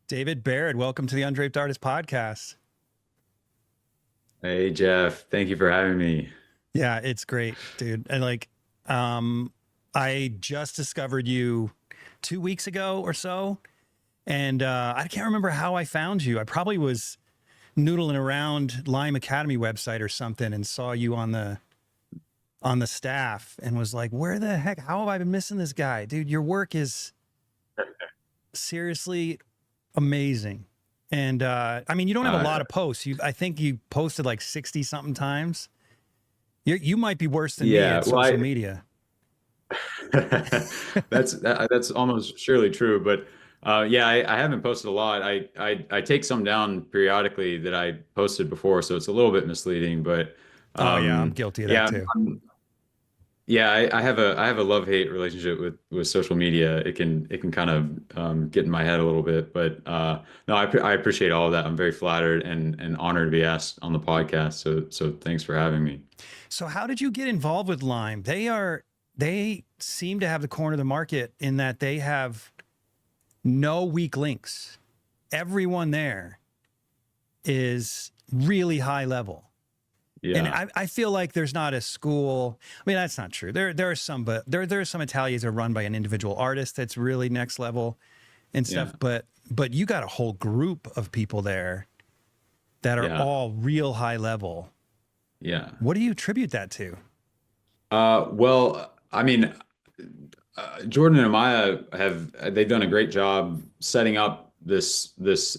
David Baird, welcome to the Undraped Artist podcast. Hey Jeff, thank you for having me. Yeah, it's great, dude. And I just discovered you 2 weeks ago or so, and I can't remember how I found you. I probably was noodling around Lime Academy website or something and saw you on the staff and was like, where the heck, how have I been missing this guy? Dude, your work is seriously amazing. And I mean, you don't have a lot of posts. I think you posted like 60 something times. You might be worse than me at social media. That's almost surely true, but yeah, I haven't posted a lot. I take some down periodically that I posted before, so it's a little bit misleading. But oh yeah, I'm guilty of that too. Yeah, I have a love-hate relationship with social media. It can kind of get in my head a little bit, but no, I appreciate all of that. I'm very flattered and honored to be asked on the podcast. So thanks for having me. So how did you get involved with Lime? They seem to have the corner of the market in that they have no weak links. Everyone there is really high level. Yeah. And I feel like there's not a school. I mean, that's not true. There are some, but there are some ateliers that are run by an individual artist that's really next level and stuff. Yeah. But you got a whole group of people there that are all real high level. Yeah. What do you attribute that to? Well, I mean, Jordan and Maya they've done a great job setting up this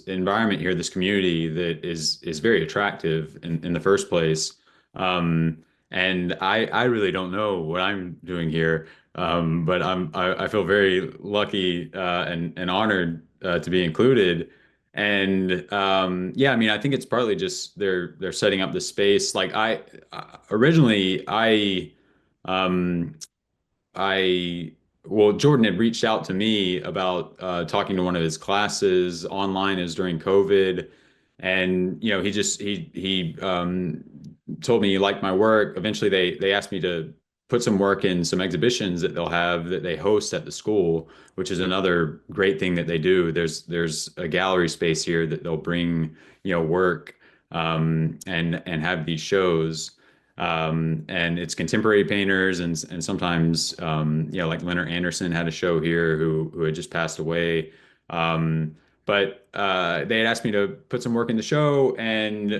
environment here, this community that is very attractive in the first place. And I really don't know what I'm doing here. But I feel very lucky and honored to be included. And yeah, I mean, I think it's partly just they're setting up the space. Like originally um, well, Jordan had reached out to me about talking to one of his classes online as during COVID. And, you know, he told me he liked my work. Eventually they asked me to put some work in some exhibitions that they'll have that they host at the school, which is another great thing that they do. There's a gallery space here that they'll bring, you know, work and have these shows. And it's contemporary painters and sometimes you know, like Leonard Anderson had a show here who had just passed away. But they had asked me to put some work in the show and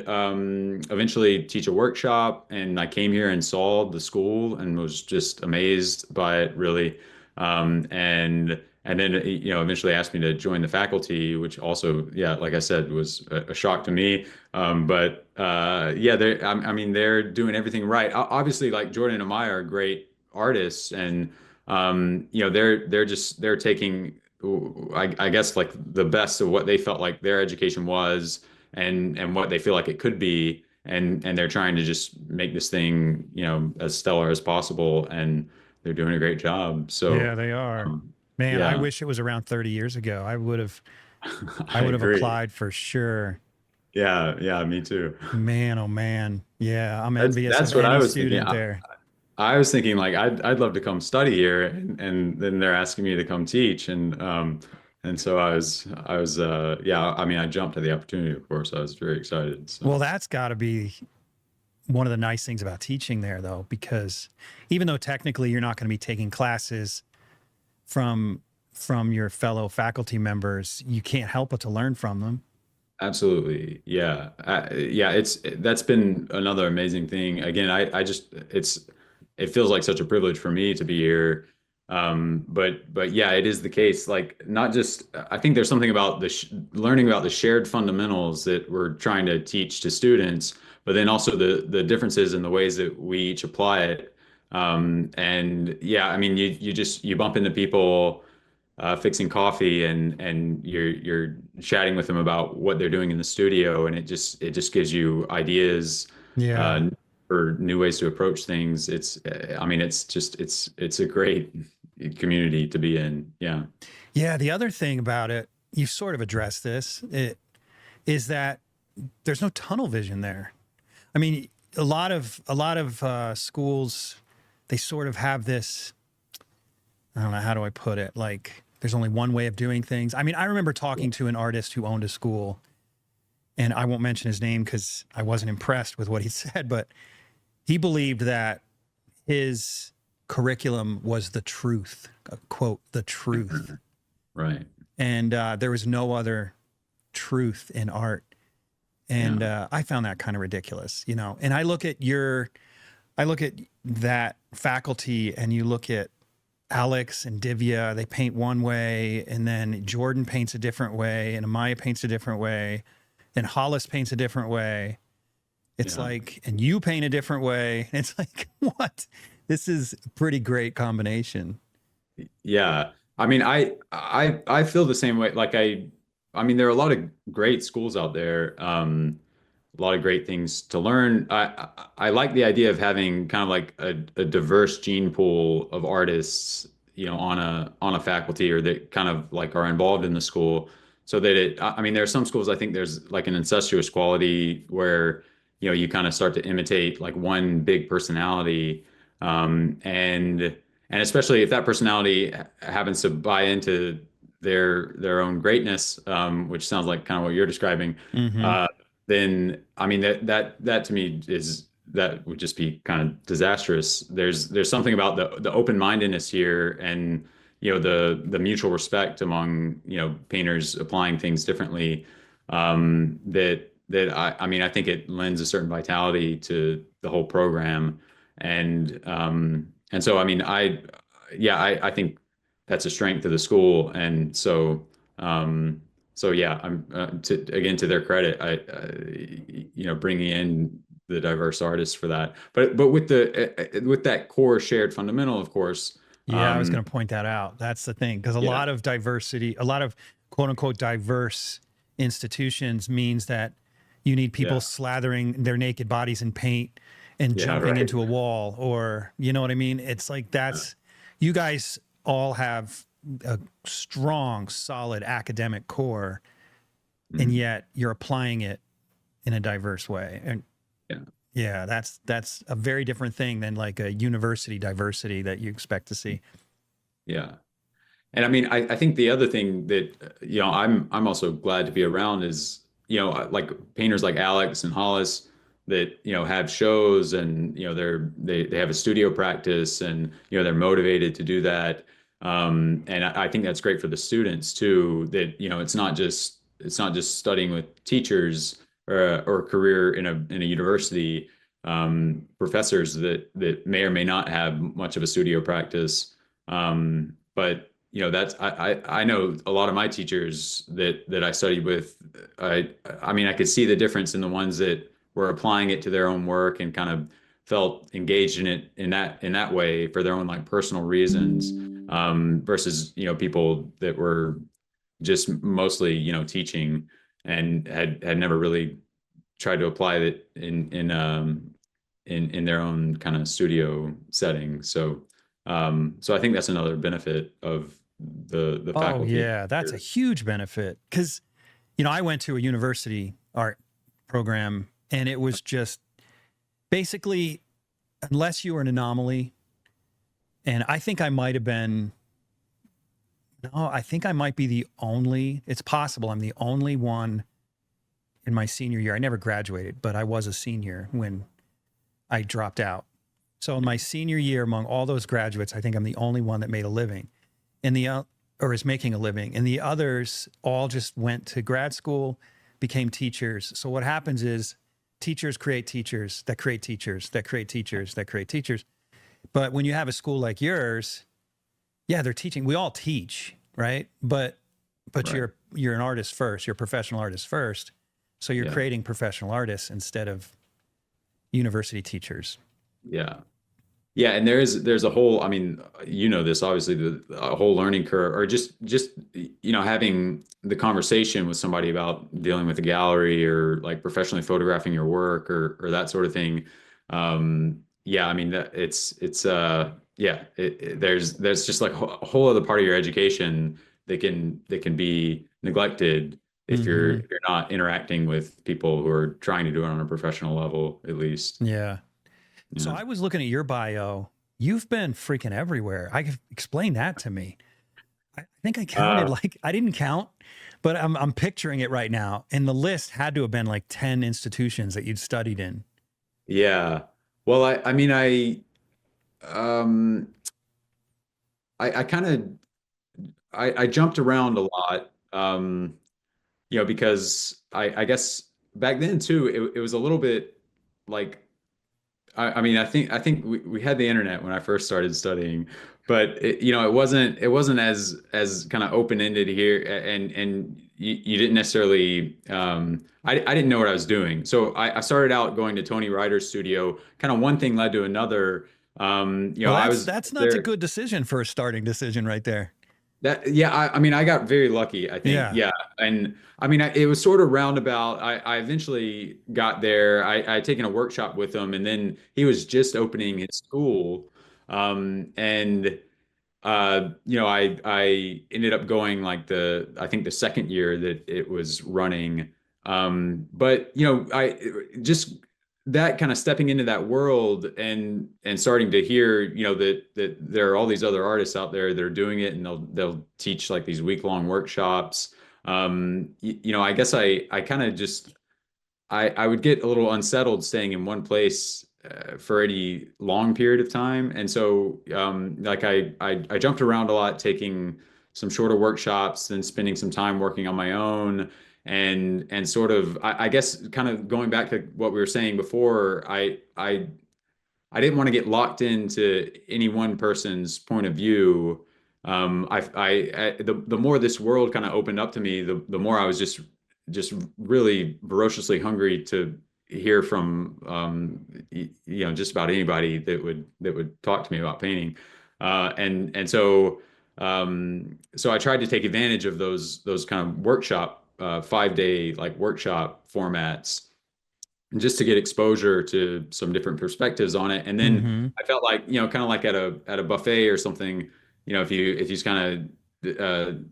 eventually teach a workshop. And I came here and saw the school and was just amazed by it, really. And then, you know, eventually asked me to join the faculty, which also, yeah, like I said, was a shock to me. But yeah, I mean, they're doing everything right. Obviously, like Jordan and Maya are great artists, and you know, they're taking, I guess, like the best of what they felt like their education was, and what they feel like it could be, and they're trying to just make this thing, you know, as stellar as possible, and they're doing a great job. So yeah, they are. Man, yeah. I wish it was around 30 years ago. I would have applied for sure. Yeah, yeah, me too. Man, oh man. Yeah, I'm envious that's of what any I was student thinking. there. I was thinking like I'd love to come study here, and then they're asking me to come teach, and so I was yeah, I mean, I jumped at the opportunity, of course. I was very excited. So. Well, that's got to be one of the nice things about teaching there, though, because even though technically you're not going to be taking classes from your fellow faculty members, you can't help but to learn from them. Absolutely. Yeah. Yeah. That's been another amazing thing. Again, it feels like such a privilege for me to be here. But yeah, it is the case. Like, not just, I think there's something about learning about the shared fundamentals that we're trying to teach to students, but then also the differences in the ways that we each apply it. And yeah, I mean, you bump into people fixing coffee, and you're chatting with them about what they're doing in the studio, and it just gives you ideas for new ways to approach things. I mean, it's a great community to be in. Yeah. Yeah. The other thing about it, you've sort of addressed this, is that there's no tunnel vision there. I mean, a lot of schools, they sort of have this, I don't know, how do I put it? Like there's only one way of doing things. I mean, I remember talking to an artist who owned a school, and I won't mention his name because I wasn't impressed with what he said, but he believed that his curriculum was the truth, quote, the truth. Right. And there was no other truth in art. And I found that kind of ridiculous, you know. And I look at that faculty, and you look at Alex and Divya, they paint one way, and then Jordan paints a different way, and Amaya paints a different way, and Hollis paints a different way. It's like, and you paint a different way. It's like, what? This is a pretty great combination. Yeah. I mean, I feel the same way. Like I mean, there are a lot of great schools out there. A lot of great things to learn. I like the idea of having kind of like a diverse gene pool of artists, you know, on a faculty, or that kind of like are involved in the school, so that I mean, there are some schools I think there's like an incestuous quality where, you know, you kind of start to imitate like one big personality, and especially if that personality happens to buy into their own greatness, which sounds like kind of what you're describing. Mm-hmm. Then I mean, that to me is, that would just be kind of disastrous. There's something about the open-mindedness here, and you know, the mutual respect among, you know, painters applying things differently, that I mean, I think it lends a certain vitality to the whole program. And so I mean, I think that's a strength of the school. And so yeah, I'm again, to their credit, you know, bringing in the diverse artists for that. But with with that core shared fundamental, of course. Yeah, I was going to point that out. That's the thing, because a lot of diversity, a lot of quote unquote diverse institutions means that you need people slathering their naked bodies in paint and jumping into a wall, or, you know what I mean? It's like, that's, you guys all have a strong, solid academic core, and yet you're applying it in a diverse way. And yeah, that's a very different thing than like a university diversity that you expect to see. Yeah. And I mean, I think the other thing that, you know, I'm also glad to be around is, you know, like painters like Alex and Hollis that, you know, have shows, and, you know, they have a studio practice, and, you know, they're motivated to do that. And I think that's great for the students too, that, you know, it's not just studying with teachers, or a career in a university, professors that may or may not have much of a studio practice. But you know, that's, I know a lot of my teachers that I studied with. I mean, I could see the difference in the ones that were applying it to their own work and kind of felt engaged in it in that way for their own like personal reasons, versus, you know, people that were just mostly, you know, teaching, and had never really tried to apply it in their own kind of studio setting. So so I think that's another benefit of the faculty. Yeah, that's a huge benefit, because, you know, I went to a university art program, and it was just basically, unless you were an anomaly, and I think I might have been, no, I think I might be the only, it's possible I'm the only one in my senior year. I never graduated, but I was a senior when I dropped out. So in my senior year, among all those graduates, I think I'm the only one that made a living, and or is making a living. And the others all just went to grad school, became teachers. So what happens is teachers create teachers that create teachers that create teachers that create teachers. But when you have a school like yours, yeah, they're teaching. We all teach, right? But right. You're an artist first. You're a professional artist first. So you're creating professional artists instead of university teachers. Yeah. Yeah. And there's a whole, I mean, you know, this obviously, a whole learning curve, or just, you know, having the conversation with somebody about dealing with a gallery, or like professionally photographing your work, or that sort of thing. yeah, I mean, yeah, there's just like a whole other part of your education that can be neglected Hmm. if you're not interacting with people who are trying to do it on a professional level, at least. Yeah. So Yeah. I was looking at your bio. You've been freaking everywhere. I could explain that to me. I think I counted Uh, like I didn't count, but I'm picturing it right now. And the list had to have been like 10 institutions that you'd studied in. yeah. Well, I mean, um, I kind of, I jumped around a lot. You know, because I guess back then too, it was a little bit like I mean, I think we had the internet when I first started studying, but you know, it wasn't as kind of open-ended here, and you didn't necessarily I didn't know what I was doing, so I started out going to Tony Ryder's studio. Kind of one thing led to another. You know, Well, I was that's not a there. good decision for a starting decision right there. That yeah, I mean, I got very lucky, I think. Yeah. Yeah, and I mean, it was sort of roundabout. I eventually got there. I had taken a workshop with him, and then he was just opening his school, and you know, I ended up going like I think the second year that it was running. But you know, I just that kind of stepping into that world and starting to hear, you know, that there are all these other artists out there that are doing it, and they'll teach like these week-long workshops. You know, I guess I kind of just I would get a little unsettled staying in one place for any long period of time. And so, like I jumped around a lot, taking some shorter workshops, then spending some time working on my own, and sort of, I guess, kind of going back to what we were saying before, I didn't want to get locked into any one person's point of view. The more this world kind of opened up to me, the more I was just really ferociously hungry to hear from you know, just about anybody that would talk to me about painting. And so so I tried to take advantage of those kind of workshop 5 day like workshop formats just to get exposure to some different perspectives on it. And then Hmm. I felt like, you know, kind of like at a buffet or something, you know, if you just kind of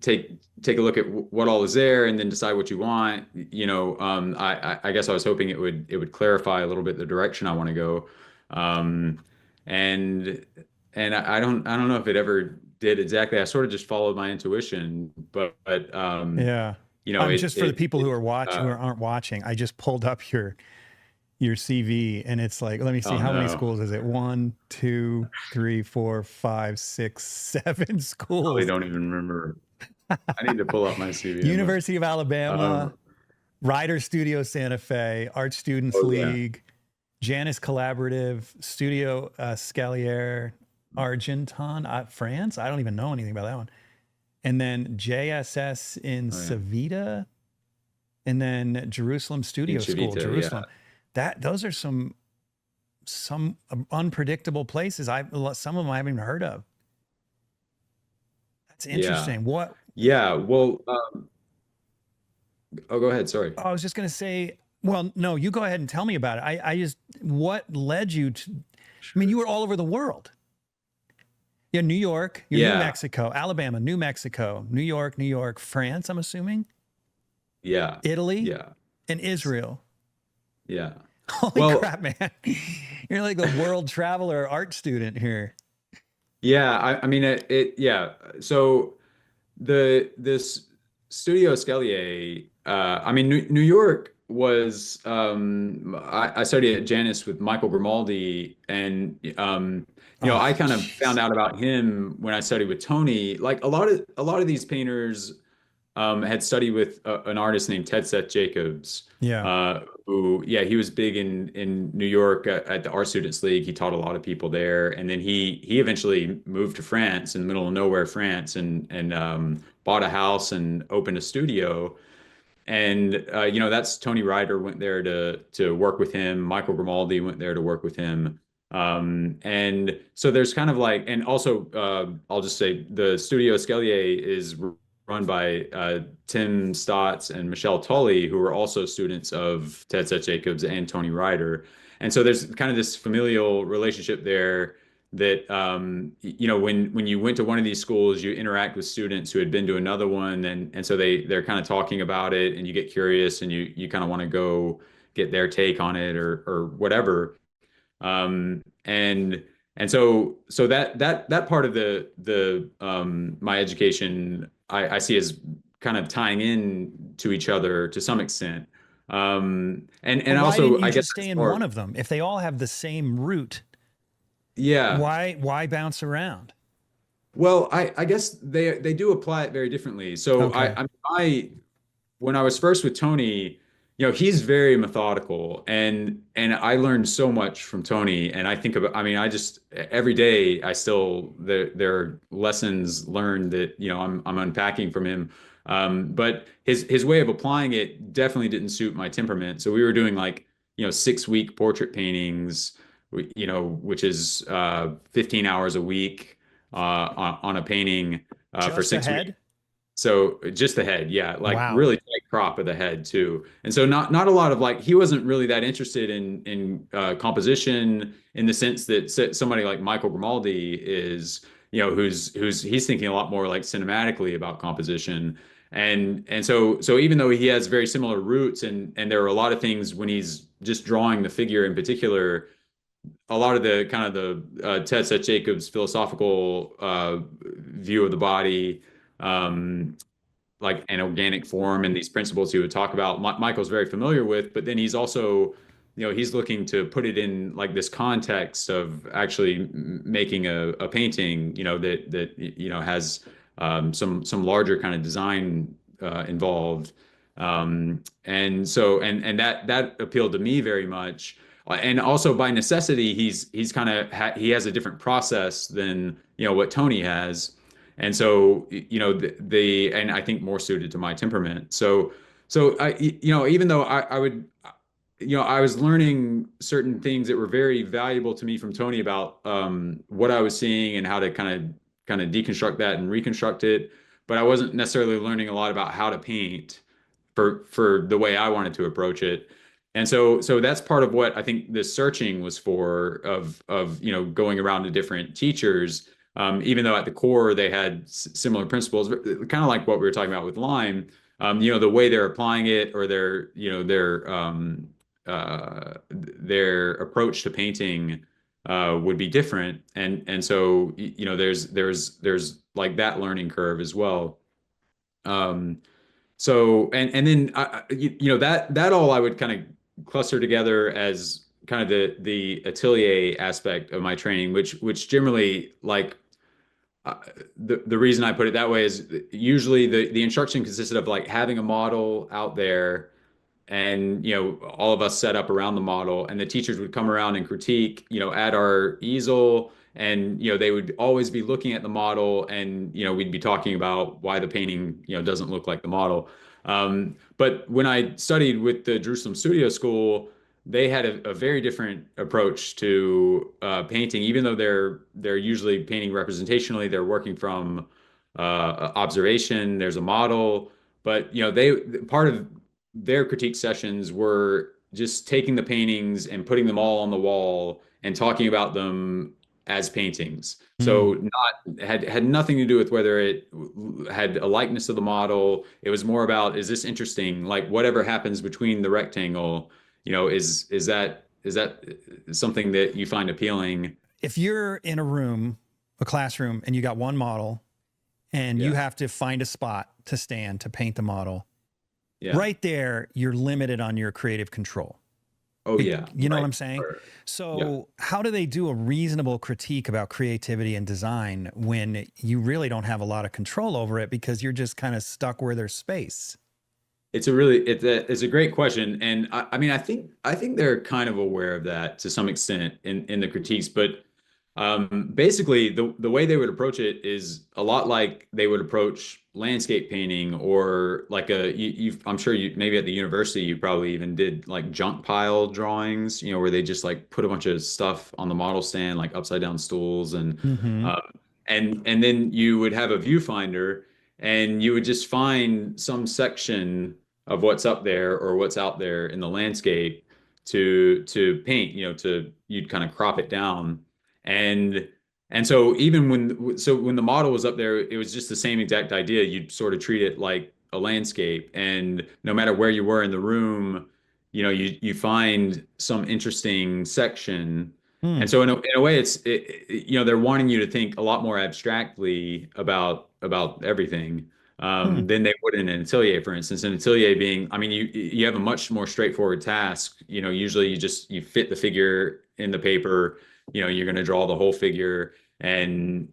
take a look at what all is there and then decide what you want, you know, I guess I was hoping it would clarify a little bit the direction I want to go. Um, and I don't know if it ever did exactly. I sort of just followed my intuition, but Yeah. you know, I'm just for the people who are uh, aren't watching. I just pulled up your CV and it's like, let me see, oh how many no. schools is it? One, two, three, four, five, six, seven Probably schools. don't even remember. I need to pull up my CV and look. University of Alabama, Um, Rider Studio Santa Fe, Art Students oh yeah, League, Janus Collaborative, Studio Scalier, Argenton, France. I don't even know anything about that one. And then JSS in oh yeah. Civita, and then Jerusalem In Studio School, Chivita, yeah, Jerusalem. Those are some unpredictable places. Some of them I haven't even heard of. That's yeah, interesting. What yeah. Well, oh, go ahead. Sorry. I was just going to say, well, no, you go ahead and tell me about it. I just, what led you to, I mean, Sure. you were all over the world. You're New York, you're New Yeah, Mexico, Alabama, New Mexico, New York, France, I'm assuming, yeah, Italy, yeah, and Israel. yeah. Holy Well, crap, man. You're like the world traveler art student here. yeah. I mean, yeah. So this Studio Skellier, I mean, New York was, I studied at Janus with Michael Grimaldi, and you know, Oh, I kind of found jeez. out about him when I studied with Tony. Like a lot of these painters had studied with an artist named Ted Seth Jacobs, Yeah. who, yeah, he was big in New York at the Art Students League. He taught a lot of people there, and then he eventually moved to France, in the middle of nowhere, France, and bought a house and opened a studio. And you know, that's Tony Ryder went there to work with him. Michael Grimaldi went there to work with him. And so there's kind of like, and also I'll just say the Studio Skellier is run by Tim Stotts and Michelle Tully, who are also students of Ted Seth Jacobs and Tony Ryder. And so there's kind of this familial relationship there that when you went to one of these schools, you interact with students who had been to another one, and so they're kind of talking about it, and you get curious, and you kind of want to go get their take on it or whatever. And so that part of the my education I see as kind of tying in to each other to some extent. And But why didn't also you I guess just stay that's in one more, of them? If they all have the same root, yeah. why bounce around? Well, I guess they do apply it very differently. So Okay. I when I was first with Tony, he's very methodical, and I learned so much from Tony. And I think about, I mean, I just every day I still there are lessons learned that I'm unpacking from him. But his way of applying it definitely didn't suit my temperament. So we were doing like 6 week portrait paintings, which is 15 hours a week on a painting for Just 6 weeks. ahead? So just the head, yeah, like Wow. really tight crop of the head too. And so not a lot of like he wasn't really that interested in composition in the sense that somebody like Michael Grimaldi is, who's he's thinking a lot more like cinematically about composition. And so even though he has very similar roots and there are a lot of things when he's just drawing the figure in particular, a lot of the kind of the Ted Seth Jacobs philosophical view of the body, um, like an organic form and these principles he would talk about, Michael's very familiar with, but then he's also, he's looking to put it in like this context of actually making a painting, that has some larger kind of design involved. And that appealed to me very much. And also by necessity, he's kind of he has a different process than what Tony has, and so and I think more suited to my temperament. So I even though I would I was learning certain things that were very valuable to me from Tony about what I was seeing and how to kind of deconstruct that and reconstruct it, but I wasn't necessarily learning a lot about how to paint for the way I wanted to approach it. And so that's part of what I think this searching was for, of going around to different teachers, even though at the core they had similar principles, kind of like what we were talking about with Lime. The way they're applying it, or their approach to painting would be different, and so there's like that learning curve as well. Um, so and then that all I would kind of cluster together as kind of the atelier aspect of my training, which generally like the reason I put it that way is usually the instruction consisted of like having a model out there, and all of us set up around the model, and the teachers would come around and critique at our easel, and they would always be looking at the model, and we'd be talking about why the painting doesn't look like the model. But when I studied with the Jerusalem Studio School, they had a very different approach to painting. Even though they're usually painting representationally, they're working from observation. There's a model, but they part of their critique sessions were just taking the paintings and putting them all on the wall and talking about them as paintings. Hmm. So not had nothing to do with whether it had a likeness of the model. It was more about, is this interesting? Like whatever happens between the rectangle, is that something that you find appealing? If you're in a room, a classroom, and you got one model and you Yeah. have to find a spot to stand to paint the model, Yeah. right there, you're limited on your creative control. Oh yeah. You know what Right. I'm saying? Or- yeah. So, how do they do a reasonable critique about creativity and design when you really don't have a lot of control over it because you're just kind of stuck where there's space? It's a great question, and I mean I think they're kind of aware of that to some extent in the critiques, but basically the way they would approach it is a lot like they would approach landscape painting, or like I'm sure you maybe at the university you probably even did like junk pile drawings, where they just like put a bunch of stuff on the model stand, like upside down stools, and Mm-hmm. uh, and then you would have a viewfinder, and you would just find some section of what's up there or what's out there in the landscape to paint, to you'd kind of crop it down. And so even when the model was up there, it was just the same exact idea. You'd sort of treat it like a landscape, and no matter where you were in the room, you find some interesting section. Hmm. And so in a way, they're wanting you to think a lot more abstractly about everything Hmm. than they would in an atelier, for instance. An atelier being, I mean, you have a much more straightforward task. Usually you fit the figure in the paper. You're going to draw the whole figure, and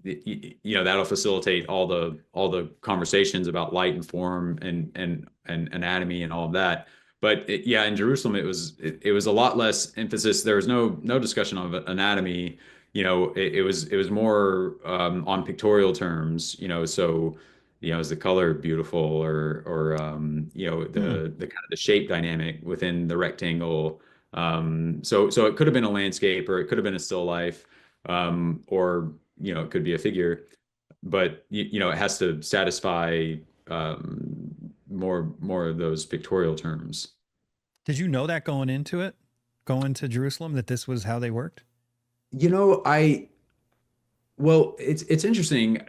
that'll facilitate all the conversations about light and form and anatomy and all of that. But yeah, in Jerusalem, it was a lot less emphasis. There was no discussion of anatomy. It was more on pictorial terms. So is the color beautiful, or Hmm. the kind of the shape dynamic within the rectangle. So it could have been a landscape, or it could have been a still life, or it could be a figure, but it has to satisfy more of those pictorial terms. Did you know that going to Jerusalem, that this was how they worked? I Well, it's interesting.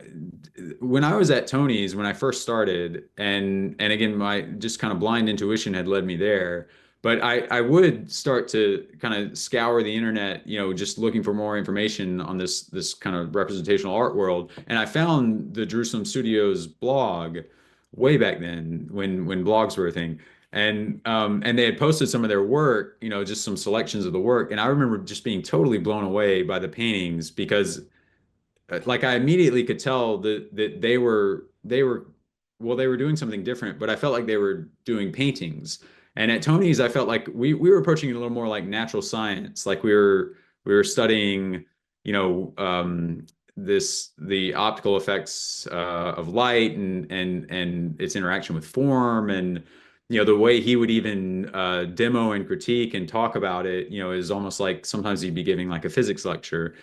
When I was at Tony's, when I first started, and again, my just kind of blind intuition had led me there. But I would start to kind of scour the internet, just looking for more information on this kind of representational art world. And I found the Jerusalem Studios blog way back then, when blogs were a thing. And they had posted some of their work, just some selections of the work. And I remember just being totally blown away by the paintings, because like I immediately could tell that they were doing something different, but I felt like they were doing paintings. And at Tony's, I felt like we were approaching it a little more like natural science, like we were studying, you know, the optical effects of light, and its interaction with form, and the way he would even demo and critique and talk about it, is almost like sometimes he'd be giving like a physics lecture.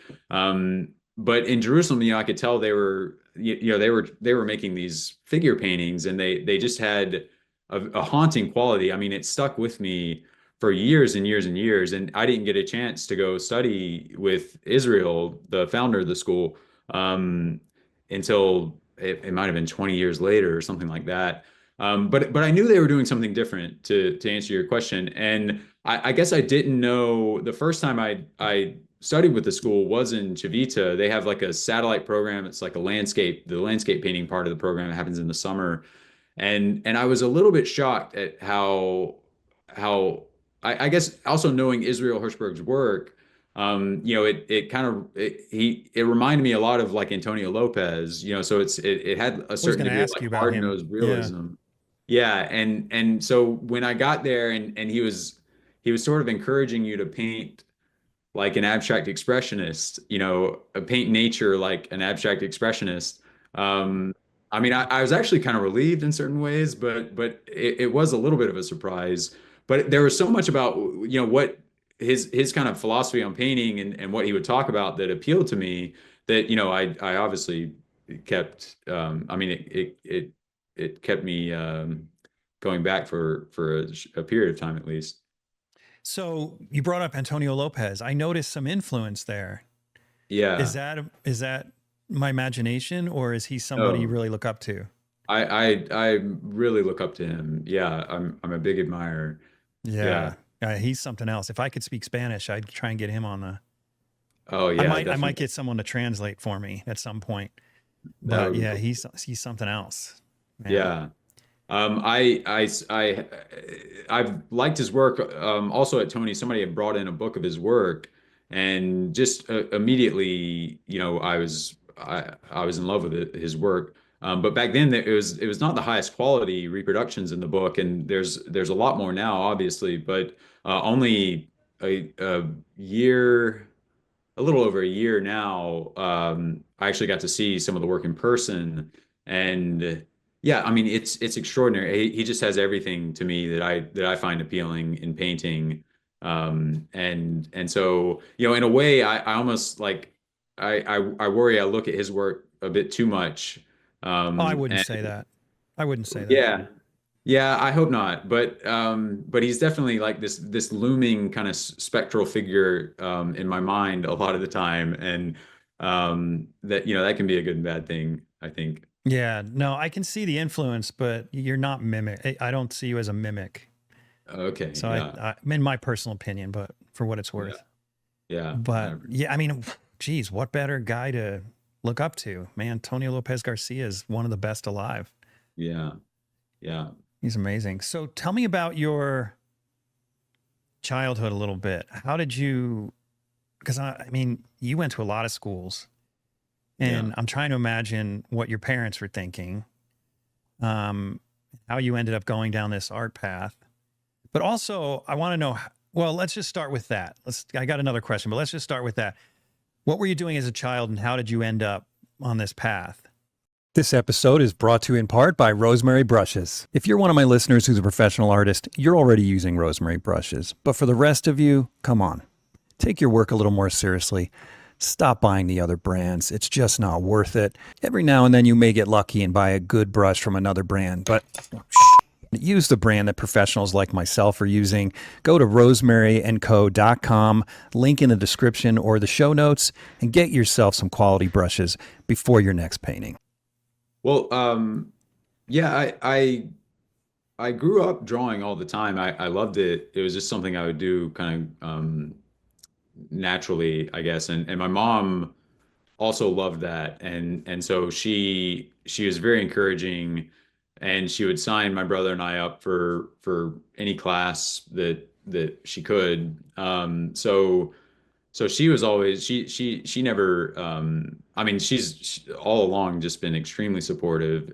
But in Jerusalem, I could tell they were making these figure paintings, and they just had a haunting quality. I mean, it stuck with me for years and years and years, and I didn't get a chance to go study with Israel, the founder of the school, um, until it might have been 20 years later or something like that. But I knew they were doing something different, to answer your question, and I guess I didn't know the first time I studied with the school was in Civita. They have like a satellite program. It's like the landscape painting part of the program happens in the summer. And I was a little bit shocked at how I guess also knowing Israel Hirschberg's work, it kind of it reminded me a lot of like Antonio Lopez, so it had a I was certain going to degree of ask like you about him. hard-nosed Yeah. realism. Yeah, and so when I got there, and he was sort of encouraging you to paint like an abstract expressionist, paint nature like an abstract expressionist. Um, I mean, I was actually kind of relieved in certain ways, but it was a little bit of a surprise. But there was so much about, what his kind of philosophy on painting, and what he would talk about, that appealed to me, that, I obviously kept, I mean, it kept me going back for a period of time at least. So you brought up Antonio Lopez. I noticed some influence there. Is Yeah. that my imagination, or is he somebody you No. really look up to? I really look up to him. Yeah, I'm a big admirer. Yeah. Yeah. He's something else. If I could speak Spanish, I'd try and get him on the. Oh I yeah, might definitely. get someone to translate for me at some point. That But would be yeah, cool. he's something else, man. Yeah. I've liked his work. Also at Tony, somebody had brought in a book of his work, and just immediately, I was in love with his work. But back then, it was not the highest quality reproductions in the book, and there's a lot more now, obviously, but only a year, a little over a year now, I actually got to see some of the work in person, and yeah, I mean it's extraordinary. He just has everything to me that I find appealing in painting, and so in a way, I almost like I worry I look at his work a bit too much, Oh, I wouldn't and say that. I wouldn't say that. yeah. Yeah, I hope not. But he's definitely like this looming kind of spectral figure in my mind a lot of the time, and that that can be a good and bad thing, I think. Yeah, no, I can see the influence, but you're not mimic. I don't see you as a mimic. Okay, So yeah, in my personal opinion, but for what it's yeah, worth. yeah, But yeah, I mean, geez, what better guy to look up to? Man, Antonio Lopez Garcia is one of the best alive. yeah, yeah, He's amazing. So tell me about your childhood a little bit. How did you, because I mean, you went to a lot of schools, yeah. and I'm trying to imagine what your parents were thinking, um, how you ended up going down this art path. But also, I want to know, well, let's just start with that. I got another question, but let's just start with that. What were you doing as a child, and how did you end up on this path? This episode is brought to you in part by Rosemary Brushes. If you're one of my listeners who's a professional artist, you're already using Rosemary Brushes. But for the rest of you, come on, take your work a little more seriously. Stop buying the other brands. It's just not worth it. Every now and then you may get lucky and buy a good brush from another brand, but use the brand that professionals like myself are using. Go to rosemaryandco.com, link in the description or the show notes, and get yourself some quality brushes before your next painting. Well, yeah, I grew up drawing all the time. I loved it. It was just something I would do kind of naturally, I guess. And my mom also loved that, and so she was very encouraging, and she would sign my brother and I up for any class that she could. So she was always she never I mean she's all along just been extremely supportive.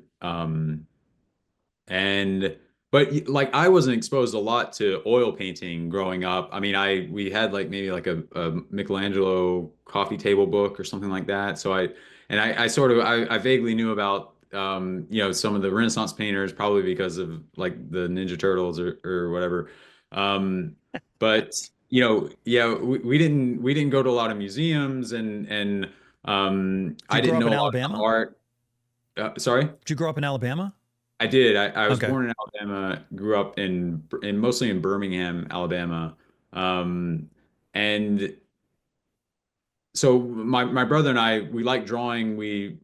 And but like I wasn't exposed a lot to oil painting growing up. I mean, we had like maybe like a Michelangelo coffee table book or something like that. So I sort of I vaguely knew about some of the Renaissance painters probably because of like the Ninja Turtles or whatever. Um, but yeah, we didn't go to a lot of museums, and Did you I grow didn't up know in a lot about Alabama? art. Sorry? Did you grow up in Alabama? I did. I was Okay. born in Alabama, grew up in mostly in Birmingham, Alabama. Um, and so my brother and I, we like drawing, we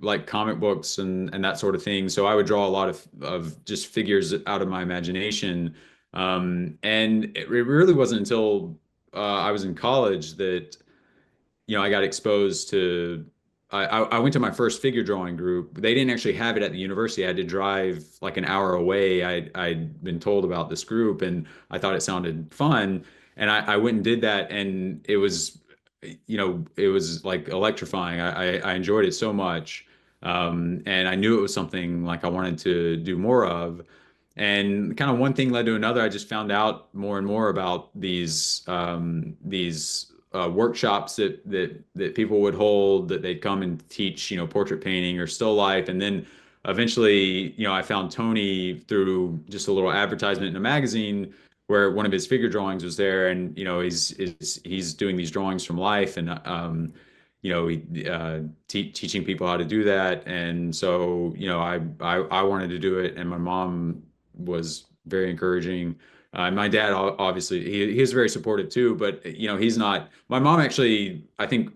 like comic books and that sort of thing. So I would draw a lot of just figures out of my imagination. And it really wasn't until I was in college that I got exposed to. I went to my first figure drawing group. They didn't actually have it at the university. I had to drive like an hour away. I'd been told about this group, and I thought it sounded fun. And I went and did that, and it was like electrifying. I enjoyed it so much, and I knew it was something like I wanted to do more of. And kind of one thing led to another. I just found out more and more about these workshops that people would hold, that they'd come and teach, portrait painting or still life. And then eventually, I found Tony through just a little advertisement in a magazine where one of his figure drawings was there, and he's doing these drawings from life, and teaching people how to do that. And so I wanted to do it, and my mom was very encouraging. My dad, obviously, he's very supportive too, but he's not. My mom actually, I think,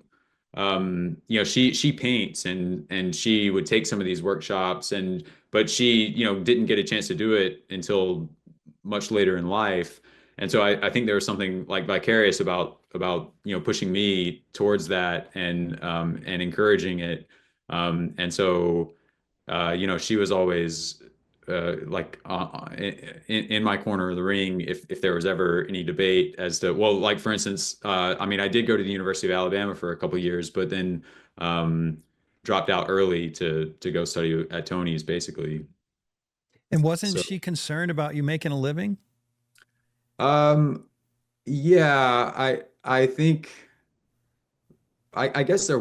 she paints, and she would take some of these workshops, but she didn't get a chance to do it until much later in life. And so I think there was something like vicarious about pushing me towards that, and encouraging it. And so she was always like in my corner of the ring if there was ever any debate as to, well, like for instance, I mean, I did go to the University of Alabama for a couple of years, but then dropped out early to go study at Tony's, basically. And wasn't So she concerned about you making a living? um, yeah, I think I guess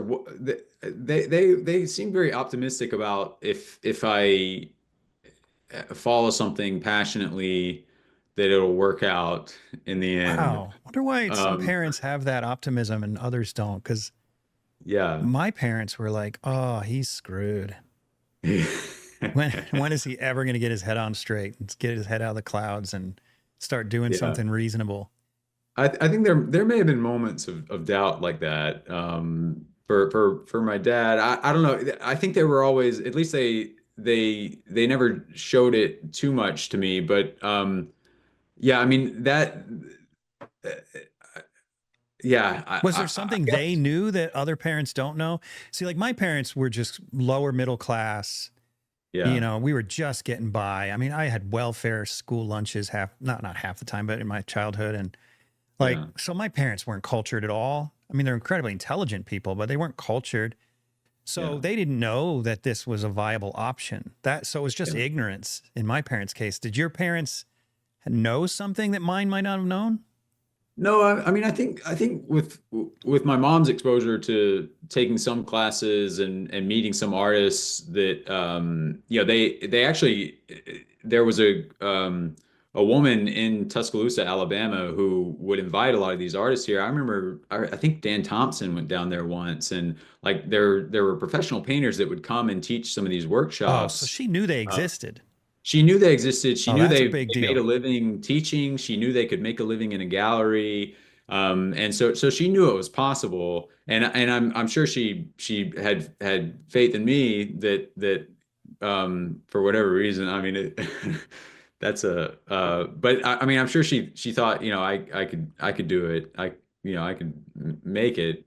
they seem very optimistic about if I follow something passionately, that it'll work out in the end. Wow. Wonder why some Um, parents have that optimism and others don't. Because yeah. my parents were like, oh, he's screwed. when is he ever going to get his head on straight and get his head out of the clouds and start doing Yeah. something reasonable? I think there may have been moments of doubt like that. For my dad, I don't know. I think they were always, at least they never showed it too much to me. But yeah, I mean that. uh, Yeah, Was there I something they guess. knew that other parents don't know? See, like my parents were just lower middle class. You Yeah, know, we were just getting by. I mean, I had welfare school lunches not half the time, but in my childhood. And like, yeah, so my parents weren't cultured at all. I mean, they're incredibly intelligent people, but they weren't cultured. So yeah, they didn't know that this was a viable option. So it was just yeah. ignorance in my parents' case. Did your parents know something that mine might not have known? No, I mean, I think with my mom's exposure to taking some classes and meeting some artists that they actually there was a woman in Tuscaloosa, Alabama, who would invite a lot of these artists here. I remember I think Dan Thompson went down there once, and like there were professional painters that would come and teach some of these Oh, so workshops. she knew they Uh, existed. she knew they existed. She Oh, knew that's a they big made a deal. living teaching. She knew they could make a living in a gallery. And so she knew it was possible. And I'm sure she had faith in me that for whatever reason, I mean that's but I mean I'm sure she thought, I could do it. I could make it.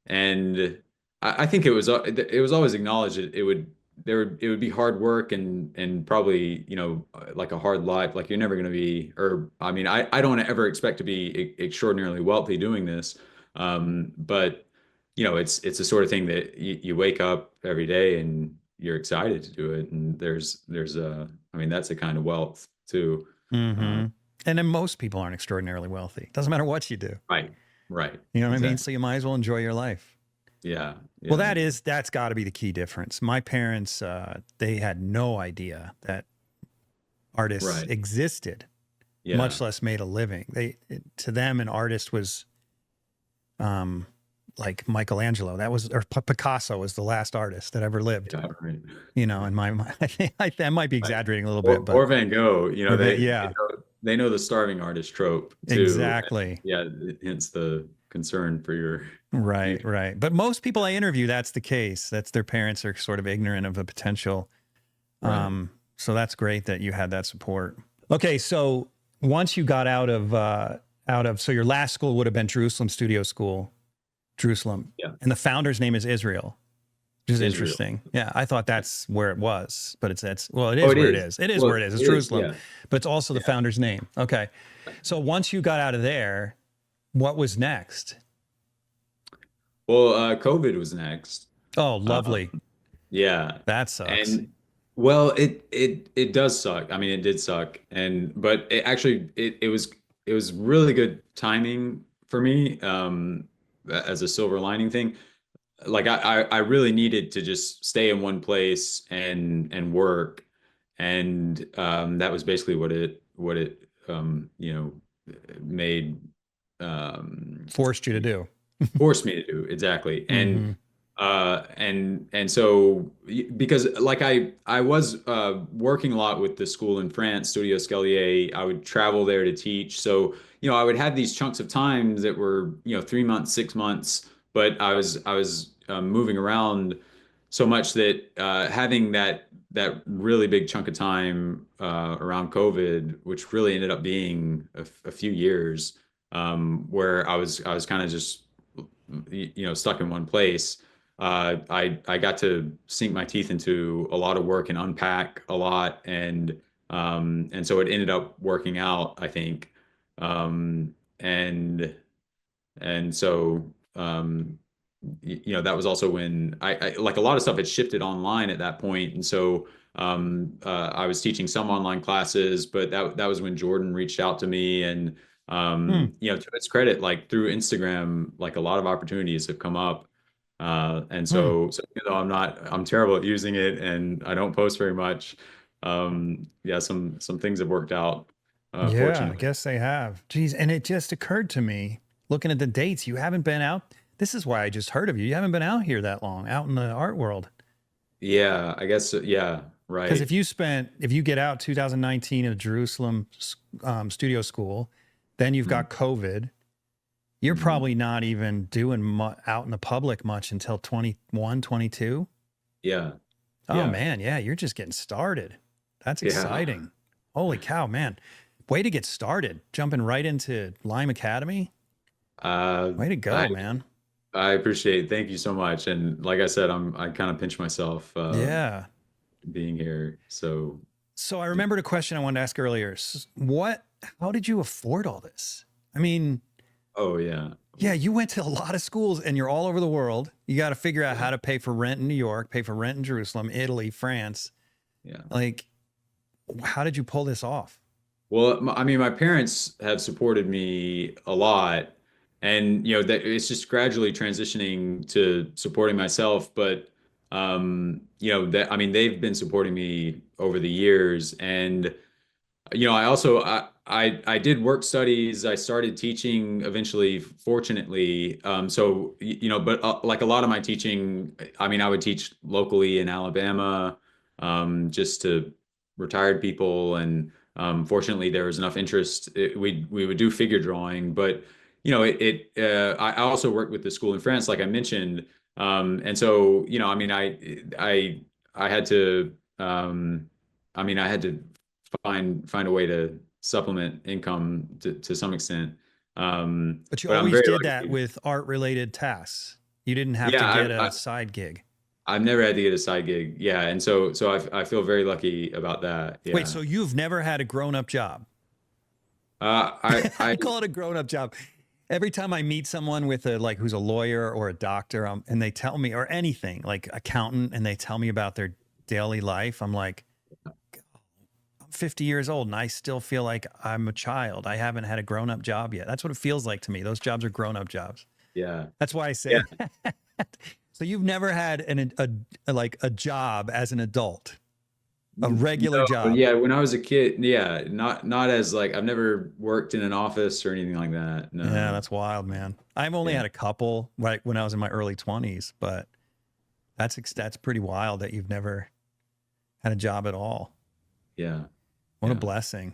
And I think it was always acknowledged that it would be hard work and probably like a hard life. Like you're never going to be, or I mean I don't ever expect to be extraordinarily wealthy doing this. But it's the sort of thing that you wake up every day and you're excited to do it, and there's I mean that's a kind of wealth too. Mm-hmm. And then most people aren't extraordinarily wealthy. Doesn't matter what you do. Right, right, You know what I mean? exactly. So you might as well enjoy your life. Yeah, Well, yeah, that's got to be the key difference. My parents, they had no idea that artists right, existed, yeah. much less made a living. To them, an artist was um, like Michelangelo. Picasso was the last artist that ever lived. Yeah, right. You know, and I might be Right. exaggerating a little bit, Or but Van Gogh, yeah, they know the starving artist trope too. exactly. Yeah, hence the concern for your Right, future. right. But most people I interview, that's the case. That's their parents are sort of ignorant of the potential. Right. So that's great that you had that support. Okay, so once you got so your last school would have been Jerusalem Studio School, Jerusalem, Yeah. and the founder's name is Israel, which is Israel. interesting. Yeah, I thought that's where it was, but well, it Oh, is it where it is. is. It is Well, where it is. It's it is. Jerusalem, Yeah. but it's also the Yeah. founder's name. Okay, so once you got out of there, what was next? Well, COVID was next. Oh, Uh, lovely. yeah. That sucks. And well, it does suck. I mean, it did suck. But it actually it was really good timing for me, as a silver lining thing. Like I really needed to just stay in one place and work, and that was basically what it made Forced you to do. forced me to do exactly. Mm-hmm. And so because like I was working a lot with the school in France, Studio Scellier. I would travel there to teach, so I would have these chunks of time that were 3 months, 6 months, but I was moving around so much that having that really big chunk of time around COVID, which really ended up being a few years, where I was kind of just stuck in one place. I got to sink my teeth into a lot of work and unpack a lot, and so it ended up working out, I think. Um, and and so that was also when I like a lot of stuff had shifted online at that point, and so I was teaching some online classes, but that was when Jordan reached out to me, and Hmm. to its credit, like through Instagram, like a lot of opportunities have come up. And Hmm. so I'm terrible at using it and I don't post very much. Yeah, some things have worked out, Yeah, I fortunately. guess they have. Geez, and it just occurred to me, looking at the dates, you haven't been out. This is why I just heard of you. You haven't been out here that long, out in the art world. Yeah, I guess so. Yeah, Because right. if you get out 2019 at Jerusalem studio school, then you've got COVID. You're Mm-hmm. probably not even doing out in the public much until 21, 22. Yeah, Oh yeah, man, yeah, you're just getting started. That's yeah. exciting. Holy cow, man. Way to get started. Jumping right into Lime Academy. Uh, Way to I go, man. I appreciate it. Thank you so much. And like I said, I kind of pinch myself Yeah. being here. So So I remembered a question I wanted to ask earlier. How did you afford all this? I mean, oh yeah. yeah, you went to a lot of schools and you're all over the world. You got to figure out Yeah. how to pay for rent in New York, pay for rent in Jerusalem, Italy, France. Yeah. Like, how did you pull this off? Well, I mean, my parents have supported me a lot, and that it's just gradually transitioning to supporting myself. But that I mean, they've been supporting me over the years, and I also I did work studies. I started teaching eventually, fortunately. So but like a lot of my teaching, I mean, I would teach locally in Alabama, just to retired people, and fortunately there was enough interest. We would do figure drawing, but I also worked with the school in France, like I mentioned, and so I mean, I had to. I mean, I had to find a way to supplement income to some extent. But you But I'm always very did that lucky. with art related tasks. You didn't have to Yeah, get a side gig. I've never had to get a side gig. Yeah, and so I feel very lucky about that. Wait, Yeah. so you've never had a grown up job? I I call it a grown up job. Every time I meet someone with who's a lawyer or a doctor, and they tell me, or anything like accountant, and they tell me about their daily life, I'm like, I'm 50 years old and I still feel like I'm a child. I haven't had a grown up job yet. That's what it feels like to me. Those jobs are grown up jobs. yeah. That's why I Yeah. say that. So you've never had a job as an adult, a regular No, job. yeah, when I was a kid, yeah, not as like I've never worked in an office or anything like that. Yeah, No. that's wild, man. I've only Yeah. had a couple right when I was in my early 20s, but that's pretty wild that you've never had a job at all. Yeah. What a Yeah. blessing,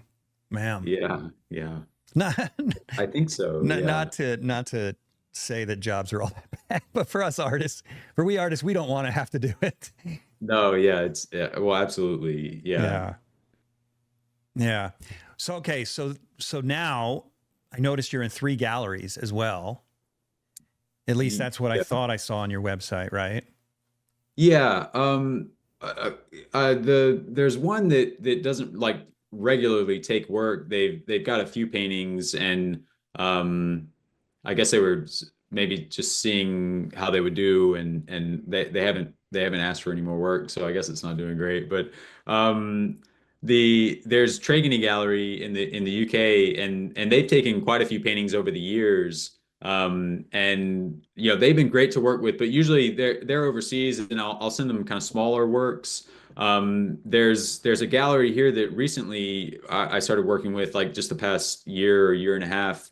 man. Yeah. Yeah. Not I think so. not Yeah. not to say that jobs are all that bad, but for us artists, we artists, we don't want to have to do it. No, yeah, well, absolutely. Yeah. Yeah. Yeah. So okay, so now I noticed you're in 3 galleries as well. At least that's what I Yeah. thought I saw on your website, right? Yeah. There's one that doesn't like regularly take work. They've got a few paintings, and I guess they were maybe just seeing how they would do, and they haven't asked for any more work, so I guess it's not doing great. But there's Tregony Gallery in the UK, and they've taken quite a few paintings over the years. And they've been great to work with, but usually they're overseas, and I'll send them kind of smaller works. There's a gallery here that recently I started working with, like just the past year or year and a half,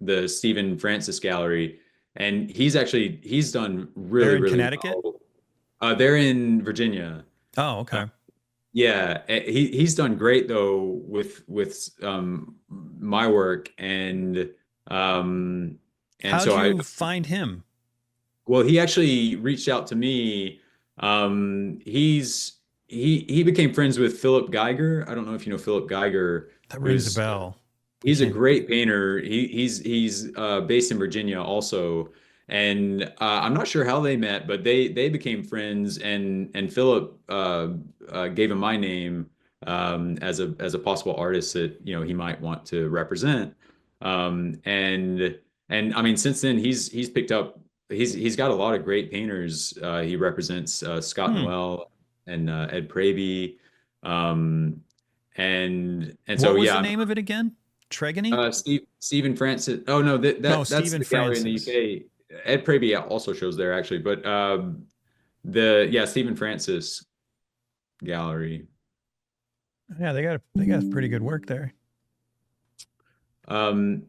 the Stephen Francis Gallery, and he's done They're really, in really Connecticut? well. They're in Virginia. Oh, Uh, okay. yeah, he's done great though with my work, um and How'd so I you find him? well, he actually reached out to me. He became friends with Philip Geiger. I don't know if you know Philip Geiger, That rings a who's bell. I he's a can't. great painter. He's based in Virginia also, and I'm not sure how they met, but they became friends, and Philip gave him my name, as a possible artist that he might want to represent. And I mean, since then he's picked up. He's got a lot of great painters. He represents Scott Hmm. Noel and Ed Praby. Um, and What so was the yeah, name of it again? Tregony? Stephen Francis. Oh no, No, that's Stephen the gallery in the Francis. UK. Ed Praby also shows there actually, but Stephen Francis gallery. Yeah, they got pretty good work there. Um,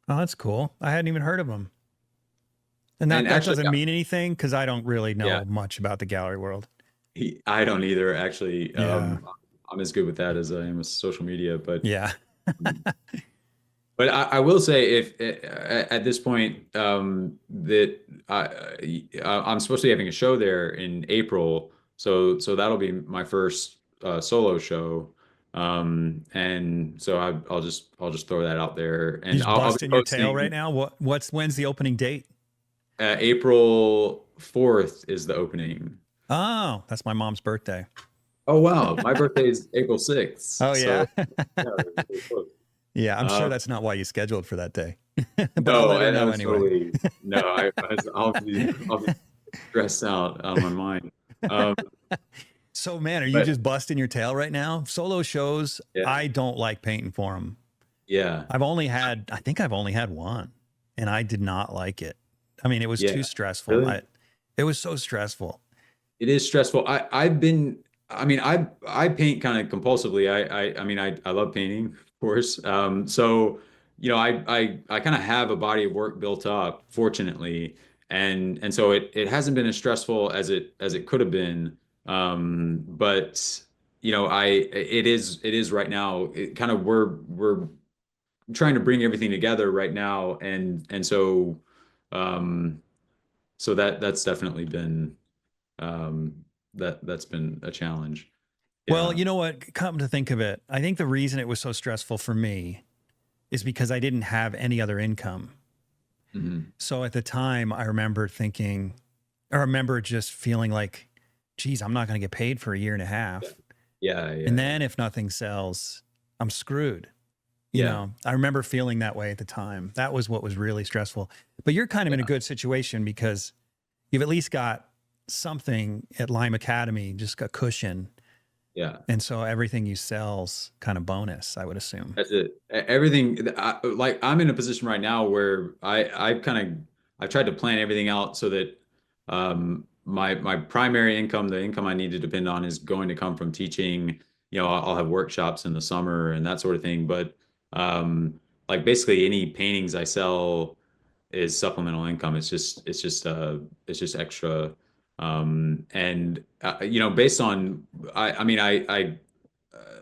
Oh, that's cool. I hadn't even heard of them. And that actually, doesn't mean anything because I don't really know yeah, much about the gallery world. I don't either, actually. Yeah. I'm as good with that as I am with social media, Yeah. but I will say, if at this point, that I'm supposed to be having a show there in April, so that'll be my first solo show, and so I'll just throw that out there, You and just I'll be busting your tail right posting. now. When's the opening date? April 4th is the opening. Oh, that's my mom's birthday. Oh wow, my birthday is April 6th, Oh yeah. so yeah, we're close. Yeah, I'm sure Um, that's not why you scheduled for that day. But I'll no, let her and that know was anyway. totally no. I'll be stressed out of my mind. Um, So man, are you but just busting your tail right now? Solo shows, yeah, I don't like painting for them. yeah, I think I've only had one and I did not like it. I mean, it was yeah. too stressful. Really, It was so stressful. it is stressful. I've been. I mean, I paint kind of compulsively. I mean, I love painting, of course. So you know, I kind of have a body of work built up, fortunately, and so it hasn't been as stressful as it could have been. But you know, it is right now. It kind of we're trying to bring everything together right now, and so um so that's definitely been that's been a challenge. Well, Yeah. you know what? Come to think of it, I think the reason it was so stressful for me is because I didn't have any other income. Hmm. So at the time, I remember just feeling like, geez, I'm not going to get paid for a year and a Yeah. half. Yeah. And Yeah. then if nothing sells, I'm screwed. You Yeah. know, I remember feeling that way at the time. That was what was really stressful. But you're kind of in a Yeah. good situation because you've at least got something at Lime Academy, just a cushion. Yeah. And so everything you sell's kind of bonus, I would assume. That's it. Everything, like I'm in a position right now where I tried to plan everything out so that my primary income, the income I need to depend on, is going to come from teaching. You know, I'll have workshops in the summer and that sort of thing. But like basically any paintings I sell is supplemental income. It's just extra. And you know, based on I mean I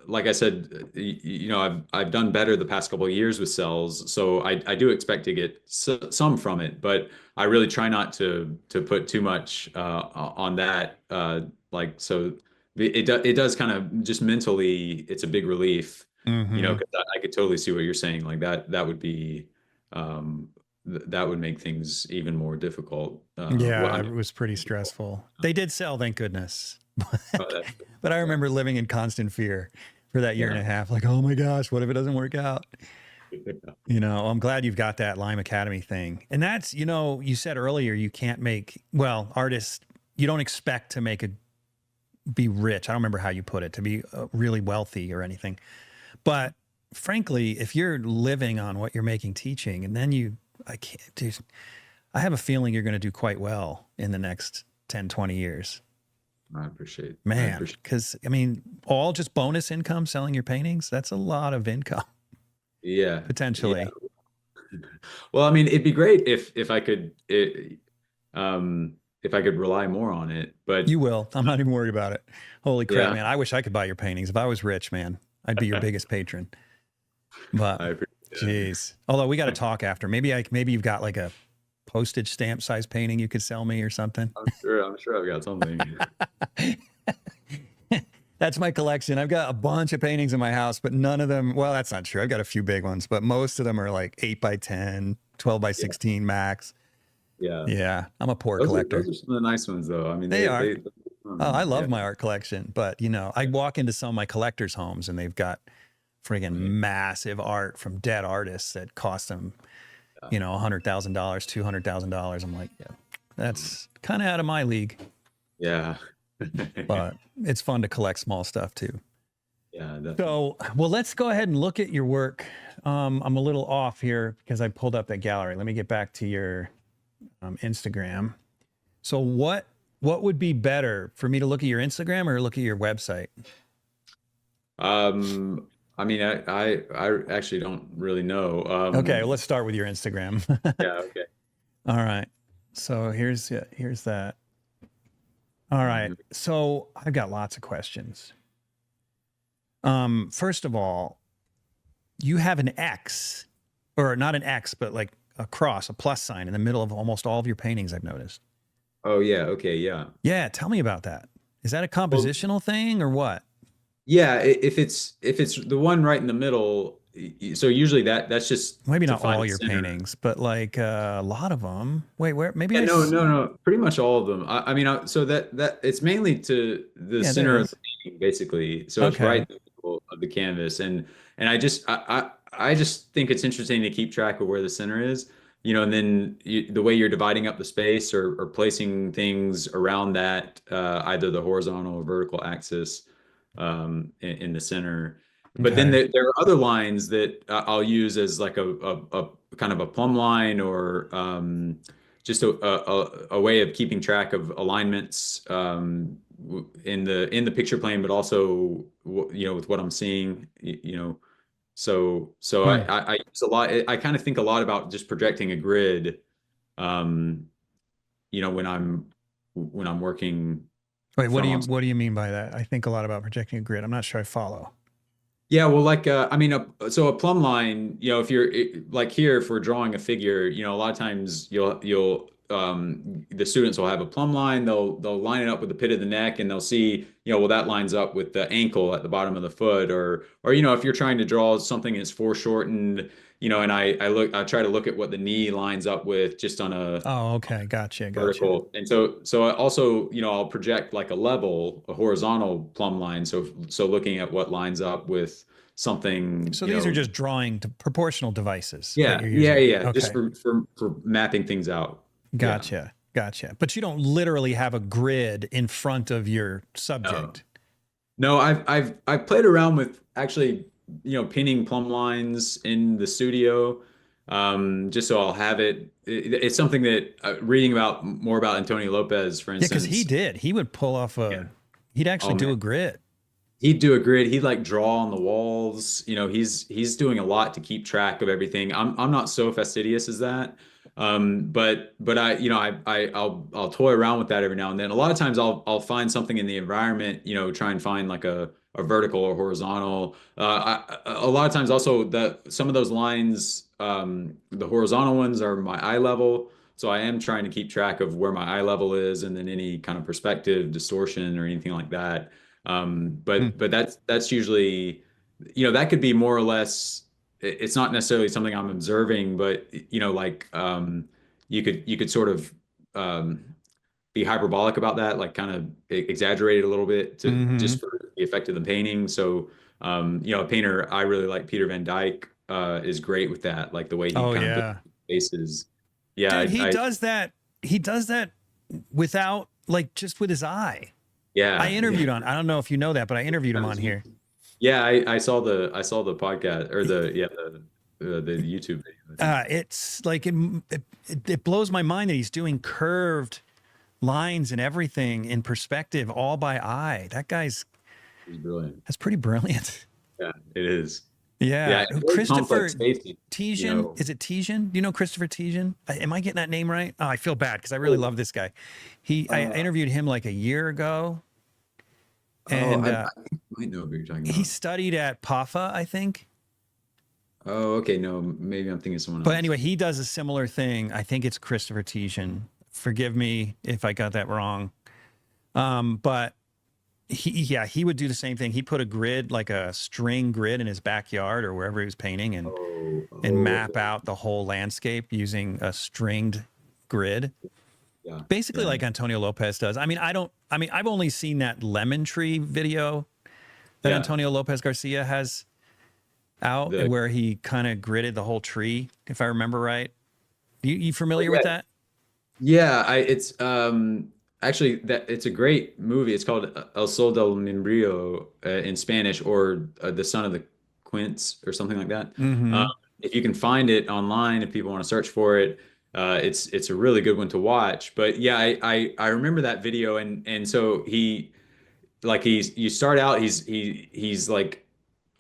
like I said, you know, I've done better the past couple of years with cells, so I do expect to get some from it, but I really try not to put too much on that. Like so, it does kind of just mentally, it's a big relief, you know, Mm-hmm. because I could totally see what you're saying. Like that would be that would make things even more difficult. Well, I Yeah, it mean, was pretty stressful. They did sell, thank goodness. oh, that's, But I yeah, remember living in constant fear for that year and yeah. a half. Like, oh my gosh, what if it doesn't work out? You know, I'm glad you've got that Lime Academy thing. And that's, you know, you said earlier you can't make, well, artists, you don't expect to be rich. I don't remember how you put it, to be really wealthy or anything. But frankly, if you're living on what you're making teaching, and then I can't, dude, I have a feeling you're going to do quite well in the next 10, 20 years. I Man, appreciate. because I mean, all just bonus income selling your paintings, that's a lot of income Yeah, yeah. potentially. Well, I mean, it'd be great if I could if I could rely more on it. But You will. I'm not even worried about it. Holy crap, yeah, man. I wish I could buy your paintings. If I was rich, man, I'd be your biggest patron. But I appreciate geez. Although we got to talk after. Maybe you've got like a postage stamp size painting you could sell me or something. I'm sure I've got something. That's my collection. I've got a bunch of paintings in my house, but none of them, well, that's not true. I've got a few big ones, but most of them are like 8 by 10, 12 by Yeah, 16 max. yeah. Yeah, I'm a poor collector. Those are some of the nice ones, though. I mean, They are. Oh, I yeah, love my art collection, but you know, I walk into some of my collectors' homes and they've got friggin' right, massive art from dead artists that cost them, yeah, you know, $100,000, $200,000. I'm like, yeah, that's kind of out of my league, yeah, but it's fun to collect small stuff too. yeah, definitely. So, well, let's go ahead and look at your work. I'm a little off here because I pulled up that gallery. Let me get back to your Instagram. So what would be better for me to look at your Instagram or look at your website? I mean, I actually don't really know. Okay, well, let's start with your Instagram. Yeah, okay. All right. So here's that. All right. So I've got lots of questions. First of all, you have an X, or not an X, but like a cross, a plus sign in the middle of almost all of your paintings, I've noticed. Oh yeah, okay, yeah. Yeah, tell me about that. Is that a Well, compositional thing or what? yeah, if it's the one right in the middle, so usually that's just Maybe to not find all the your center. paintings, but like a lot of them. Wait, where? Maybe Yeah, I. no, no, no, pretty much all of them. I mean, so that it's mainly to the Yeah, there it center of is. the painting, basically. So it's right Okay. in the middle of the canvas, and I just think it's interesting to keep track of where the center is, and then the way you're dividing up the space or placing things around that, either the horizontal or vertical axis, in the center. But then Okay. there are other lines that I'll use as like a kind of a plumb line or just a way of keeping track of alignments in the picture plane, but also with what I'm seeing, So Hmm. I use a lot. I kind of think a lot about just projecting a grid, um, when I'm working Wait, from on. what do you mean by that? I think a lot about projecting a grid. I'm not sure I follow. Yeah, well, like I mean, so a plumb line, if you're like here, if we're drawing a figure, a lot of times you'll the students will have a plumb line. They'll line it up with the pit of the neck, and they'll see, well, that lines up with the ankle at the bottom of the foot, or if you're trying to draw something that's foreshortened, and I try to look at what the knee lines up with just on a Oh, okay. Gotcha. vertical. And so I also, I'll project like a horizontal plumb line. So looking at what lines up with something, So these are just drawing to proportional devices that yeah, you're yeah, using. yeah, just Okay. for mapping things out. Yeah. Gotcha. But you don't literally have a grid in front of your No. subject. No, I've played around with actually, pinning plumb lines in the studio, just so I'll have it. It's something that reading about more about Antonio Lopez, for Yeah, because he instance. did. He would pull off Yeah. he'd actually Oh do man. a grid. He'd do a grid. He'd like draw on the walls. He's doing a lot to keep track of everything. I'm not so fastidious as that. But I, I'll toy around with that every now and then. A lot of times I'll find something in the environment, try and find like a vertical or horizontal. A lot of times also some of those lines, the horizontal ones are my eye level. So I am trying to keep track of where my eye level is, and then any kind of perspective distortion or anything like that. Hmm. But that's usually, that could be more or less. It's not necessarily something I'm observing, but like you could sort of um, be hyperbolic about that, like kind of exaggerate it a little bit to Mm-hmm. just for the effect of the painting. So a painter I really like, Peter Van Dyke, is great with that, like the way he Oh kind of builds yeah. faces. Yeah, Dude, I he does that without like just with his eye. I yeah, yeah. interviewed on, I don't know if you know that, but I interviewed him on here. Yeah, I saw the podcast or the YouTube video, I think. It's like it blows my mind that he's doing curved lines and everything in perspective all by eye. That guy's It's brilliant. that's pretty brilliant. Yeah, it is. Yeah, Yeah. it's very complex Christopher spacing, you Tesian. know. Is it Tesian? Do you know Christopher Tesian? Am I getting that name right? Oh, I feel bad because I really Oh, love this guy. I uh, interviewed him like a year ago, oh, and I think I might know who you're talking he about. studied at PAFA, I think. Oh, okay. No, maybe I'm thinking of someone But else. anyway, he does a similar thing. I think it's Christopher Tesian. Forgive me if I got that wrong. But he would do the same thing. He put a grid, like a string grid in his backyard or wherever he was painting, Oh, and oh, map okay. out the whole landscape using a stringed grid. Yeah, Basically yeah, like Antonio Lopez does. I've only seen that lemon tree video that yeah. Antonio Lopez Garcia has out The where he kind of gridded the whole tree, if I remember right. You oh, familiar with yeah, that? yeah. It's actually that it's a great movie. It's called El Sol del Membrillo, in Spanish, or The Son of the Quince, or something like that. Um, Mm-hmm. if you can find it online, if people want to search for it, it's a really good one to watch. But yeah, I remember that video, and so you start out, he's like,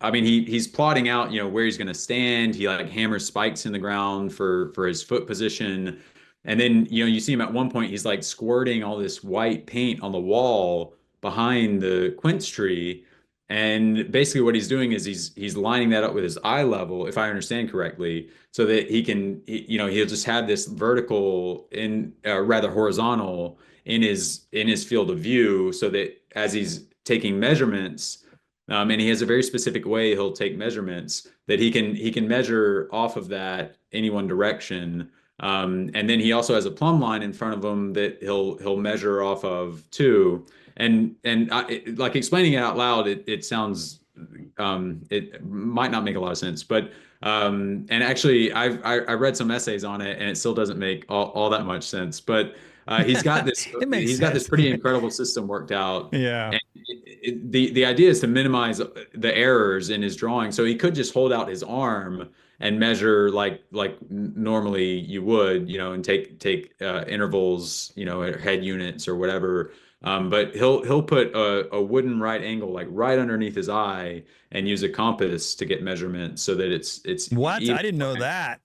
I mean, he's plotting out, where he's going to stand. He like hammers spikes in the ground for his foot position. And then, you see him at one point, he's like squirting all this white paint on the wall behind the quince tree. And basically what he's doing is he's lining that up with his eye level, if I understand correctly, so that he can, he'll just have this vertical in rather horizontal in his field of view, so that as he's taking measurements, and he has a very specific way he'll take measurements that he can measure off of that any one direction. And then he also has a plumb line in front of him that he'll measure off of too. Like explaining it out loud, it sounds it might not make a lot of sense, but and actually I read some essays on it, and it still doesn't make all that much sense. But he's got this It makes he's got this sense. pretty incredible system worked out. Yeah. And the idea is to minimize the errors in his drawing. So he could just hold out his arm and measure like normally you would, and take intervals, or head units or whatever. But he'll put a wooden right angle like right underneath his eye and use a compass to get measurements so that it's What? even. I didn't know that.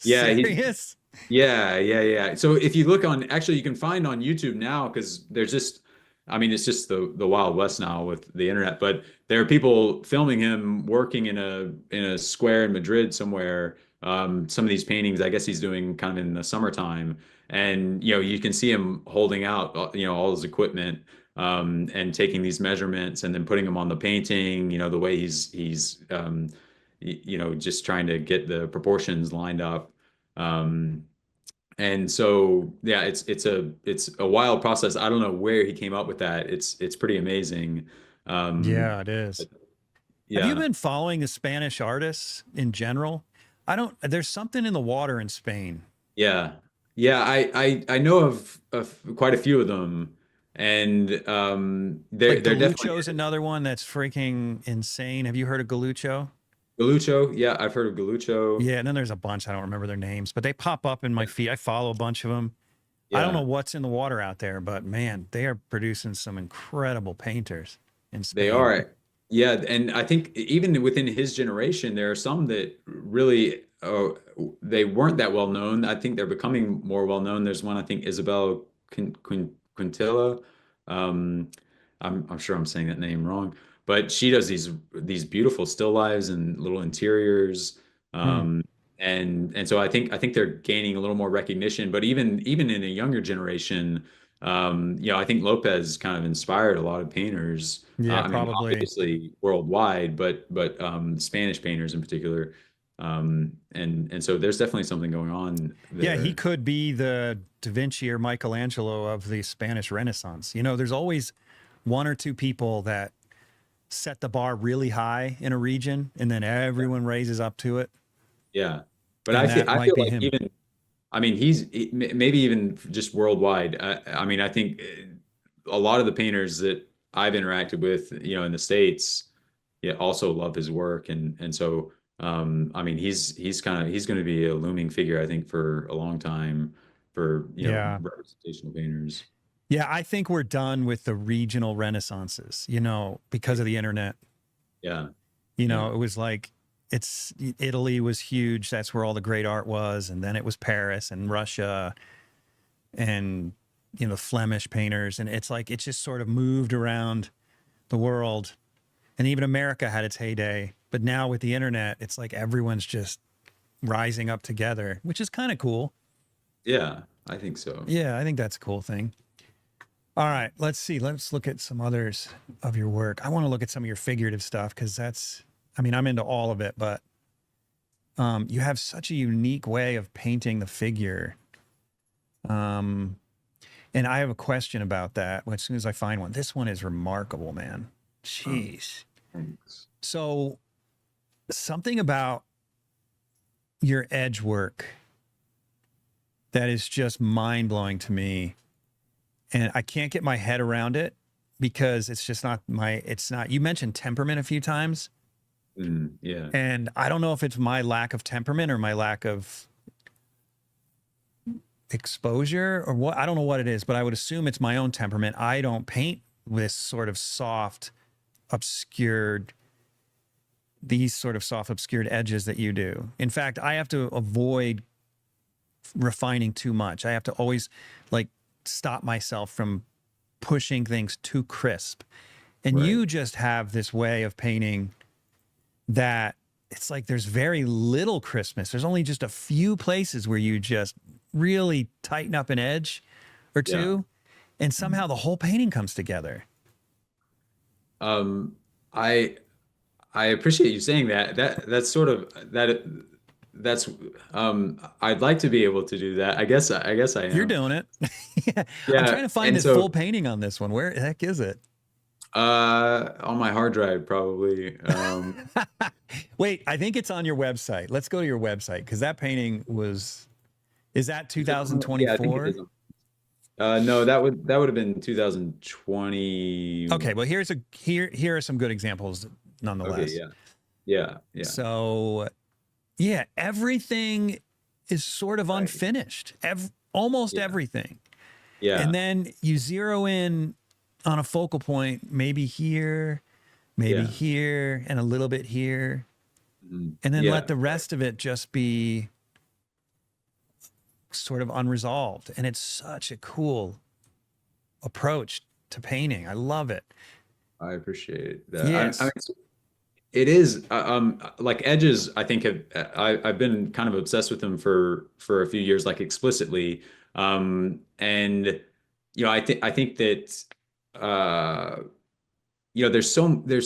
Yeah, Serious? yeah. So if you look actually, you can find on YouTube now, because there's just, I mean, it's just the Wild West now with the internet. But there are people filming him working in a square in Madrid somewhere. Some of these paintings, I guess he's doing kind of in the summertime, and you can see him holding out, all his equipment, and taking these measurements and then putting them on the painting. The way he's just trying to get the proportions lined up. Um, and so, yeah, it's a wild process. I don't know where he came up with that. It's pretty amazing. Um, Yeah, it is. Have you yeah, been following the Spanish artists in general? There's something in the water in Spain. yeah, yeah. I know of quite a few of them, and Like they're definitely Galucho's another one that's freaking insane. Have you heard of Galucho? Galucho. Yeah, I've heard of Galucho. Yeah, and then there's a bunch. I don't remember their names, but they pop up in my feed. I follow a bunch of them. I don't know Yeah, what's in the water out there, but man, they are producing some incredible painters in they Spain. are. Yeah, and I think even within his generation, there are some that really they weren't that well known. I think they're becoming more well known. There's one, I think, Isabel Quintilla. Um, I'm sure I'm saying that name wrong, but she does these beautiful still lives and little interiors. Hmm. Um, and so I think they're gaining a little more recognition. But even in a younger generation, I think Lopez kind of inspired a lot of painters. Yeah, I mean, probably. obviously worldwide, but Spanish painters in particular. And so there's definitely something going on Yeah, he there. could be the Da Vinci or Michelangelo of the Spanish Renaissance. There's always one or two people that set the bar really high in a region, and then everyone raises up to it. Yeah, but And I feel that I might feel be like him. even, I mean, maybe even just worldwide. I mean, I think a lot of the painters that I've interacted with, in the States, yeah, also love his work, and so I mean, he's going to be a looming figure, I think, for a long time for Yeah. representational painters. Yeah, I think we're done with the regional renaissances, because of the internet. Yeah, yeah, It was like Italy was huge. That's where all the great art was. And then it was Paris and Russia and, Flemish painters. And it's like, it just sort of moved around the world. And even America had its heyday. But now with the internet, it's like everyone's just rising up together, which is kind of cool. yeah. I think so. Yeah, I think that's a cool thing. All right, let's see. Let's look at some others of your work. I want to look at some of your figurative stuff because I'm into all of it, but you have such a unique way of painting the figure. Um, and I have a question about that as soon as I find one. This one is remarkable, man. Oh, Jeez. thanks. So, something about your edge work that is just mind blowing to me. And I can't get my head around it because it's just you mentioned temperament a few times. Yeah. And I don't know if it's my lack of temperament or my lack of exposure or what. I don't know what it is, but I would assume it's my own temperament. I don't paint this sort of these sort of soft, obscured edges that you do. In fact, I have to avoid refining too much. I have to always like stop myself from pushing things too crisp. And Right. you just have this way of painting that it's like there's very little crispness. There's only just a few places where you just really tighten up an edge or Yeah. two, and somehow the whole painting comes together. Um, I I appreciate you saying that. That's sort of that that's I'd like to be able to do that. I guess I You're am. doing it. Yeah. I'm Yeah. trying to find And this full so painting on this one. Where the heck is it? on my hard drive probably. Wait, I think it's on your website. Let's go to your website because that painting was, is that Yeah, I think it 2024? is. No, that would have been 2020. Okay, well here are some good examples Okay, nonetheless. yeah. Yeah, yeah. So yeah, everything is sort of Right. unfinished. Almost Yeah. everything. Yeah. And then you zero in on a focal point, maybe here, maybe Yeah. here, and a little bit here. Mhm. And then let Yeah. the rest of it just be sort of unresolved. And it's such a cool approach to painting. I love it. I appreciate that. I Yes. mean, it is like edges. I think I've been kind of obsessed with them for a few years, like explicitly. And I think that uh, there's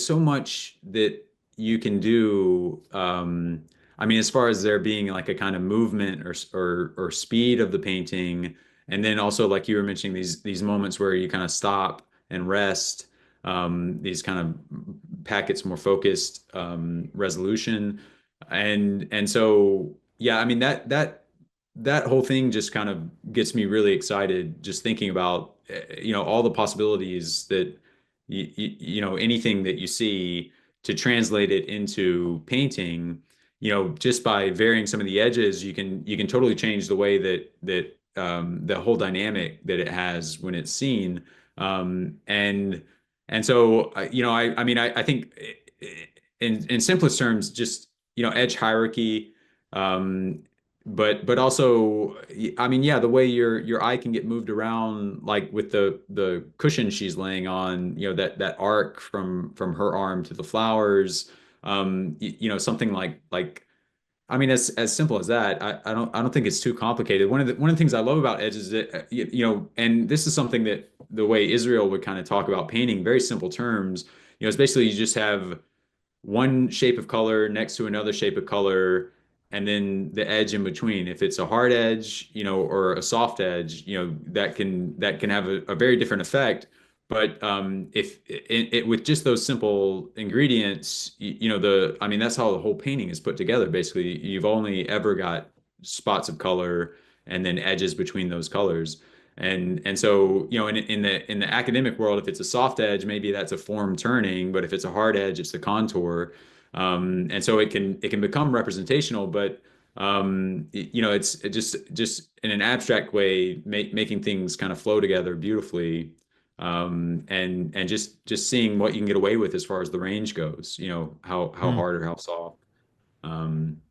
so much that you can do. I mean, as far as there being like a kind of movement or speed of the painting, and then also like you were mentioning these moments where you kind of stop and rest, these kind of packets more focused resolution, and so yeah, I mean that whole thing just kind of gets me really excited just thinking about all the possibilities that anything that you see to translate it into painting, just by varying some of the edges, you can totally change the way that the whole dynamic that it has when it's seen. And so I mean I think in simplest terms, just edge hierarchy, um, but also I mean yeah, the way your eye can get moved around, like with the cushion she's laying on, that arc from her arm to the flowers, something like I mean, as simple as that. I don't think it's too complicated. One of the things I love about edge is that and this is something that the way Israel would kind of talk about painting, very simple terms. It's basically you just have one shape of color next to another shape of color, and then the edge in between. If it's a hard edge, or a soft edge, that can have a very different effect. But if it with just those simple ingredients, I mean, that's how the whole painting is put together. Basically, you've only ever got spots of color and then edges between those colors. And so, in the academic world, if it's a soft edge, maybe that's a form turning, but if it's a hard edge, it's the contour. And so it can become representational, but it just in an abstract way, making things kind of flow together beautifully. And just seeing what you can get away with as far as the range goes, how Hmm. hard or how soft. Um,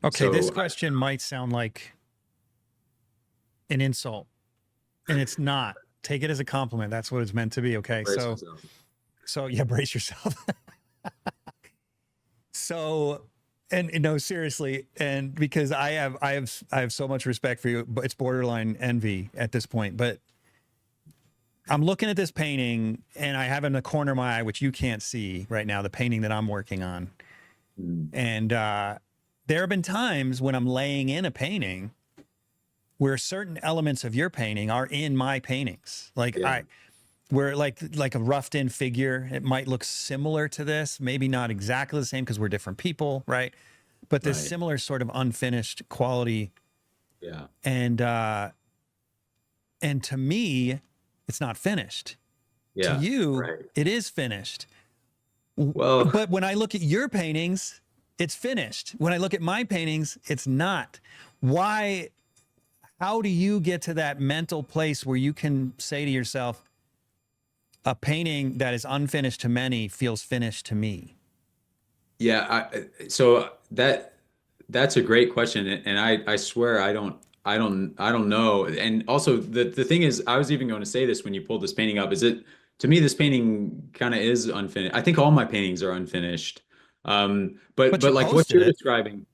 Okay, this so question might sound like an insult, and it's not. Take it as a compliment. That's what it's meant to be. Okay, brace myself. so yeah, brace yourself. So, and no, seriously, and because I have so much respect for you, but it's borderline envy at this point. But I'm looking at this painting, and I have in the corner of my eye, which you can't see right now, the painting that I'm working on. Mm, And there have been times when I'm laying in a painting where certain elements of your painting are in my paintings. Like yeah, where like a roughed in figure, it might look similar to this, maybe not exactly the same because we're different people, right? But this right. similar sort of unfinished quality. Yeah, And to me, it's not finished. To yeah, you, right. it is finished. Well, But when I look at your paintings, it's finished. When I look at my paintings, it's not. Why? How do you get to that mental place where you can say to yourself, a painting that is unfinished to many feels finished to me? yeah. So that's a great question, and I swear I don't. I don't know. And also the thing is, I was even going to say this when you pulled this painting up, is it to me this painting kind of is unfinished. I think all my paintings are unfinished. But you But like what posted you're it. describing,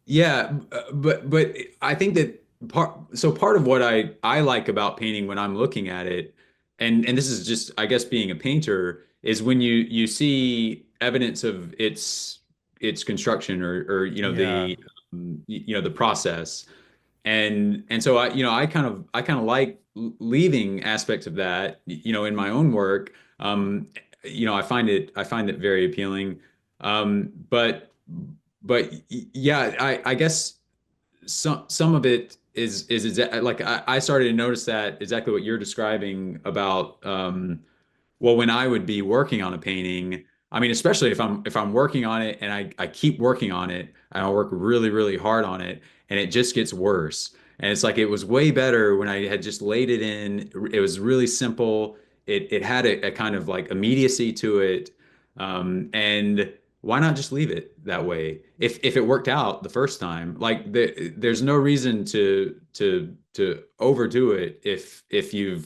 yeah, but I think that part of what I like about painting when I'm looking at it, and this is just I guess being a painter, is when you see evidence of its construction or Yeah. the process. And so I kind of like leaving aspects of that, in my own work. I find it very appealing. But yeah, I guess some of it is like I started to notice that exactly what you're describing about well, when I would be working on a painting, I mean, especially if I'm working on it and I keep working on it and I work really, really hard on it and it just gets worse. And it's like it was way better when I had just laid it in. It was really simple. It had a kind of like immediacy to it. And why not just leave it that way? If it worked out the first time, like there's no reason to overdo it if you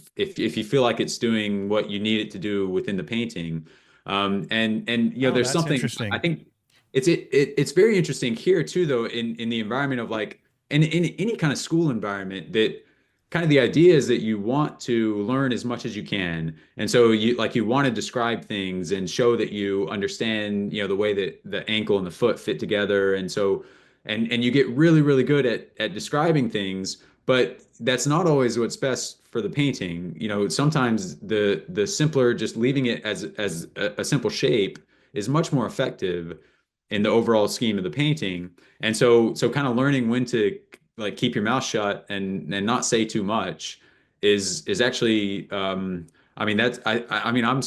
feel like it's doing what you need it to do within the painting. And Oh, there's that's something I interesting. think it's very interesting here too, though, in the environment of like in any kind of school environment, that kind of the idea is that you want to learn as much as you can. And so you want to describe things and show that you understand, the way that the ankle and the foot fit together. And so, and you get really, really good at describing things, but that's not always what's best for the painting. Sometimes the simpler, just leaving it as a simple shape is much more effective in the overall scheme of the painting. And so kind of learning when to like keep your mouth shut and not say too much is actually I mean that's I mean I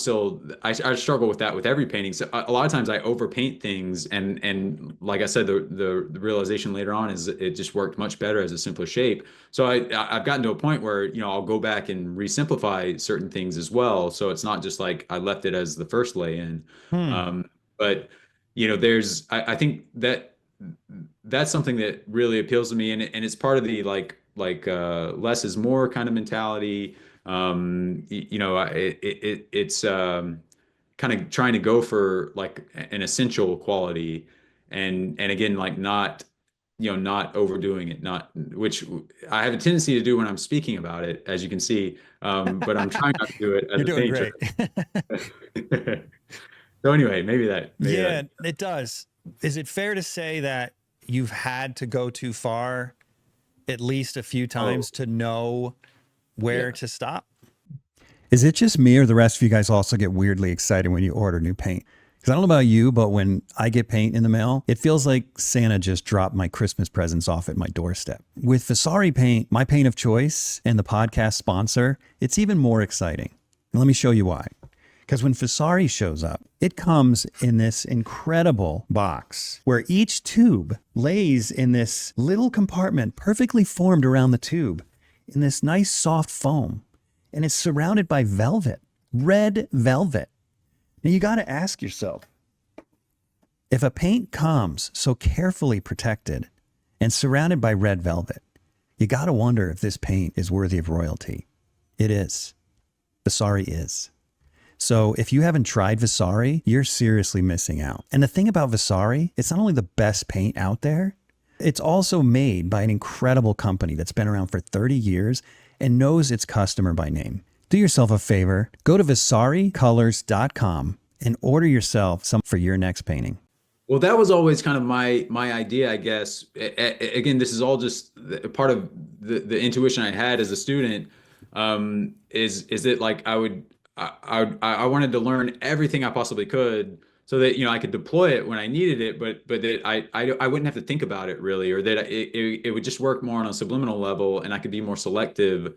struggle with that with every painting. So a lot of times I overpaint things, and like I said, the realization later on is it just worked much better as a simpler shape. So I've gotten to a point where I'll go back and resimplify certain things as well, so it's not just like I left it as the first lay in. Hmm. But there's I think that's something that really appeals to me, and it's part of the less is more kind of mentality. It's kind of trying to go for like an essential quality, and again, like not overdoing it, not which I have a tendency to do when I'm speaking about it, as you can see, but I'm trying not to do it as You're a doing painter. great. So anyway, maybe Yeah, that. it does. Is it fair to say that you've had to go too far at least a few Oh, times to know where yeah. to stop? Is it just me or the rest of you guys also get weirdly excited when you order new paint? Because I don't know about you, but when I get paint in the mail, it feels like Santa just dropped my Christmas presents off at my doorstep. With Vasari Paint, my paint of choice and the podcast sponsor, it's even more exciting. And let me show you why. Because when Vasari shows up, it comes in this incredible box where each tube lays in this little compartment perfectly formed around the tube in this nice soft foam. And it's surrounded by velvet, red velvet. Now you got to ask yourself, if a paint comes so carefully protected and surrounded by red velvet, you got to wonder if this paint is worthy of royalty. It is. Vasari is. So if you haven't tried Vasari, you're seriously missing out. And the thing about Vasari, it's not only the best paint out there, it's also made by an incredible company that's been around for 30 years and knows its customer by name. Do yourself a favor, go to vasaricolors.com and order yourself some for your next painting. Well, that was always kind of my idea, I guess. Again, this is all just part of the intuition I had as a student. Is that like I wanted to learn everything I possibly could so that I could deploy it when I needed it, but that I wouldn't have to think about it really, or that it would just work more on a subliminal level, and I could be more selective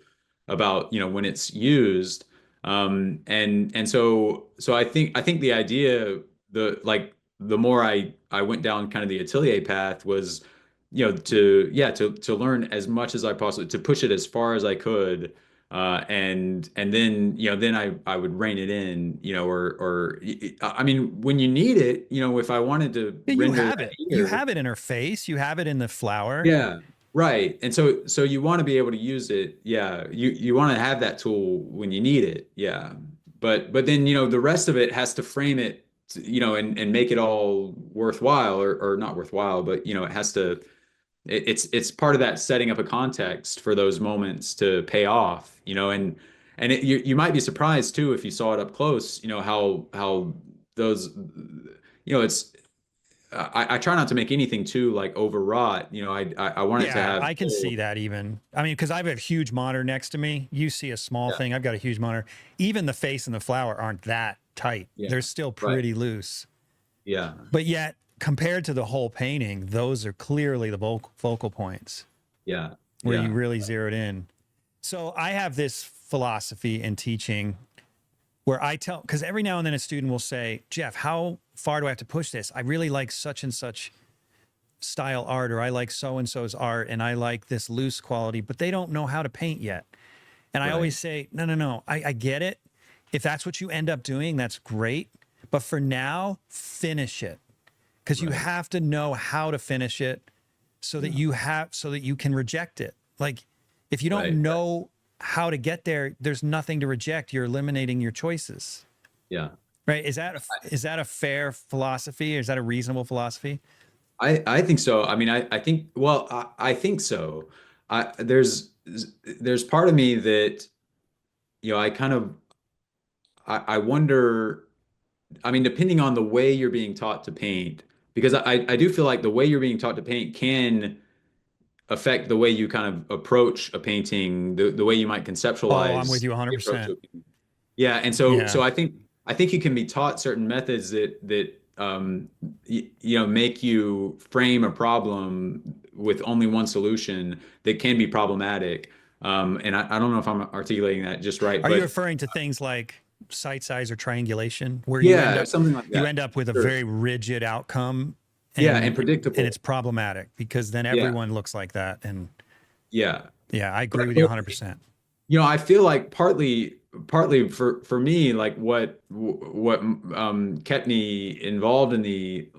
about when it's used. And so I think the idea, the more I went down kind of the atelier path, was to learn as much as I possibly, to push it as far as I could, and then then I would rein it in, or I mean, when you need it, if I wanted to Yeah, you render have that it. You here. have it in her face. You have it in the flower. Yeah. Right. And so you want to be able to use it. Yeah. You want to have that tool when you need it. Yeah. But then, the rest of it has to frame it, and make it all worthwhile or not worthwhile, but it has to it's part of that setting up a context for those moments to pay off, and you might be surprised too if you saw it up close, how those, it's I try not to make anything too like overwrought. I want it to Yeah, have I can see that even. I mean, because I have a huge monitor next to me. You see a small yeah, thing. I've got a huge monitor. Even the face and the flower aren't that tight. yeah, They're still right, pretty loose. yeah, But yet, compared to the whole painting, those are clearly the focal points yeah, where you yeah, really zeroed in. So I have this philosophy in teaching where I tell, because every now and then a student will say, Jeff, how far do I have to push this? I really like such and such style art, or I like so and so's art, and I like this loose quality, but they don't know how to paint yet. And I right, always say, no, no, no, I get it. If that's what you end up doing, that's great. But for now, finish it, because you right, have to know how to finish it yeah, so that you can reject it. Like if you don't right, right, know how to get there, there's nothing to reject. You're eliminating your choices. yeah. Right? Is that a fair philosophy? Or is that a reasonable philosophy? I think so. I mean, I think, well, I think so. There's part of me that, I kind of, I wonder, I mean, depending on the way you're being taught to paint, because I do feel like the way you're being taught to paint can affect the way you kind of approach a painting, the way you might Oh, I'm with conceptualize you the approach to 100%. a painting. Yeah, and so Yeah. I think you can be taught certain methods that make you frame a problem with only one solution that can be problematic. And I don't know if I'm articulating that just right, Are you but referring to things like sight size or triangulation where yeah, something like you that. end up with a Sure. very rigid outcome, Yeah, and and it's predictable. problematic because then Yeah, everyone looks like that. And yeah. yeah, I agree with you But 100%. I feel like partly for me, like what kept me involved in the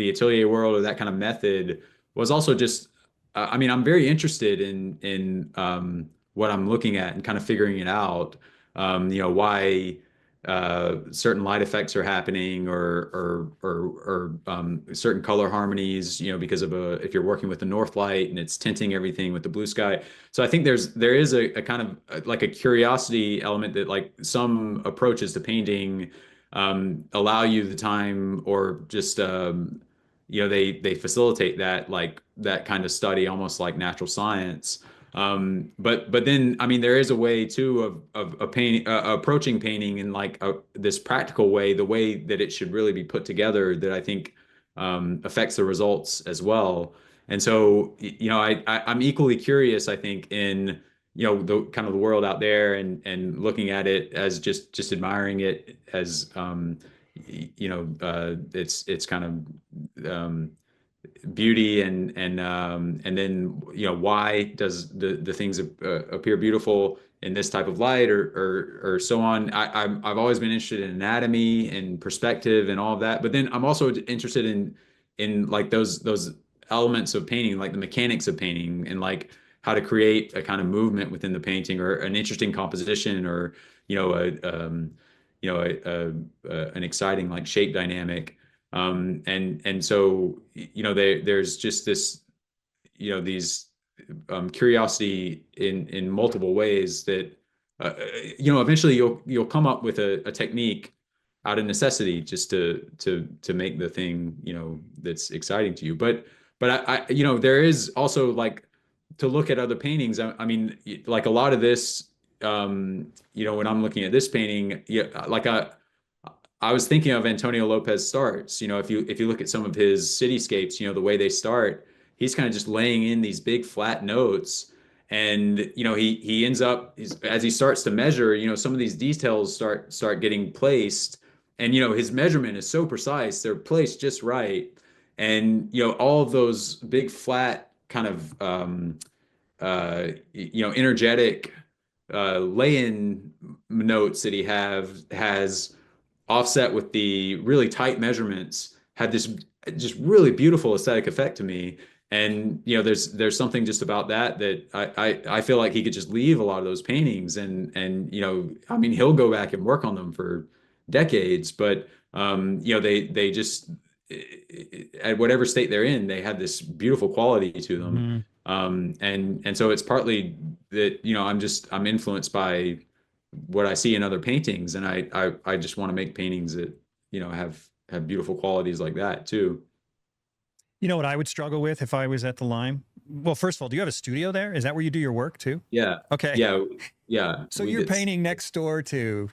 atelier world or that kind of method was also just, I mean, I'm very interested in what I'm looking at and kind of figuring it out. Why certain light effects are happening, or certain color harmonies, because of if you're working with the north light and it's tinting everything with the blue sky. So I think there is a kind of like a curiosity element that, like, some approaches to painting allow you the time, or just they facilitate that, like that kind of study, almost like natural science. But then, I mean, there is a way too of painting, approaching painting in like this practical way, the way that it should really be put together, that I think affects the results as well. And so, I'm equally curious, I think, in, the kind of the world out there, and looking at it as just admiring it as, it's kind of beauty, and then, why does the things appear beautiful in this type of light, or so on. I've always been interested in anatomy and perspective and all of that, but then I'm also interested in like those elements of painting, like the mechanics of painting, and like how to create a kind of movement within the painting, or an interesting composition, or you know a an exciting like shape dynamic. And so, there's just this, these curiosity in multiple ways that, eventually you'll come up with a technique out of necessity, just to make the thing, that's exciting to you. But there is also, like, to look at other paintings. I mean, like a lot of this, when I'm looking at this painting, yeah, like I was thinking of Antonio Lopez starts. If you look at some of his cityscapes, the way they start, he's kind of just laying in these big flat notes, and he ends up, as he starts to measure, some of these details start getting placed, and his measurement is so precise, they're placed just right, and all of those big flat kind of energetic lay-in notes that he has offset with the really tight measurements, had this just really beautiful aesthetic effect to me. And there's something just about that I feel like he could just leave a lot of those paintings, and I mean, he'll go back and work on them for decades, but they just at whatever state they're in, they have this beautiful quality to them. Mhm. And so it's partly that I'm influenced by what I see in other paintings, and I just want to make paintings that have beautiful qualities like that too. You know what I would struggle with if I was at the Lime? Well, first of all, do you have a studio there? Is that where you do your work too? Yeah, Okay. yeah, yeah. So We you're get painting next door to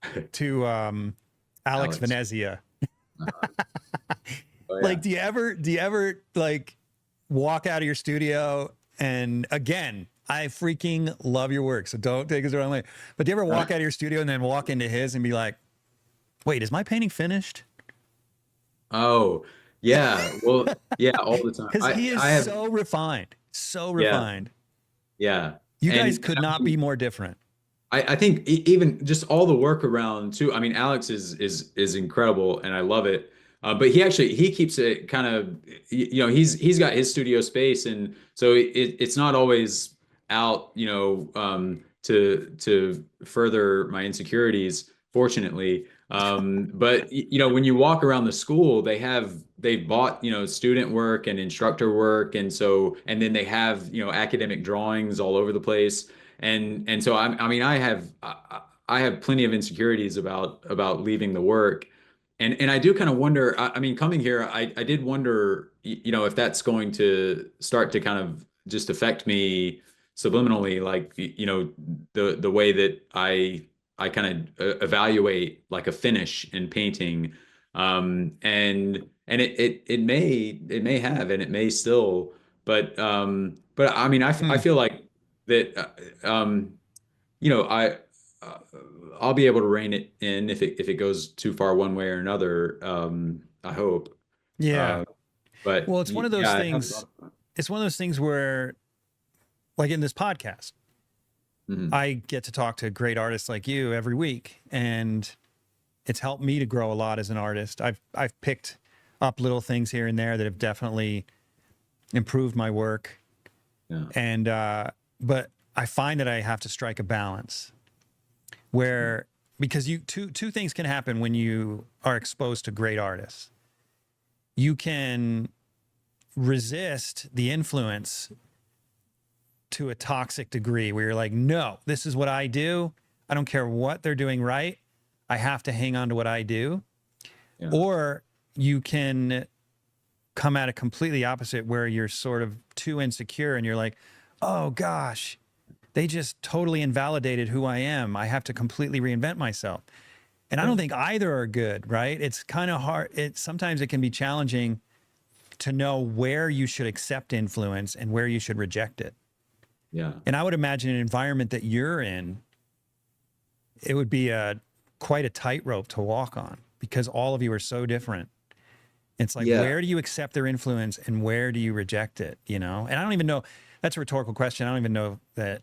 Alex Alex. Venezia. Oh yeah. Like, do you ever like walk out of your studio and again, I freaking love your work, so don't take us the wrong way. But do you ever walk out of your studio and then walk into his and be like, wait, is my painting finished? Oh, yeah. Well, yeah, all the time. Because he is I have, so refined, so yeah, refined. yeah. You guys And could not be more different. I think even just all the work around too. I mean, Alex is incredible, and I love it. But he keeps it kind of, he's got his studio space, and so it's not always out, to further my insecurities, fortunately. But when you walk around the school, they've bought, student work and instructor work, and then they have, academic drawings all over the place. And so I mean, I have plenty of insecurities about leaving the work. And I do kind of wonder, I mean, coming here, I did wonder, if that's going to start to kind of just affect me subliminally, like, the way that I kind of evaluate like a finish in painting. And it may have, and it may still, but I mean, I Hmm. feel like that, I uh, I'll be able to rein it in if it goes too far one way or another. I hope. Yeah. Uh, but Well, it's one of those yeah, I have a things. lot of fun. It's one of those things where, like in this podcast, Mhm. I get to talk to great artists like you every week, and it's helped me to grow a lot as an artist. I've picked up little things here and there that have definitely improved my work, Yeah. and but I find that I have to strike a balance where because you two things can happen when you are exposed to great artists. You can resist the influence to a toxic degree where you're like, no, this is what I do. I don't care what they're doing right. I have to hang on to what I do. Yeah. Or you can come at it completely opposite where you're sort of too insecure and you're like, oh gosh, they just totally invalidated who I am. I have to completely reinvent myself. And I don't Right. think either are good, right? It's kind of hard. Sometimes it can be challenging to know where you should accept influence and where you should reject it. Yeah. And I would imagine an environment that you're in, it would be quite a tightrope to walk on because all of you are so different. It's like, Yeah. where do you accept their influence and where do you reject it? And I don't even know, that's a rhetorical question. I don't even know that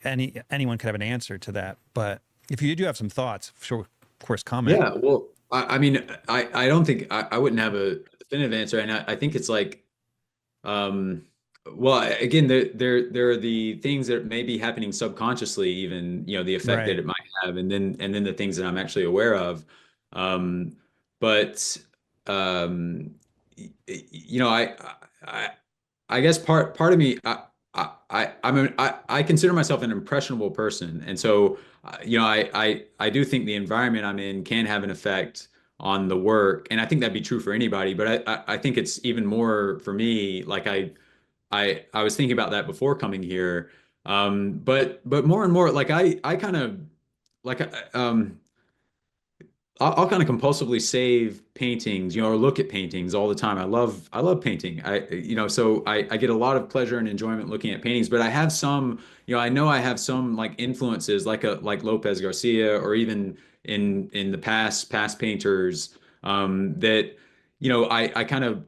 anyone could have an answer to that. But if you do have some thoughts, sure, of course, comment. Yeah. Well, I mean, I don't think I wouldn't have a definitive answer, and I think it's like, Um, well, again, there are the things that may be happening subconsciously, even, the effect that Right. it might have, and then the things that I'm actually aware of. Um, but I I guess part of me, I consider myself an impressionable person, and so I do think the environment I'm in can have an effect on the work, and I think that'd be true for anybody. But I think it's even more for me. Like I was thinking about that before coming here, but more and more, like I kind of like I'll kind of compulsively save paintings, or look at paintings all the time. I love painting. So I get a lot of pleasure and enjoyment looking at paintings, but I have some, I know I have some like influences like Lopez Garcia, or even in the past painters, that, I kind of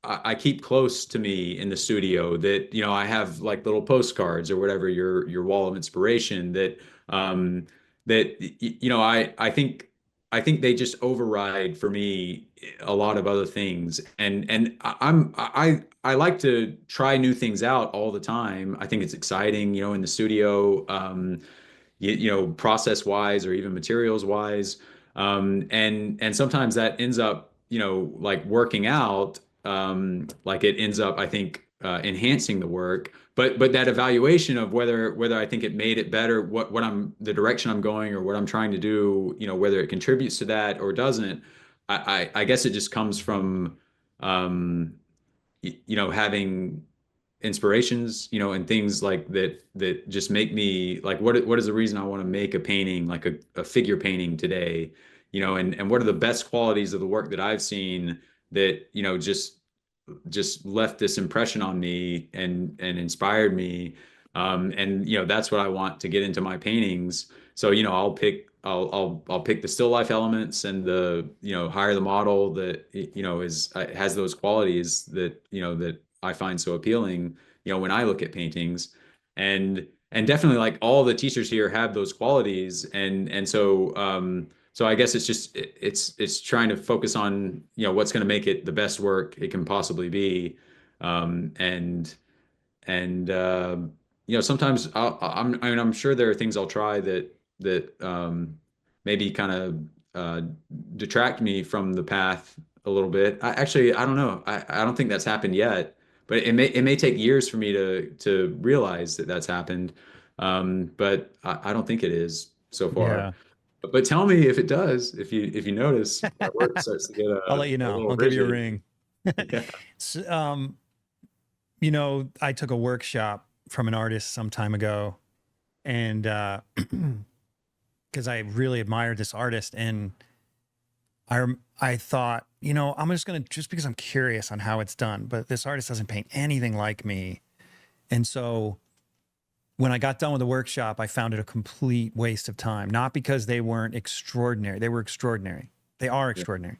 I keep close to me in the studio, that, I have like little postcards or whatever, your wall of inspiration, that, I think I think they just override for me a lot of other things. And I like to try new things out all the time. I think it's exciting, you know, in the studio, you know, process wise or even materials wise. And sometimes that ends up, you know, like working out, like it ends up, I think, enhancing the work. But that evaluation of whether I think it made it better, what I'm the direction I'm going or what I'm trying to do, you know, whether it contributes to that or doesn't, I guess it just comes from you know, having inspirations, you know, and things like that that just make me like, what is the reason I want to make a painting, like a figure painting today, you know, and what are the best qualities of the work that I've seen that, you know, just left this impression on me and inspired me. And you know, that's what I want to get into my paintings. So, you know, I'll pick the still life elements and the, you know, hire the model that, you know, is has those qualities that, you know, that I find so appealing, you know, when I look at paintings. And definitely like all the teachers here have those qualities. And so so I guess it's just it's trying to focus on, you know, what's going to make it the best work it can possibly be. Um, and and you know, sometimes I mean, I'm sure there are things I'll try that maybe kind of detract me from the path a little bit. I don't know. I don't think that's happened yet, but it may take years for me to realize that that's happened. But I don't think it is so far. Yeah. But tell me if it does, if you notice my work starts to get I'll let you a know. little I'll give you a rigid. ring. Yeah. You know, I took a workshop from an artist some time ago, and because I really admired this artist, and I thought, you know, I'm just gonna, just because I'm curious on how it's done, but this artist doesn't paint anything like me. And so when I got done with the workshop, I found it a complete waste of time. Not because they weren't extraordinary. They were extraordinary. They are Yeah. extraordinary.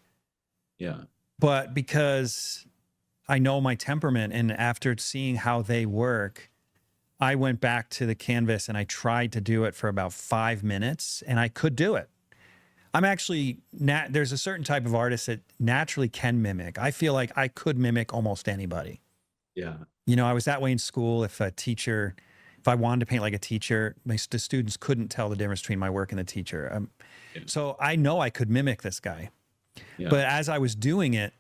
Yeah. But because I know my temperament, and after seeing how they work, I went back to the canvas and I tried to do it for about 5 minutes, and I could do it. I'm actually there's a certain type of artist that naturally can mimic. I feel like I could mimic almost anybody. Yeah. You know, I was that way in school. If I wanted to paint like a teacher, the students couldn't tell the difference between my work and the teacher. Yeah. So I know I could mimic this guy. Yeah. But as I was doing it,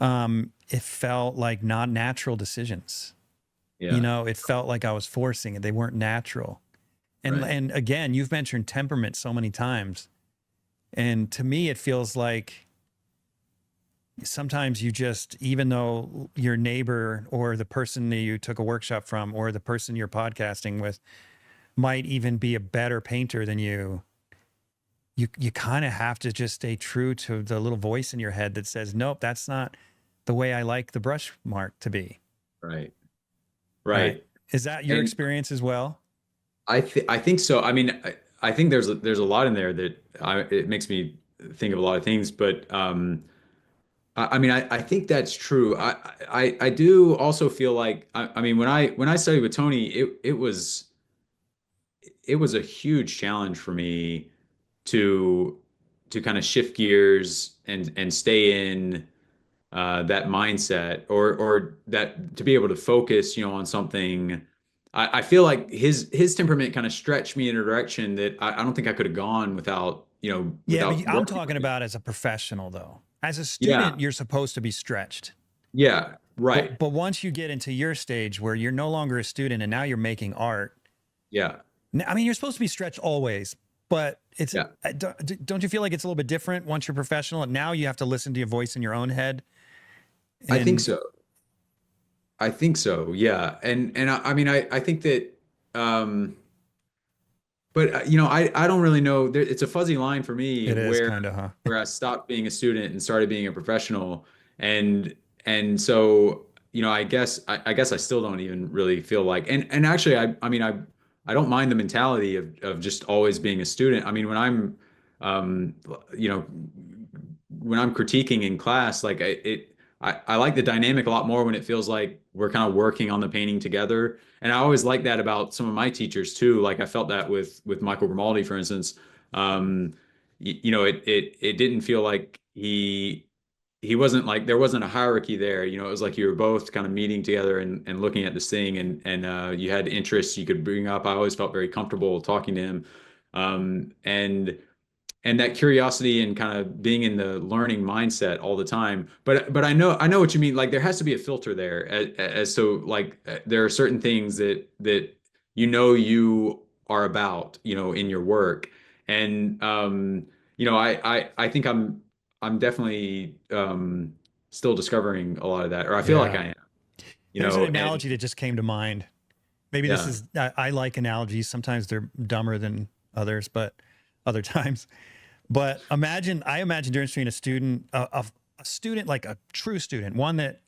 it felt like not natural decisions. Yeah. You know, it felt like I was forcing it. They weren't natural. And Right. and again, you've mentioned temperament so many times. And to me, it feels like sometimes you just, even though your neighbor or the person that you took a workshop from or the person you're podcasting with might even be a better painter than you kind of have to just stay true to the little voice in your head that says, nope, that's not the way I like the brush mark to be. Right. Right. Right. Is that your And experience as well? I think so. I mean, I think there's a lot in there that it makes me think of a lot of things, but I mean, I think that's true. I do also feel like I mean, when I studied with Tony, it was a huge challenge for me to kind of shift gears and stay in that mindset or that to be able to focus, you know, on something. I feel like his temperament kind of stretched me in a direction that I don't think I could have gone without, you know, Yeah, but without I'm working talking with it. about as a professional though. As a Yeah, student, you're supposed to be stretched. yeah, right. But once you get into your stage where you're no longer a student and now you're making art, Yeah, I mean, you're supposed to be stretched always, but it's yeah. don't you feel like it's a little bit different once you're professional and now you have to listen to your voice in your own head? I think And so. I think so. Yeah, and I mean I think that um but you know, I don't really know. It's a fuzzy line for me it is kind of, huh? where I stopped being a student and started being a professional, and so you know, I guess I still don't even really feel like, and actually, I mean, I don't mind the mentality of just always being a student. I mean, when I'm um, you know, when I'm critiquing in class, like I like the dynamic a lot more when it feels like we're kind of working on the painting together. And I always like that about some of my teachers too. Like I felt that with Michael Grimaldi, for instance. Um, it didn't feel like he wasn't like, there wasn't a hierarchy there. It was like you were both kind of meeting together and looking at this thing, and you had interests you could bring up. I always felt very comfortable talking to him. And that curiosity and kind of being in the learning mindset all the time. But I know what you mean. Like there has to be a filter there, as so like there are certain things that you are about, in your work. And I think I'm definitely still discovering a lot of that, or I feel like Yeah. I am. There's an And analogy that just came to mind. Maybe this yeah, is, I like analogies. Sometimes they're dumber than others, but other times. But I imagine during a student, a student, like a true student, one that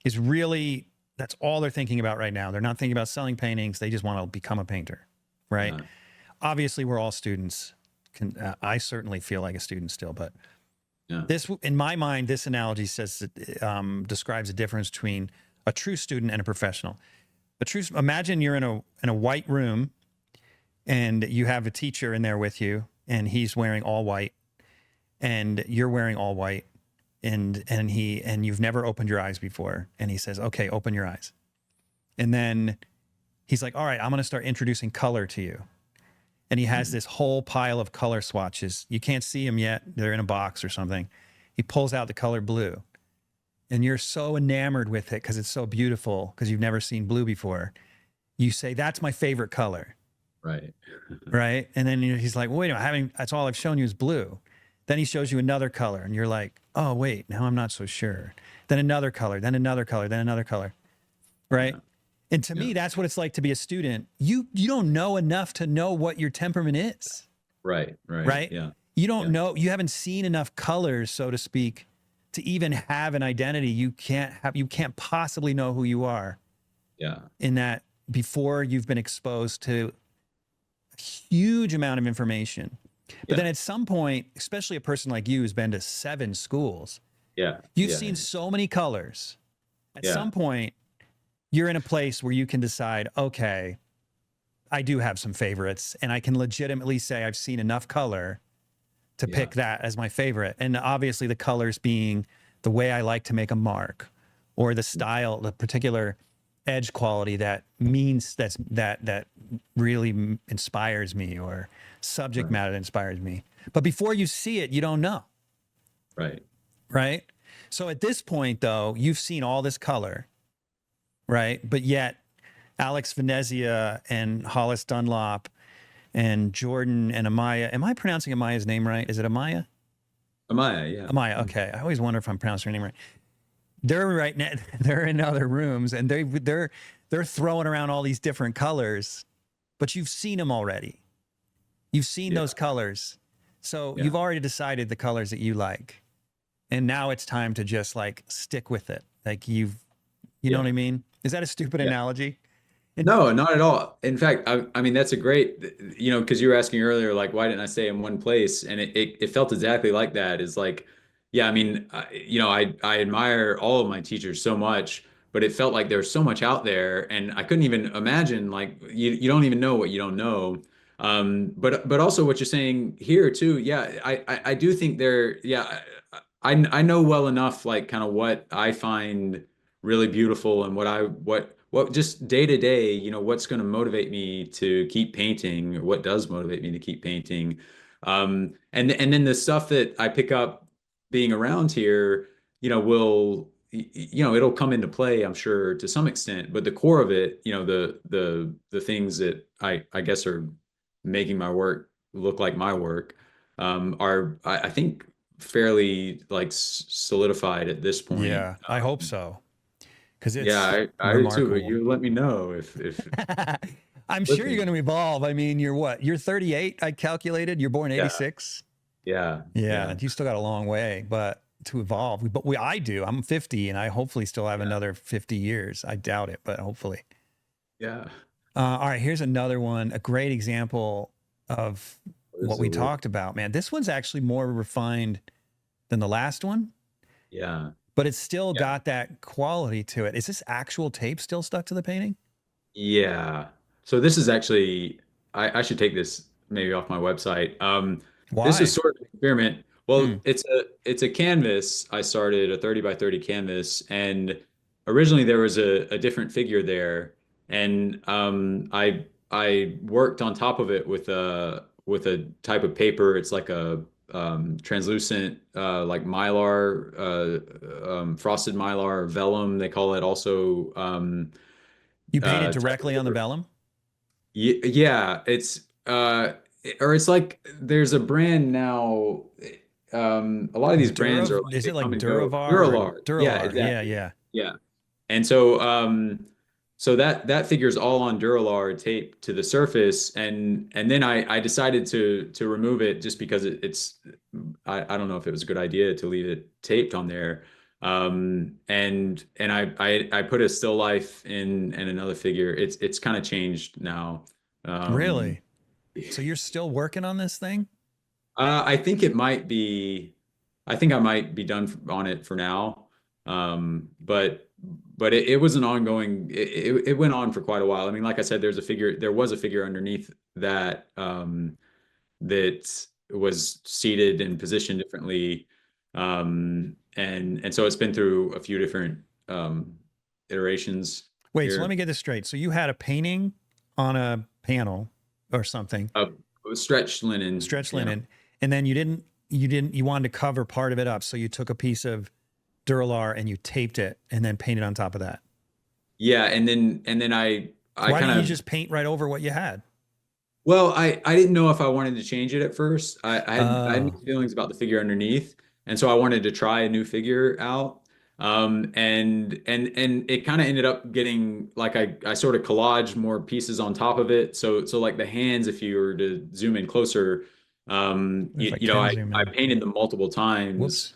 is really, that's all they're thinking about right now. They're not thinking about selling paintings. They just want to become a painter, right? yeah, Obviously, we're all students. I certainly feel like a student still, but yeah, this, in my mind, this analogy says describes the difference between a true student and a professional. Imagine you're in a white room and you have a teacher in there with you, and he's wearing all white, and you're wearing all white, and you've never opened your eyes before, and he says, "Okay, open your eyes," and then he's like, "All right, I'm going to start introducing color to you." And he has this whole pile of color swatches. You can't see them yet. They're in a box or something. He pulls out the color blue, and you're so enamored with it because it's so beautiful, because you've never seen blue before. You say, "That's my favorite color." right, Right. And then he's like, "Wait a minute, that's all I've shown you is blue." Then he shows you another color, and you're like, "Oh, wait, now I'm not so sure." Then another color, then another color, then another color. Right. yeah, And to yeah, me, that's what it's like to be a student. You don't know enough to know what your temperament is. right, right, Right. yeah, You don't yeah, know, you haven't seen enough colors, so to speak, to even have an identity. You can't possibly know who you are yeah, in that before you've been exposed to a huge amount of information. But then yeah, at some point, especially a person like you who's been to 7 schools, yeah, you've yeah, seen so many colors. At yeah, some point, you're in a place where you can decide, okay, I do have some favorites, and I can legitimately say I've seen enough color to yeah, pick that as my favorite. And obviously, the colors being the way I like to make a mark, or the style, the particular edge quality that means that really inspires me, or subject right, matter that inspires me. But before you see it, you don't know, right, right? So at this point, though, you've seen all this color, right? But yet, Alex Venezia and Hollis Dunlop and Jordan and Amaya. Am I pronouncing Amaya's name right? Is it Amaya? Amaya, yeah, Amaya. Okay. I always wonder if I'm pronouncing her name right. They're right now. They're in other rooms, and they're throwing around all these different colors, but you've seen them already. You've seen yeah, those colors, so yeah, you've already decided the colors that you like, and now it's time to just like stick with it. Like you know yeah, what I mean? Is that a stupid yeah. analogy? And No, not at all. In fact, I mean, that's a great, because you were asking earlier, like, why didn't I stay in one place? And it felt exactly like that. Is like, yeah, I mean, I admire all of my teachers so much, but it felt like there's so much out there, and I couldn't even imagine, like, you don't even know what you don't know. But also what you're saying here too, yeah, I do think yeah, I know well enough, like, kind of what I find really beautiful, and what just day to day, what's going to motivate me to keep painting, or what does motivate me to keep painting. And then the stuff that I pick up being around here, it'll come into play, I'm sure, to some extent, but the core of it, the things that I guess are making my work look like my work, are, I think, fairly like solidified at this point. yeah, I hope so, because it's Yeah, I do too, but remarkable. you let me know if I'm with sure you're me. going to evolve. I mean, you're what? You're 38, I calculated. You're born Yeah, 86. yeah, Yeah, yeah, you still got a long way, but to evolve. But I do. I'm 50, and I hopefully still have yeah, another 50 years. I doubt it, but hopefully. yeah. All right, here's another one. A great example of What what is we the word? talked about, man. This one's actually more refined than the last one, Yeah, but it's still yeah, got that quality to it. Is this actual tape still stuck to the painting? yeah. So this is actually, I should take this maybe off my website. This is Why? experiment. Hmm. Well, it's a canvas. I started a 30 by 30 canvas, and originally there was a different figure there, and I worked on top of it with a type of paper. It's like a translucent like mylar, frosted mylar vellum. They call it also You painted type of directly on the paper. vellum? Yeah, it's or it's like there's a brand now. A lot of these brands are like Is they it come like and go. Duravar or Duralar. Yeah, Duralar? Yeah, exactly. yeah. Yeah. And so so that figure's all on Duralar taped to the surface, and then I decided to remove it just because it's I don't know if it was a good idea to leave it taped on there. And I put a still life in and another figure. It's kind of changed now. Um, Really? So you're still working on this thing? I think it might be. I think I might be done on it for now. But it was an ongoing. It went on for quite a while. I mean, like I said, there was a figure underneath that that was seated and positioned differently, and so it's been through a few different iterations Wait, so let me here. get this straight. So you had a painting on a panel or something, Uh, Stretched linen. stretch Yeah. linen, and then you wanted to cover part of it up. So you took a piece of Duralar and you taped it and then painted on top of that. Yeah, and then I Why kind didn't you of just paint right over what you had? well, I didn't know if I wanted to change it at first. I had Oh, mixed feelings about the figure underneath, and so I wanted to try a new figure out. And it kind of ended up getting like I sort of collaged more pieces on top of it. So like the hands, if you were to zoom in closer, if I you know can zoom I in. painted them multiple times. Whoops.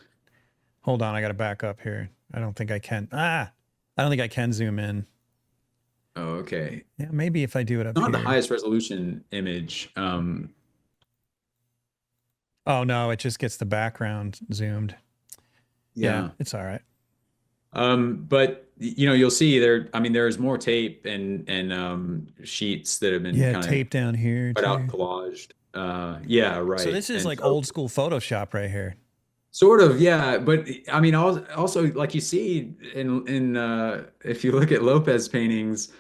Hold on, I got to back up here. I don't think I can. I don't think I can zoom in. Oh, okay. Yeah, maybe if I do it up Not the here. highest resolution image. Oh no, it just gets the background zoomed. Yeah, Yeah. it's all right. But you'll see there, I mean, there's more tape and sheets that have been Yeah, kind of tape down here cut out, too. collaged. Yeah, So right. this is And like so old school Photoshop right here. sort of, yeah, but I mean, also like you see in if you look at Lopez paintings,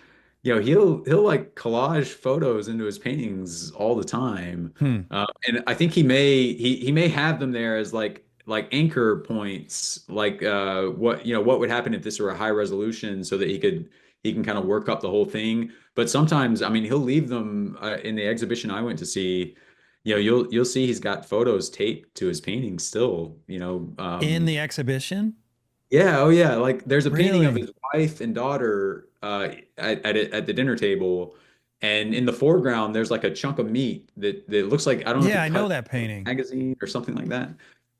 he'll like collage photos into his paintings all the time, Hmm. and I think he may have them there as like anchor points, like what would happen if this were a high resolution, so that he can kind of work up the whole thing. But sometimes, I mean, he'll leave them in the exhibition I went to see. You'll see he's got photos taped to his paintings still. In the exhibition? Yeah, oh yeah. Like there's a painting of Really? his wife and daughter at the dinner table, and in the foreground there's like a chunk of meat that looks like I don't know if Yeah, he I know cut that a painting. magazine or something like that,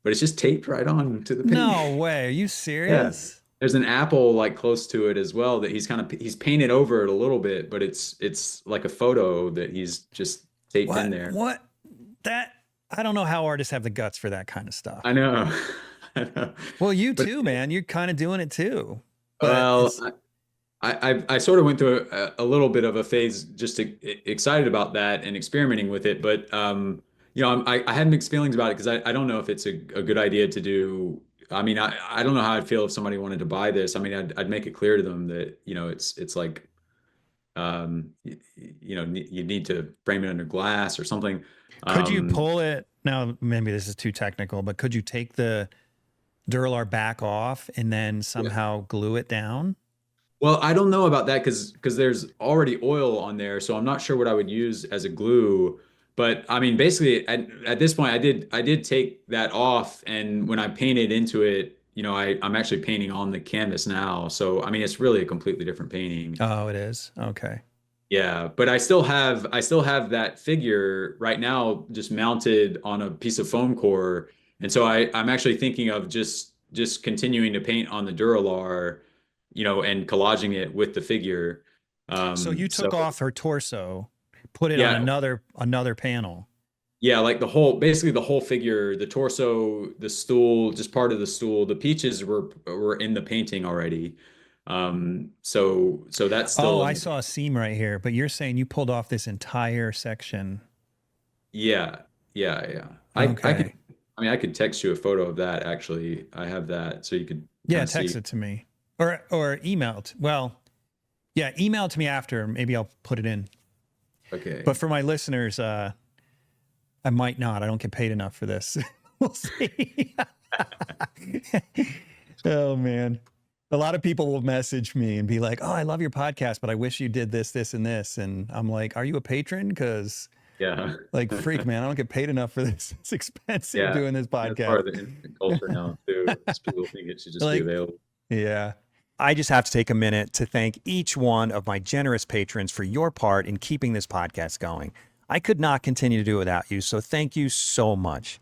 but it's just taped right on to the painting. No way. Are you Yeah. serious? There's an apple like close to it as well that he's painted over it a little bit, but it's like a photo that he's just taped in What? there. What? That I don't know how artists have the guts for that kind of stuff. I know. I know. Well, you But too, man. You're kind of doing it too. But well, it's I sort of went through a little bit of a phase just excited about that and experimenting with it, but I had mixed feelings about it because I don't know if it's a good idea to do. I mean, I don't know how I'd feel if somebody wanted to buy this. I mean, I'd make it clear to them that it's like you need to frame it under glass or something. could you Um, pull it? Now, maybe this is too technical, but could you take the Duralar back off and then yeah. somehow glue it down? Well, I don't know about that because there's already oil on there, so I'm not sure what I would use as a glue. But I mean, basically, at this point, I did take that off, and when I painted into it, I'm actually painting on the canvas now. So I mean, it's really a completely different painting. Oh, it is. Okay. Yeah, but I still have that figure right now just mounted on a piece of foam core, and so I'm actually thinking of just continuing to paint on the Duralar, and collaging it with the figure. So you So took off her torso, put it on yeah, another panel. yeah, like basically the whole figure, the torso, the stool, just part of the stool. The peaches were in the painting already. So that's Oh, still I in the, saw a seam right here, but you're saying you pulled off this entire section. yeah, yeah, yeah. I can Okay. I mean, I could text you a photo of that. Actually, I have that, so you could kind Yeah, of see. text it to me or email it. Well, yeah, email it to me after. Maybe I'll put it in. But Okay. for my listeners, I might not. I don't get paid enough for this. We'll see. Oh man. A lot of people will message me and be like, "Oh, I love your podcast, but I wish you did this, this, and this." And I'm like, "Are you a patron? Because Yeah. like, freak, man, I don't get paid enough for this. It's expensive Yeah. doing this That's podcast." part of the instant culture now too. Is people think it should just be Like, available. yeah. I just have to take a minute to thank each one of my generous patrons for your part in keeping this podcast going. I could not continue to do it without you, so thank you so much.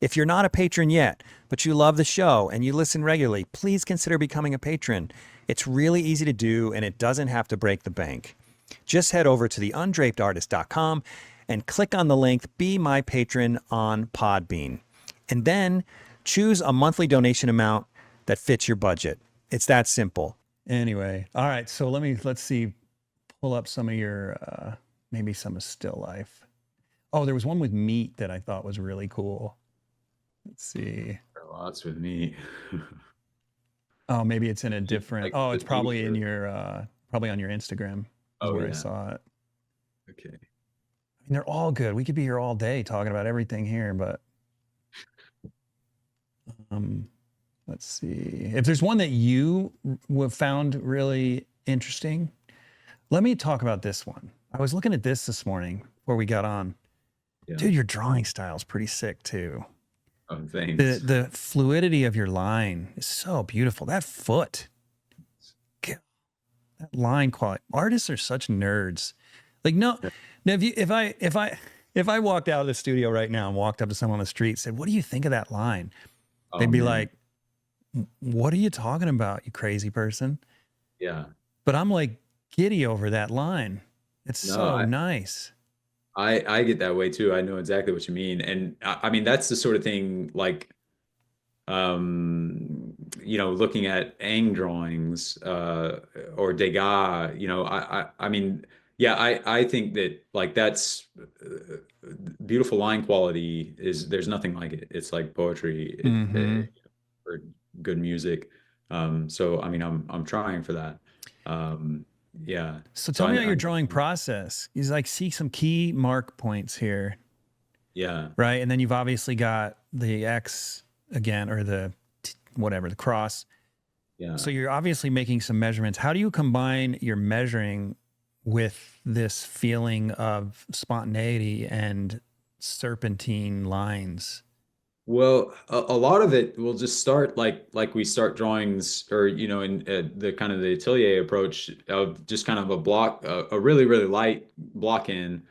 If you're not a patron yet, but you love the show and you listen regularly, please consider becoming a patron. It's really easy to do and it doesn't have to break the bank. Just head over to theundrapedartist.com and click on the link Be My Patron on Podbean. And then choose a monthly donation amount that fits your budget. It's that simple. Anyway, all right, so let's see, pull up some of your maybe some of Still Life. Oh, there was one with meat that I thought was really cool. Let's see. Lots with me. Oh, maybe it's in a different. Like Oh, the it's probably in t-shirt. your probably on your Instagram is Oh where I yeah. saw it. Okay. I mean, they're all good. We could be here all day talking about everything here, but um, let's see. If there's one that you found really interesting, let me talk about this one. I was looking at this morning before we got on. Yeah. Dude, your drawing style is pretty sick too. Oh, thanks. The fluidity of your line is so beautiful. That foot, God, that line quality. Artists are such nerds. Like no, now if I walked out of the studio right now and walked up to someone on the street and said, "What do you think of that line?" Oh They'd be man. like, "What are you talking about, you crazy person?" Yeah. But I'm like giddy over that line. It's No, so nice. I get that way too. I know exactly what you mean. And I mean, that's the sort of thing like, looking at Ang drawings, or Degas, I mean, yeah, I think that like that's beautiful line quality is there's nothing like it. It's like poetry, Mm-hmm. or good music. So I mean, I'm trying for that. Um, yeah. So So tell me about I your know. drawing process. You like see some key mark points here, Yeah. right? And then you've obviously got the X again, or the whatever, the cross. Yeah. So you're obviously making some measurements. How do you combine your measuring with this feeling of spontaneity and serpentine lines? Well, a lot of it will just start like we start drawings, or in the kind of the atelier approach of just kind of a block, a really really light block in.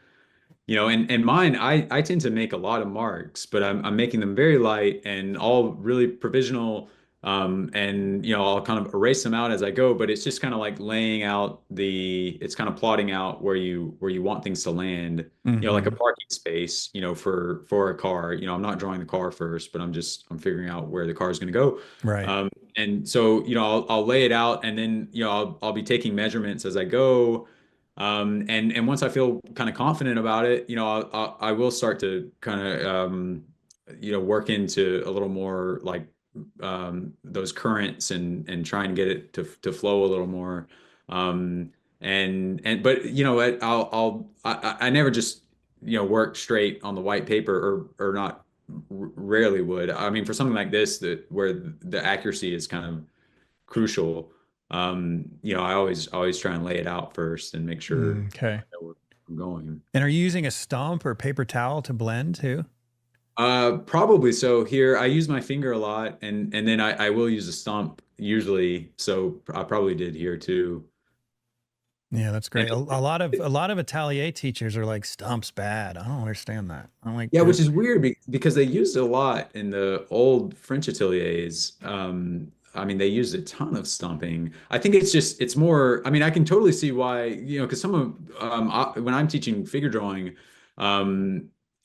And mine, I tend to make a lot of marks, but I'm making them very light and all really provisional. And I'll kind of erase them out as I go, but it's just kind of like laying out it's kind of plotting out where you want things to land, like a Mm-hmm. parking space, for a car. I'm not drawing the car first, but I'm figuring out where the car is going to go. Right. And so, I'll lay it out, and then, I'll be taking measurements as I go. And once I feel kind of confident about it, I will start to kind of, work into a little more like, those currents, and try and get it to flow a little more. But I never just, work straight on the white paper, or not, rarely would. I mean, for something like this, where the accuracy is kind of crucial. I always try and lay it out first and make sure Okay. I know where I'm going. And are you using a stump or paper towel to blend too? Probably so. Here, I use my finger a lot, and then I will use a stump usually. So I probably did here too. Yeah, that's And great. A lot of atelier teachers are like stumps bad. I don't understand that. I'm like, yeah, which is weird because they used it a lot in the old French ateliers. I mean, they used a ton of stumping. I think it's more. I mean, I can totally see why, because when I'm teaching figure drawing, a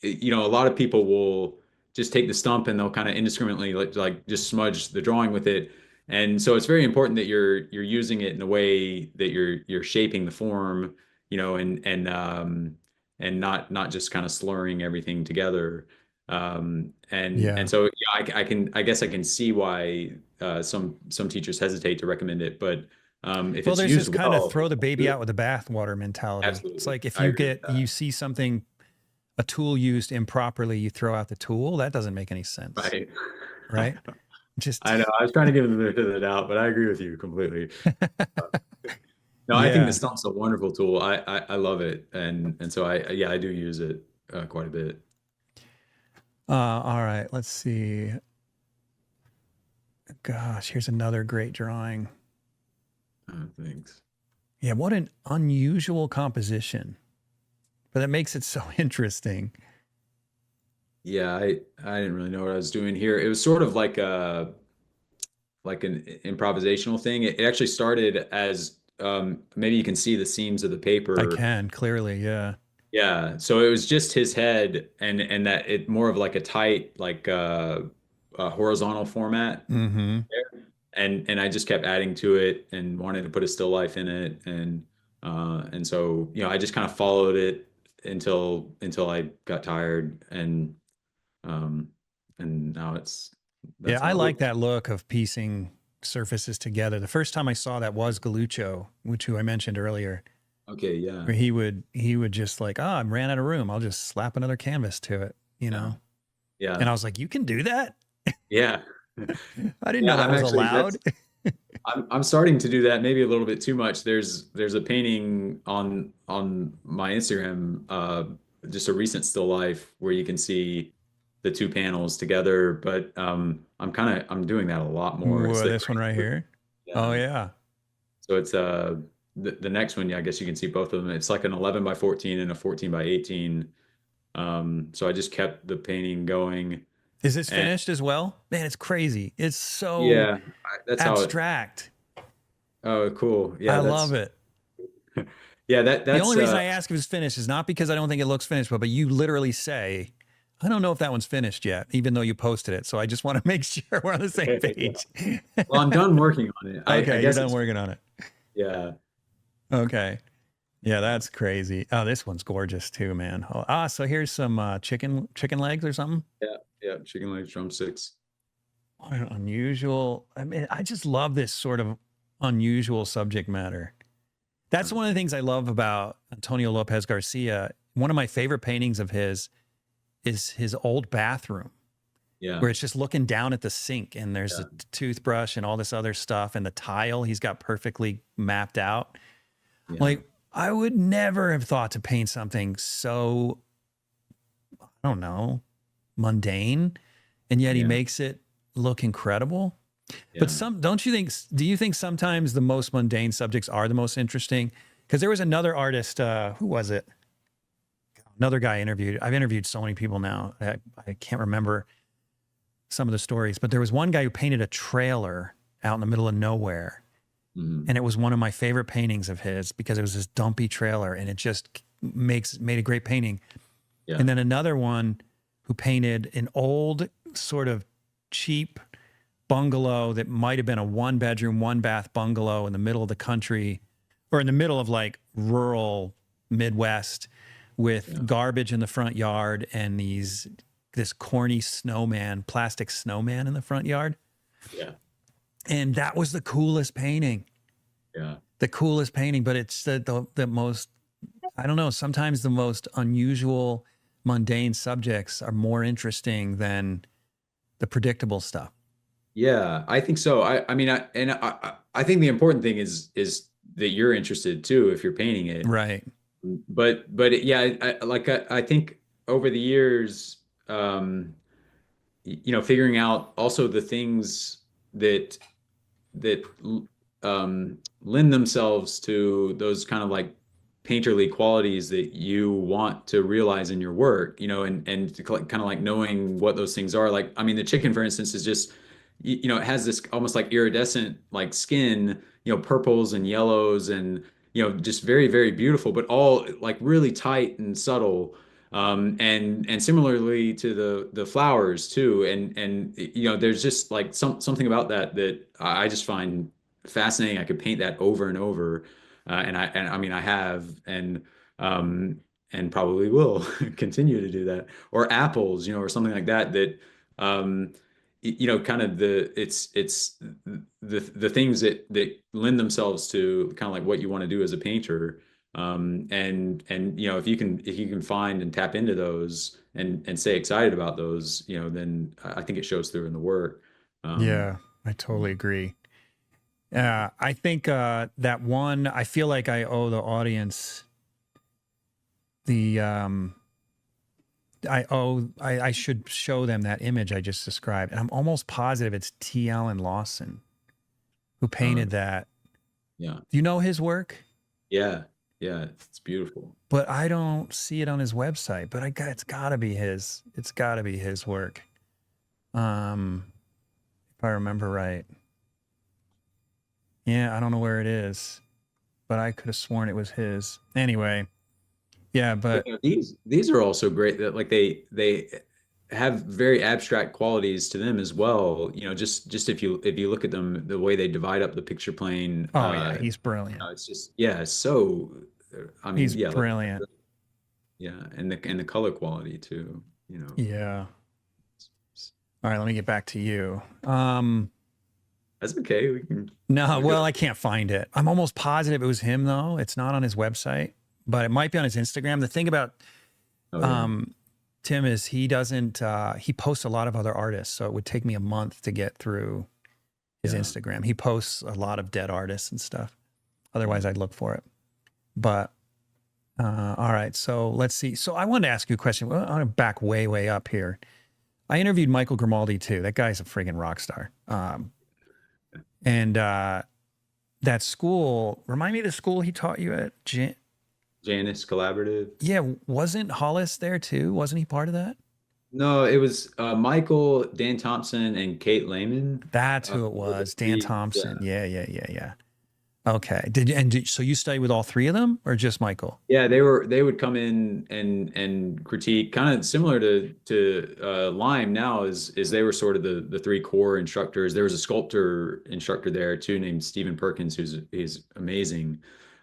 lot of people will just take the stump and they'll kind of indiscriminately like just smudge the drawing with it. And so it's very important that you're using it in a way that you're shaping the form, and not just kind of slurring everything together. And Yeah. so yeah, I guess I can see why some teachers hesitate to recommend it, but if Well, it's there's this used kind of well, throw the do baby it. out with the bathwater mentality. It's Absolutely, like if I you agree with get, you that. see something, a tool used improperly, you throw out the tool. That doesn't make any sense, Right. right? Just, I know. I was trying to give them the benefit of the doubt, but I agree with you completely. No, I think the yeah. stump's a wonderful tool. I love it, and so yeah, I do use it quite a bit. All right. Let's see. Gosh, here's another great drawing. Thanks. Yeah. What an unusual composition, but that makes it so interesting. Yeah, I didn't really know what I was doing here. It was sort of like an improvisational thing. It actually started as maybe you can see the seams of the I paper. can clearly. Yeah. Yeah, so it was just his head and that it more of like a tight like horizontal format. Mm-hmm. And I just kept adding to it and wanted to put a still life in it and so I just kind of followed it until I got tired um and now Yeah. that's I how it like looks. that look of piecing surfaces together. The first time I saw that was Galuccio, who I mentioned earlier, Okay, yeah. where he would just like, oh, I ran out of room. I'll just slap another canvas to it, you Yeah. know? And Yeah. I was like, you can do that? Yeah. I didn't Yeah, know that I'm was actually allowed. that's I'm starting to do that maybe a little bit too much. There's a painting on my Instagram, just a recent still life where you can see the two panels together, but I'm doing that a lot more. It's Ooh, the this one right here. Oh yeah. yeah. So it's the next one, yeah, I guess you can see both of them. It's like an 11 by 14 and a 14 by 18. So I just kept the painting going Is this and finished as well? Man, it's crazy. It's so yeah, that's how it. abstract. Oh, cool. I Yeah, love that's it. yeah, The only that's reason I ask if it's finished is not because I don't think it looks finished, but you literally say, I don't know if that one's finished yet, even though you posted it. So I just want to make sure we're on the same yeah. page. Well, I'm done working on it. I Okay, you're guess done it's working on it. yeah. Okay. Yeah, that's crazy. Oh, this one's gorgeous too, man. So here's some chicken legs or something. Yeah, yeah, chicken legs, drumsticks. What an unusual. I mean, I just love this sort of unusual subject matter. That's one of the things I love about Antonio Lopez Garcia. One of my favorite paintings of his is his old bathroom, Yeah, where it's just looking down at the sink and there's yeah, a toothbrush and all this other stuff and the tile he's got perfectly mapped out. yeah, Like, I would never have thought to paint something so, I don't know, mundane, and yet he yeah, makes it look incredible. But yeah. don't you think, do you think sometimes the most mundane subjects are the most interesting? Because there was another artist, who was it? Another guy interviewed. I've interviewed so many people now. I can't remember some of the stories, but there was one guy who painted a trailer out in the middle of nowhere. Mhm. And it was one of my favorite paintings of his because it was this dumpy trailer and it just made a great painting. Yeah, And then another one who painted an old sort of cheap bungalow that might have been a 1 bedroom, 1 bath bungalow in the middle of the country or in the middle of like rural Midwest yeah, with garbage in the front yard and this corny plastic snowman in the front yard. yeah, And that was the coolest painting. yeah. The coolest painting, but it's the most, I don't know, sometimes the most unusual, mundane subjects are more interesting than the predictable stuff. Yeah, I think so. I mean, I think the important thing is that you're interested too if you're painting it. Right. Yeah, I think over the years, figuring out also the things that lend themselves to those kind of like painterly qualities that you want to realize in your work, and kind of like knowing what those things are. Like, I mean, the chicken, for instance, is just, it has this almost like iridescent like skin, purples and yellows and, just very, very beautiful, but all like really tight and subtle. And similarly to the flowers too, and there's just like something about that I just find fascinating. I could paint that over and over, and I mean I have, and and probably will continue to do that, or apples, or something like that, um, kind of it's the things that lend themselves to kind of like what you want to do as a painter. And if you can find and tap into those and stay excited about those, then I think it shows through in the work. Um, Yeah, I totally agree. I think that one, I feel like I owe the audience the I should show them that image I just described. And I'm almost positive it's T. Allen Lawson who uh, painted that. yeah, Do you know his work? yeah, yeah, it's beautiful. But I don't see it on his website. But it's gotta be his. It's gotta be his work. If I remember right. Yeah, I don't know where it is, but I could have sworn it was his. Anyway, yeah, But but these are also great that like they have very abstract qualities to them as well. Just if you look at them, the way they divide up the picture plane, oh yeah, he's brilliant. it's just yeah, so I mean He's yeah, like brilliant. yeah, and the color quality too. Yeah. All right, let me get back to you. That's okay. We can No, we go. well, I can't find it. I'm almost positive it was him though. It's not on his website, but it might be on his Instagram. The thing about Oh yeah, Tim is he doesn't he posts a lot of other artists, so it would take me a month to get through his yeah. Instagram. He posts a lot of dead artists and stuff. Otherwise I'd look for it. But all right, so let's see. So I wanted to ask you a question. Well, I want to back way up here. I interviewed Michael Grimaldi too. That guy's a friggin' rock star. And that school, remind me of the school he taught you at. Janus Collaborative. Yeah, wasn't Hollis there too? Wasn't he part of that? No, it was Michael, Dan Thompson, and Kate Lehman. That's who it Were the was. Dan three. Thompson. Yeah. Yeah. Okay. So you studied with all three of them or just Michael? Yeah, they would come in and critique, kind of similar to Lime now, is they were sort of the three core instructors. There was a sculptor instructor there too named Stephen Perkins, he's amazing.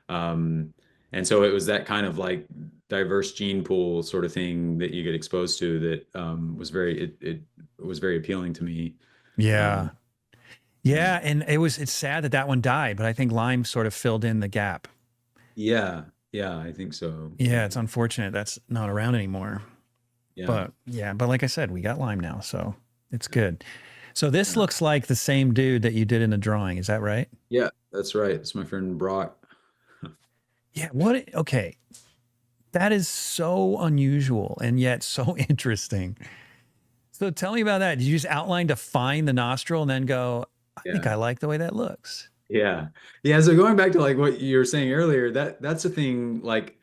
Um, and so it was that kind of like diverse gene pool sort of thing that you get exposed to that it was very appealing to me. Yeah. Um, Yeah. And it's sad that that one died, but I think Lime sort of filled in the gap. yeah, yeah, I think so. Yeah. It's unfortunate that's not around anymore. Yeah. But yeah, but like I said, we got Lime now. So it's good. So this Yeah. looks like the same dude that you did in the drawing. Is that right? Yeah, that's right. It's my friend Brock. Yeah. Okay. That is so unusual and yet so interesting. So tell me about that. Did you just outline to find the nostril and then go, I think Yeah. I like the way that looks? Yeah. Yeah. So going back to like what you were saying earlier, that's the thing, like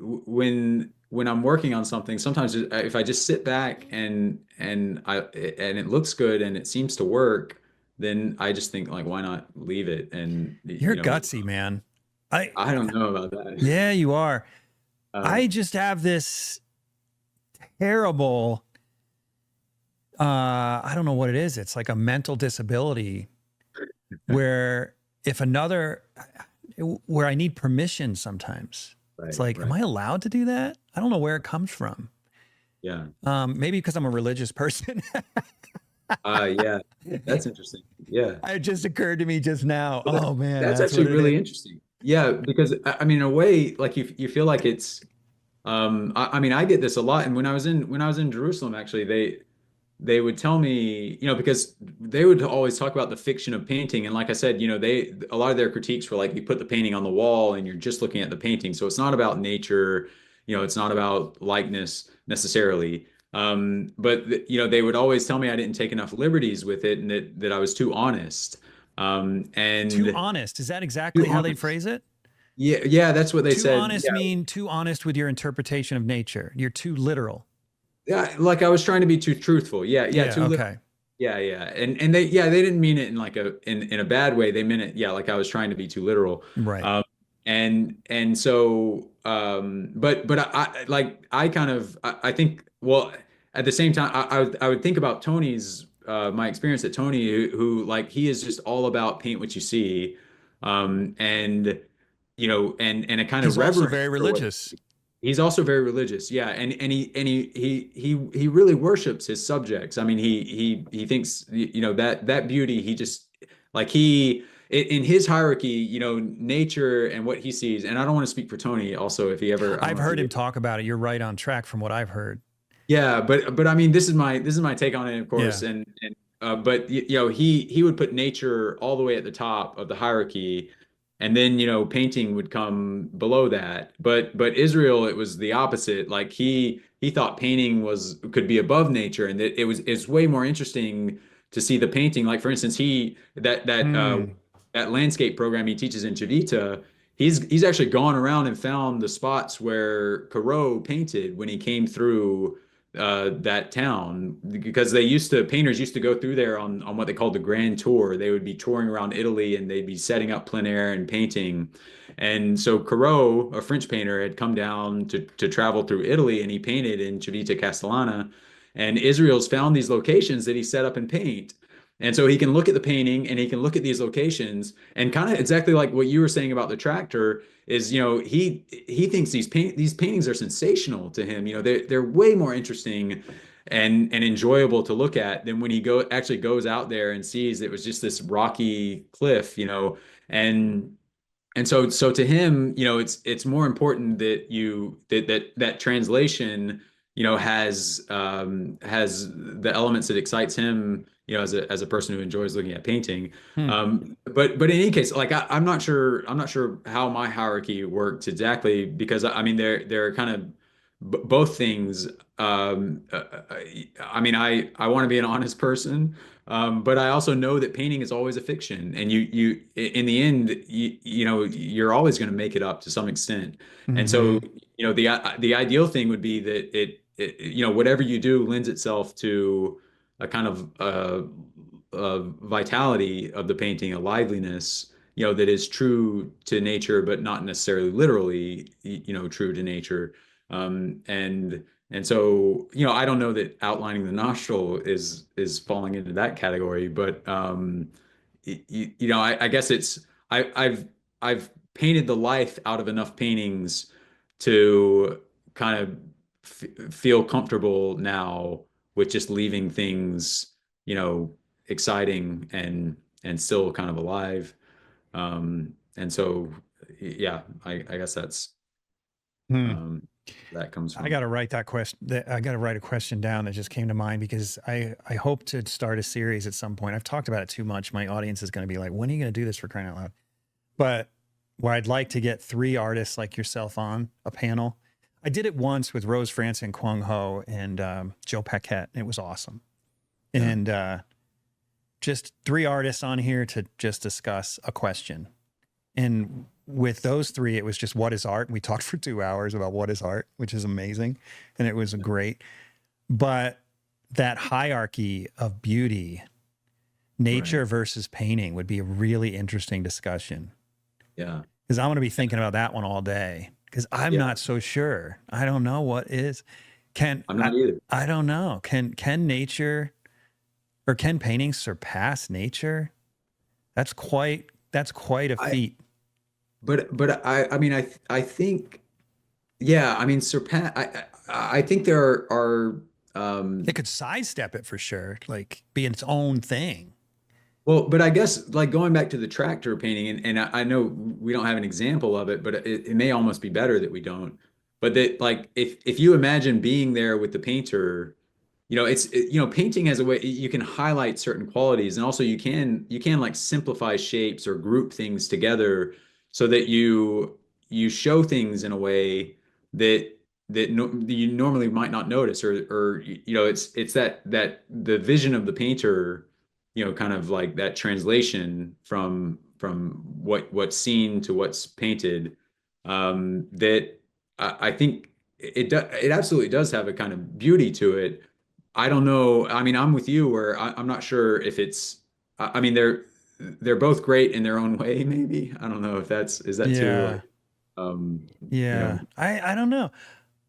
when I'm working on something, sometimes if I just sit back and it looks good and it seems to work, then I just think like, why not leave it? And You're gutsy, man. I don't know about that. Yeah, you are. Um, I just have this terrible, I don't know what it is. It's like a mental disability where where I need permission sometimes. It's right, like, am right. I allowed to do that? I don't know where it comes from. Yeah. Maybe because I'm a religious person. Yeah. That's interesting. Yeah. It just occurred to me just now. Well, Oh man, that's that's actually what it is. really interesting. Yeah, because I mean, in a way, like you feel like it's. I mean, I get this a lot, and when I was in Jerusalem, actually, they would tell me, because they would always talk about the fiction of painting, and like I said, a lot of their critiques were like, you put the painting on the wall, and you're just looking at the painting, so it's not about nature, it's not about likeness necessarily. But they would always tell me I didn't take enough liberties with it, and that I was too honest. Too And honest. Is that too exactly how they honest. phrase it? Yeah, that's what they Too said. honest mean too honest with your interpretation of nature. You're too literal. Yeah, like I was trying to be too truthful. Yeah, yeah, Yeah. too little. Okay. Yeah, yeah. And they didn't mean it in like in a bad way. They meant it, yeah, like I was trying to be too literal. Right. And so but I kind of I think, well, at the same time I would think about Tony's my experience at Tony, who like he is just all about paint what you see. And and a kind He's of also reverence very for what. religious. He's also very religious, yeah, and he really worships his subjects. I mean, he thinks that beauty. He just like in his hierarchy, nature and what he sees. And I don't want to speak for Tony. Also, if he ever, I don't I've know if heard he, him talk about it. You're right on track from what I've heard. yeah, but I mean, this is my take on it, of course, Yeah. and but he would put nature all the way at the top of the hierarchy, and then painting would come below that. But Israel, it was the opposite. Like he thought painting could be above nature, and that it's way more interesting to see the painting. Like for instance, Hmm. that landscape program he teaches in Civita. He's actually gone around and found the spots where Corot painted when he came through that town, because painters used to go through there on what they called the Grand Tour. They would be touring around Italy and they'd be setting up plein air and painting. And so Corot, a French painter, had come down to travel through Italy, and he painted in Civita Castellana. And Israel's found these locations that he set up and paint. And so he can look at the painting and he can look at these locations, and kind of exactly like what you were saying about the tractor is, he thinks these paintings are sensational to him. They're way more interesting and enjoyable to look at than when he actually goes out there and sees it was just this rocky cliff, and so to him, it's more important that that translation, has the elements that excites him, as a person who enjoys looking at painting. Hmm. But in any case, like I'm not sure how my hierarchy worked exactly, because I mean they're kind of both things. I mean, I want to be an honest person, but I also know that painting is always a fiction, and in the end, you're always going to make it up to some extent. And so, Hmm. the ideal thing would be that whatever you do lends itself to a kind of vitality of the painting, a liveliness, that is true to nature, but not necessarily literally, true to nature. And so, I don't know that outlining the nostril is falling into that category, but I guess I've painted the life out of enough paintings to kind of feel comfortable now with just leaving things, exciting and still kind of alive. And so, yeah, I guess Hmm. um, that comes I from. got to write that question. I got to write a question down that just came to mind, because I hope to start a series at some point. I've talked about it too much. My audience is going to be like, when are you going to do this, for crying out loud? But where I'd like to get 3 artists like yourself on a panel. I did it once with Rose Franson, Kwang Ho, and Joe Paquette. And it was awesome. Yeah. And just 3 artists on here to just discuss a question. And with those 3, it was just, what is art? And we talked for 2 hours about what is art, which is amazing. And it was great. But that hierarchy of beauty, nature Right. versus painting, would be a really interesting discussion. Yeah. Because I'm going to be thinking about that one all day, because I'm Yeah. not so sure. I don't know what is. I'm not either. I don't know. Can nature, or can painting surpass nature? That's quite a I feat. but I mean I think, yeah, I mean surpass I think there are It could sidestep it for sure, like be its own thing. well, but I guess like going back to the tractor painting, and I know we don't have an example of it, but it may almost be better that we don't. But that, like, if you imagine being there with the painter, painting has a way you can highlight certain qualities, and also you can like simplify shapes or group things together so that you show things in a way that you normally might not notice, or it's that the vision of the painter, kind of like that translation from what's seen to what's painted, that I think it absolutely does have a kind of beauty to it. I don't know. I mean, I'm with you where I'm not sure if it's. I mean, they're both great in their own way. Maybe I don't know if is that too like Yeah. um you know Yeah. I don't know.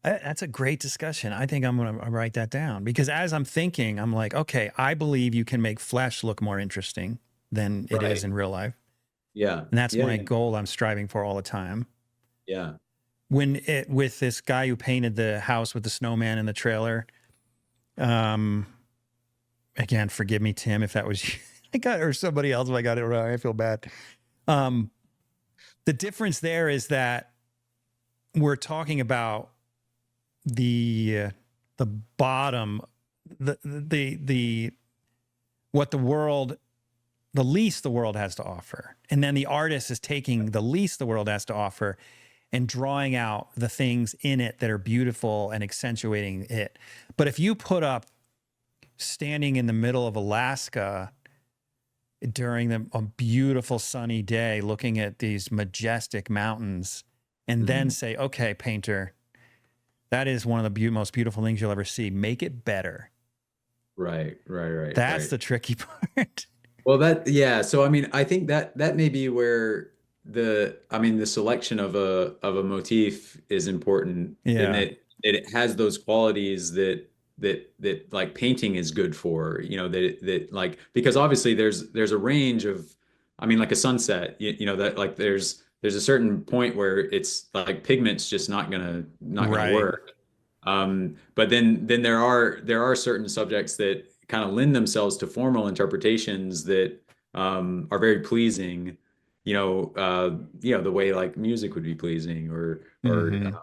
That's a great discussion. I think I'm going to write that down, because as I'm thinking, I'm like, okay, I believe you can make flesh look more interesting than it is right. in real life. Yeah. And that's Yeah. my Yeah. goal I'm striving for all the time. Yeah. with this guy who painted the house with the snowman in the trailer. Um, Again, forgive me, Tim, if that was you. I got or somebody else if I got it wrong. I feel bad. Um, the difference there is that we're talking about the bottom, the what the world, the least the world has to offer, and then the artist is taking the least the world has to offer and drawing out the things in it that are beautiful and accentuating it. But if you put up standing in the middle of Alaska during a beautiful sunny day, looking at these majestic mountains, and then say, okay, painter, that is one of the most beautiful things you'll ever see. Make it better. Right. That's the tricky part. Well, yeah. So, I mean, I think that may be where the selection of a motif is important, and Yeah. that it has those qualities that like painting is good for, that like, because obviously there's a range of, I mean, like a sunset, that like there's a certain point where it's like pigment's just not gonna Right. work. But then there are certain subjects that kind of lend themselves to formal interpretations that are very pleasing, the way like music would be pleasing, or Mm-hmm.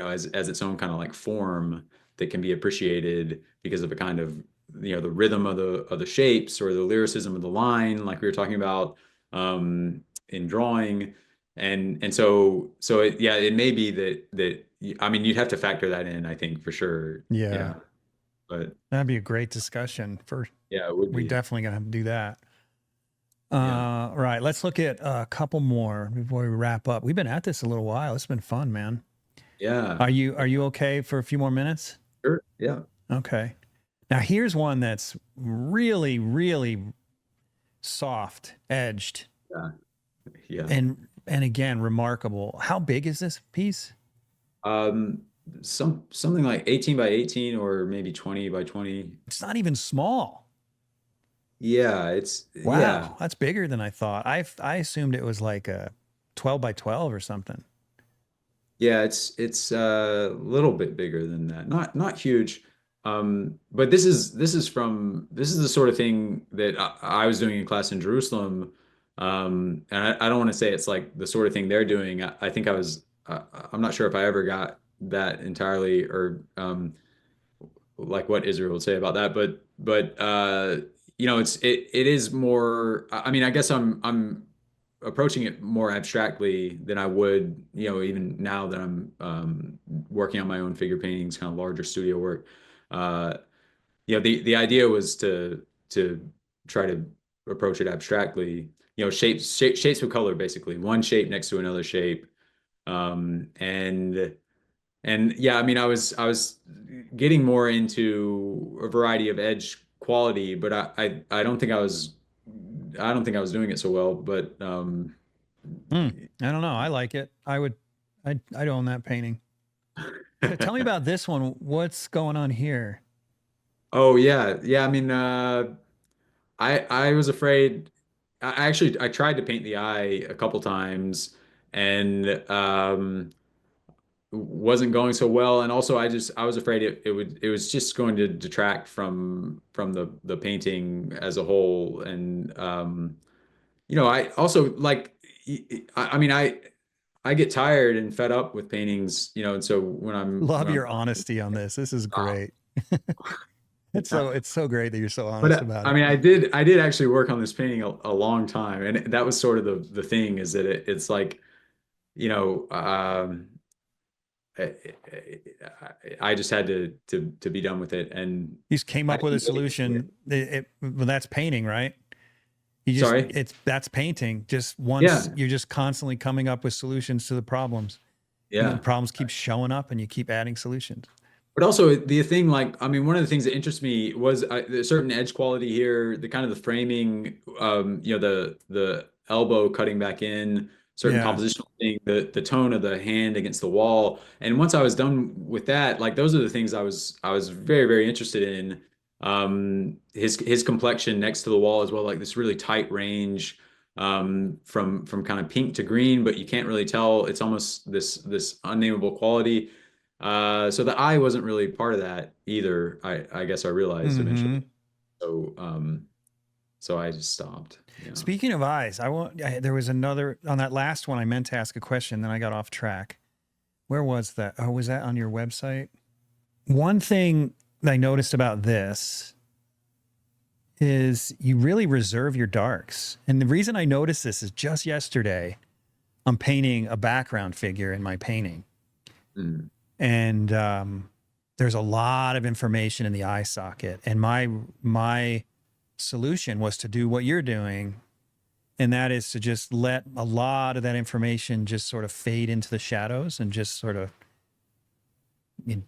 as its own kind of like form that can be appreciated because of a kind of the rhythm of the shapes, or the lyricism of the line, like we were talking about in drawing. And so it may be that I mean, you'd have to factor that in, I think, for sure. Yeah. Yeah. But That'd be a great discussion. yeah, it would We be. definitely gonna have to do that. Yeah. Right. Let's look at a couple more before we wrap up. We've been at this a little while. It's been fun, man. Yeah. Are you okay for a few more minutes? Sure. Yeah. Okay. Now here's one that's really, really soft edged Yeah. Yeah. and again remarkable. How big is this piece? Um, something like 18 by 18, or maybe 20 by 20. It's not even small. Yeah, yeah. Wow, that's bigger than I thought. I assumed it was like a 12 by 12 or something. Yeah, it's a little bit bigger than that. Not huge. But this is the sort of thing that I was doing in class in Jerusalem. And I don't want to say it's like the sort of thing they're doing. I think I'm not sure if I ever got that entirely, or like what Israel would say about that. But it is more. I mean, I guess I'm approaching it more abstractly than I would, even now that I'm working on my own figure paintings, kind of larger studio work. Uh, the idea was to try to approach it abstractly. Shapes with color, basically, one shape next to another shape. And yeah, I mean, I was getting more into a variety of edge quality, but I don't think I was doing it so well. But I don't know. I like it. I'd own that painting. So tell me about this one. What's going on here? oh yeah, yeah. I mean, I was afraid. I tried to paint the eye a couple times, and wasn't going so well. And also, I was afraid it was just going to detract from the painting as a whole. And I also like. I mean, I get tired and fed up with paintings, and so when Love I'm your honesty on this. This is great. yeah. It's so great that you're so But honest about I it. mean, I did actually work on this painting a long time, and that was sort of the thing, is that it's like, you know, I, I just had to be done with it. And You just came I up with a didn't really enjoy it. solution. Well, that's painting, right? Sorry. That's painting. Just Yeah, once you're just constantly coming up with solutions to the problems. And the yeah. problems keep showing up and you keep adding solutions. But also the thing, like, I mean, one of the things that interests me was the certain edge quality here, the kind of the framing, the elbow cutting back in, certain Yeah. compositional thing, the tone of the hand against the wall. And once I was done with that, like, those are the things I was very, very interested in. His complexion next to the wall as well, like this really tight range. from kind of pink to green, but you can't really tell. It's almost this unnameable quality. So the eye wasn't really part of that either. I guess I realized Hmm. eventually. So so I just stopped. Yeah. Speaking of eyes, there was another on that last one. I meant to ask a question, then I got off track. Where was that? Oh, was that on your website? One thing I noticed about this is you really reserve your darks. And the reason I noticed this is just yesterday, I'm painting a background figure in my painting. Mm. And there's a lot of information in the eye socket. And my solution was to do what you're doing. And that is to just let a lot of that information just sort of fade into the shadows and just sort of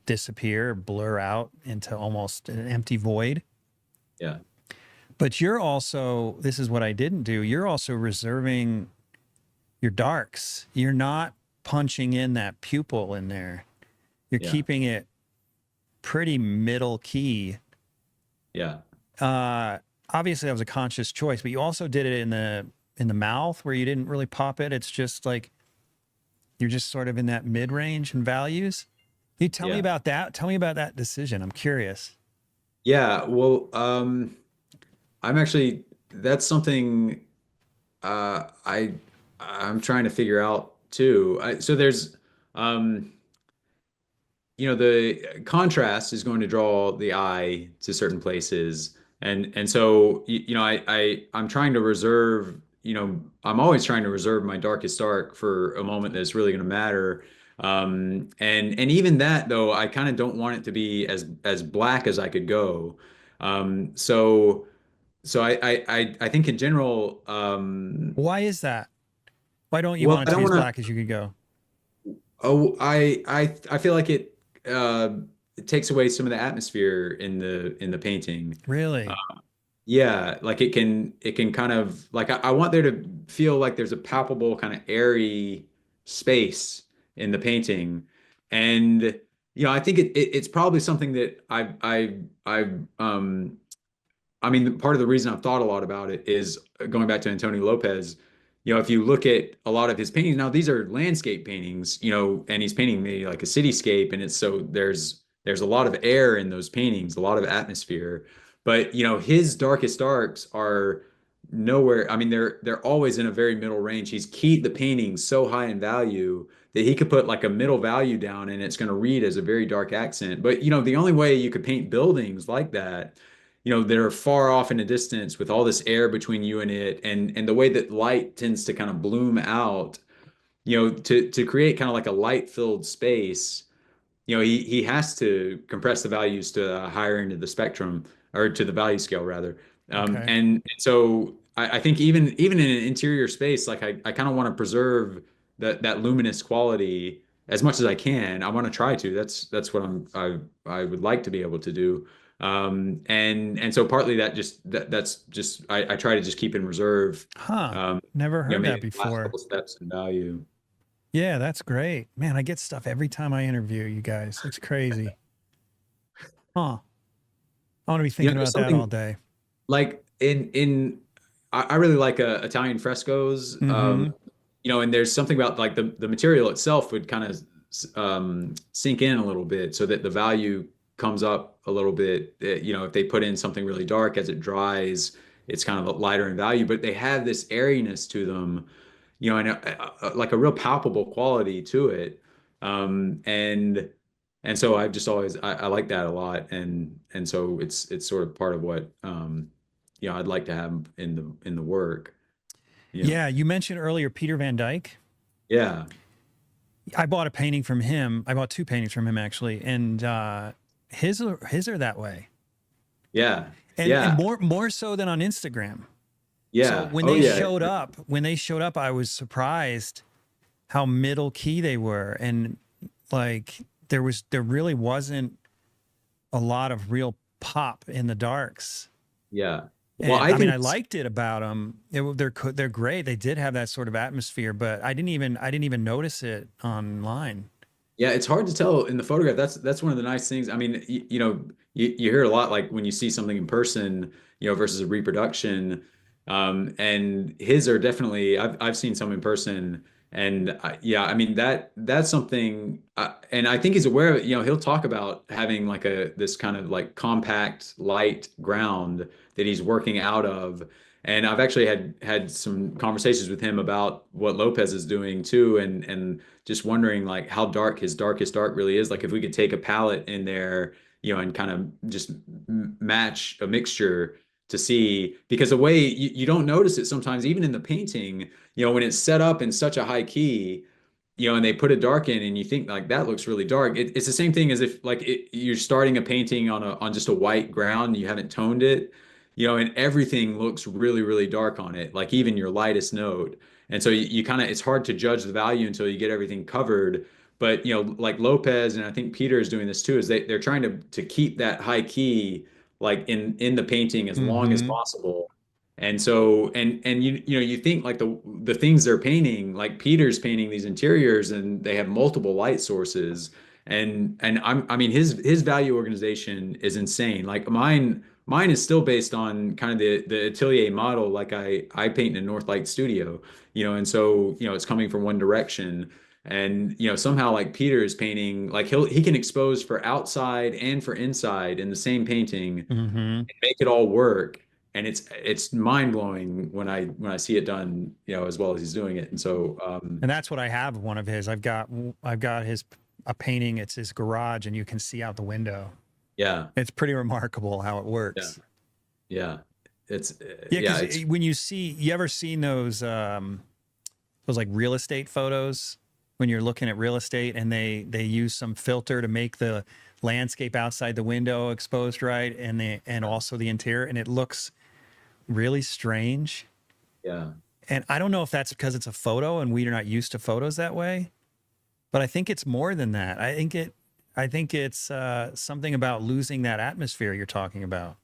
disappear, blur out into almost an empty void. Yeah. But you're also, this is what I didn't do, you're also reserving your darks. You're not punching in that pupil in there. You're Yeah. keeping it pretty middle key. Yeah. Obviously that was a conscious choice, but you also did it in the mouth where you didn't really pop it. It's just like you're just sort of in that mid-range in values. You tell me Yeah. about that. Tell me about that decision. I'm curious. Yeah. Well, I'm actually that's something I'm trying to figure out too. So there's the contrast is going to draw the eye to certain places, and so I'm trying to reserve. I'm always trying to reserve my darkest dark for a moment that's really going to matter. And even that though, I kind of don't want it to be as black as I could go. So I think in general, Why is that? Why don't you well, want I it to don't be as want black as you could go? Oh, I feel like it takes away some of the atmosphere in the painting. Uh, Really? yeah, like it can kind of like I want there to feel like there's a palpable kind of airy space in the painting, and I think it's probably something that I mean, part of the reason I've thought a lot about it is going back to Antonio Lopez. If you look at a lot of his paintings, now these are landscape paintings, and he's painting maybe like a cityscape, and it's so there's a lot of air in those paintings, a lot of atmosphere. But his darkest darks are nowhere. I mean, they're always in a very middle range. He's keyed the painting so high in value that he could put like a middle value down, and it's going to read as a very dark accent. But the only way you could paint buildings like that that are far off in the distance with all this air between you and it, and the way that light tends to kind of bloom out, to create kind of like a light filled space, he has to compress the values to a higher end of the spectrum, or to the value scale rather. Okay. And so I think even in an interior space, like I kind of want to preserve that luminous quality as much as I can. I want to try to. That's what I would like to be able to do. And so partly that's just I try to just keep in reserve. Huh. Never heard that Maybe the last before. couple steps in value. Yeah, that's great. Man, I get stuff every time I interview you guys. It's crazy. Huh. I want to be thinking There's about that all something day. like in I really like Italian frescoes. Mm-hmm. And there's something about like the material itself would kind of sink in a little bit so that the value comes up a little bit. If they put in something really dark as it dries, it's kind of lighter in value, but they have this airiness to them, and like a real palpable quality to it. And so I've just always I like that a lot, and so it's sort of part of what I'd like to have in the work. Yeah. Yeah, you mentioned earlier Peter Van Dyke. Yeah. I bought a painting from him. I bought two paintings from him actually, and his are that way, Yeah. and Yeah. more so than on Instagram. So Yeah. when Oh they yeah. showed up, I was surprised how middle key they were, and like there really wasn't a lot of real pop in the darks. Yeah. Well, And I I mean, think I liked it about them. They're great. They did have that sort of atmosphere, but I didn't even notice it online. yeah, it's hard to tell in the photograph. That's one of the nice things. I mean, you hear a lot like when you see something in person, versus a reproduction. And his are definitely, I've seen some in person, and yeah, I mean that's something, and I think he's aware of it. You know, he'll talk about having like this kind of like compact, light ground that he's working out of. And I've actually had some conversations with him about what Lopez is doing too, and just wondering like how dark his darkest dark really is. Like if we could take a palette in there, you know, and kind of just match a mixture to see, because the way you don't notice it sometimes, even in the painting, you know, when it's set up in such a high key, you know, and they put a dark in and you think like that looks really dark. It's the same thing as if like you're starting a painting on just a white ground and you haven't toned it, you know, and everything looks really, really dark on it, like even your lightest note. And so you kind of, it's hard to judge the value until you get everything covered. But, you know, like Lopez, and I think Peter is doing this too, is they're trying to keep that high key like in the painting as long as Mm-hmm. possible. And so and you know you think like the things they're painting, like Peter's painting these interiors and they have multiple light sources, and I mean his value organization is insane. Like mine is still based on kind of the atelier model. Like I paint in a North Light studio, you know, and so you know it's coming from one direction. And you know somehow like Peter is painting, like he can expose for outside and for inside in the same painting and Mm-hmm. make it all work. And it's mind blowing when I see it done, you know, as well as he's doing it. And so And that's what I have one of his. I've got his a painting. It's his garage, and you can see out the window. yeah, It's pretty remarkable how it yeah, works. yeah. It's Yeah, yeah, because it's when you ever seen those like real estate photos when you're looking at real estate, and they use some filter to make the landscape outside the window exposed right, and also the interior, and it looks really strange. yeah. And I don't know if that's because it's a photo and we are not used to photos that way, but I think it's more than that. I think it's something about losing that atmosphere you're talking about.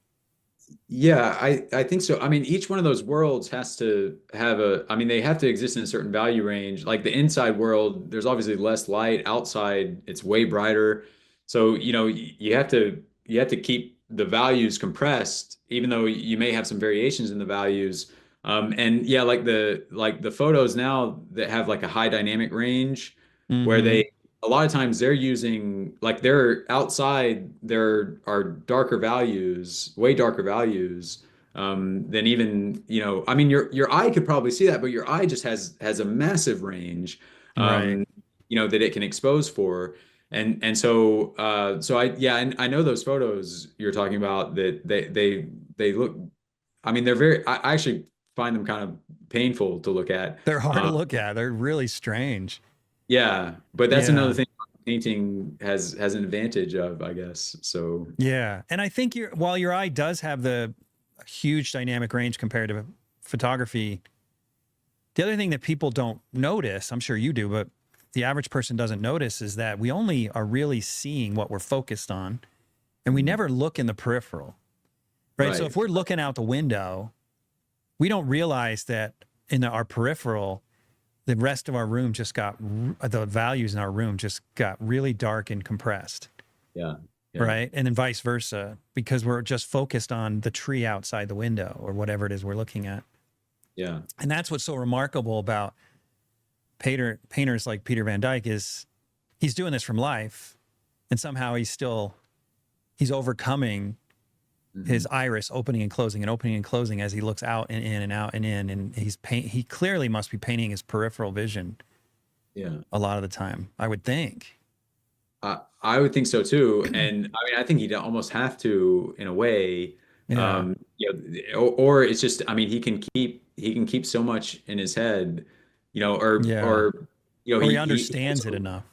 Yeah, I think so. I mean, each one of those worlds has to have I mean, they have to exist in a certain value range. Like the inside world, there's obviously less light. Outside, it's way brighter. So, you know, you have to keep the values compressed, even though you may have some variations in the values. And yeah, like the photos now that have like a high dynamic range where Mm-hmm. they a lot of times they're using like they're outside there are darker values, way darker values than even, you know, I mean your eye could probably see that, but your eye just has a massive range, Right. um, you know, that it can expose for. And so so I yeah, and I know those photos you're talking about that they look, I mean they're very, I actually find them kind of painful to look at. They're hard to look at. They're really strange. Yeah, but that's another Yeah. thing painting has an advantage of, I guess. So Yeah. And I think while your eye does have the huge dynamic range compared to photography, the other thing that people don't notice, I'm sure you do, but the average person doesn't notice, is that we only are really seeing what we're focused on, and we never look in the peripheral, right? So right. if we're looking out the window, we don't realize that in our peripheral, the rest of our room just got, the values in our room just got really dark and compressed, Yeah. Yeah. right? And then vice versa, because we're just focused on the tree outside the window or whatever it is we're looking at. Yeah. And that's what's so remarkable about painters like Peter Van Dyke, is he's doing this from life, and somehow he's overcoming his Hmm. iris opening and closing and opening and closing as he looks out and in and out and in, and he clearly must be painting his peripheral vision Yeah. a lot of the time, I would think. I would think so too. And I mean, I think he'd almost have to in a way. Yeah. You know, or it's just, I mean, he can keep so much in his head, you know, Yeah. or you know, Or he he understands it also enough.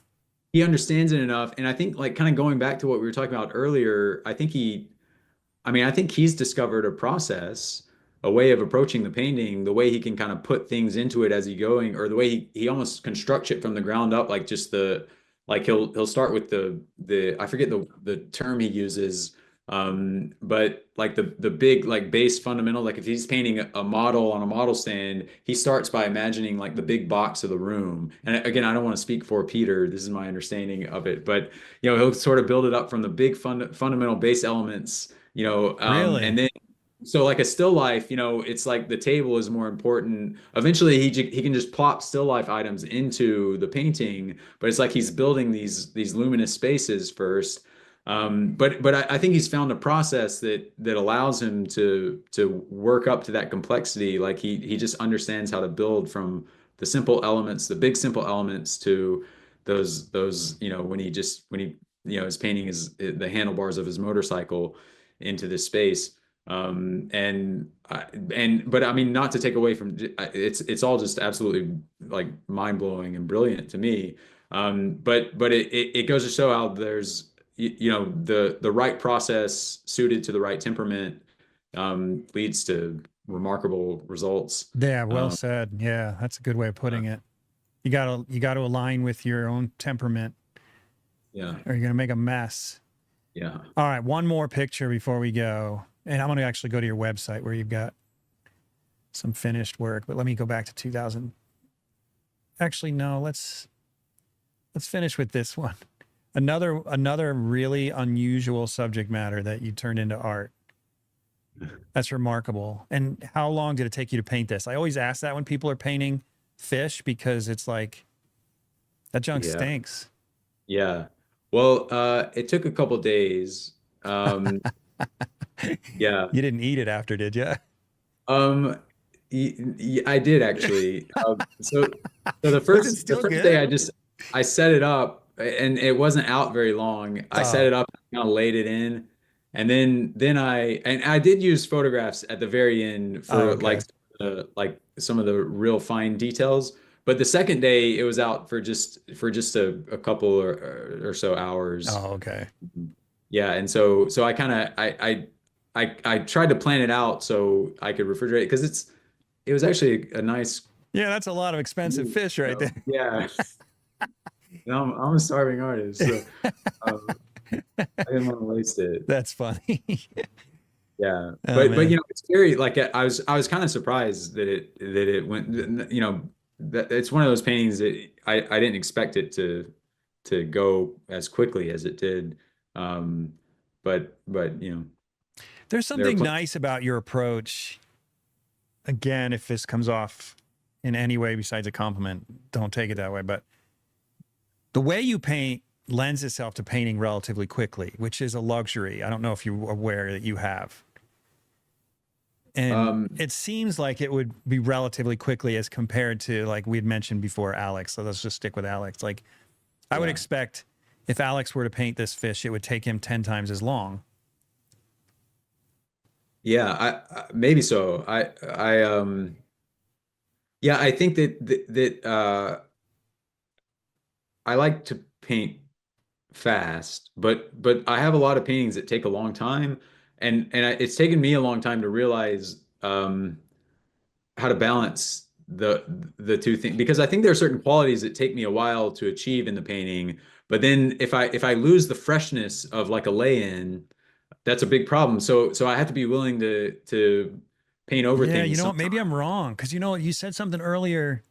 he understands it enough. And I think like kind of going back to what we were talking about earlier, I mean, I think he's discovered a process, a way of approaching the painting, the way he can kind of put things into it as he going, or the way he almost constructs it from the ground up, like just like he'll start with the I forget the term he uses, but like the big like base fundamental, like if he's painting a model on a model stand, he starts by imagining like the big box of the room. And again, I don't want to speak for Peter, this is my understanding of it, but you know, he'll sort of build it up from the big fundamental base elements, you know, and Really? then so like a still life, it's like the table is more important. Eventually, he can just plop still life items into the painting, but it's like he's building these luminous spaces first. But I think he's found a process that allows him to work up to that complexity. Like he just understands how to build from the simple elements, the big simple elements, to those when he is painting the handlebars of his motorcycle into this space. But I mean, not to take away from it's all just absolutely like mind blowing and brilliant to me. But it goes to show how there's the right process suited to the right temperament leads to remarkable results. Yeah, well Um, said. Yeah, that's a good way of putting it. You gotta align with your own temperament, yeah, or you're gonna make a mess. yeah. All right, one more picture before we go, and I'm gonna actually go to your website where you've got some finished work. But let me go back to 2000. Actually, no. Let's finish with this one. Another really unusual subject matter that you turned into art. That's remarkable. And how long did it take you to paint this? I always ask that when people are painting fish, because it's like that junk Yeah. stinks. Yeah. Well, it took a couple days. Um, yeah. You didn't eat it after, did you? Um, I did actually. So the Was it the still first day good? I set it up and it wasn't out very long. I set Oh, it up, kind of laid it in, and then I did use photographs at the very end oh, for okay. like some of the real fine details. But the second day it was out for just a couple or so hours. Oh, okay. Yeah, and so I kind of I tried to plan it out so I could refrigerate it because it was actually a nice Yeah, that's a lot of expensive fish right there. yeah. And I'm a starving artist, so um, I didn't want to waste it. That's funny. Yeah, Oh but man. it's scary. Like I was kind of surprised that it went. That it's one of those paintings that I didn't expect it to go as quickly as it did. Um, but There's there are something plenty. nice about your approach. Again, if this comes off in any way besides a compliment, don't take it that way. But the way you paint lends itself to painting relatively quickly, which is a luxury. I don't know if you're aware that you have. And Um, it seems like it would be relatively quickly as compared to, like we'd mentioned before, Alex. So let's just stick with Alex. Like I would yeah. expect if Alex were to paint this fish, it would take him 10 times as long. Yeah, maybe so. Yeah, I think I like to paint fast, but I have a lot of paintings that take a long time, it's taken me a long time to realize how to balance the two things because I think there are certain qualities that take me a while to achieve in the painting, but then if I lose the freshness of like a lay-in, that's a big problem. So I have to be willing to paint over Yeah, you things know what? sometimes. Maybe I'm wrong. Because you know what? You said something earlier.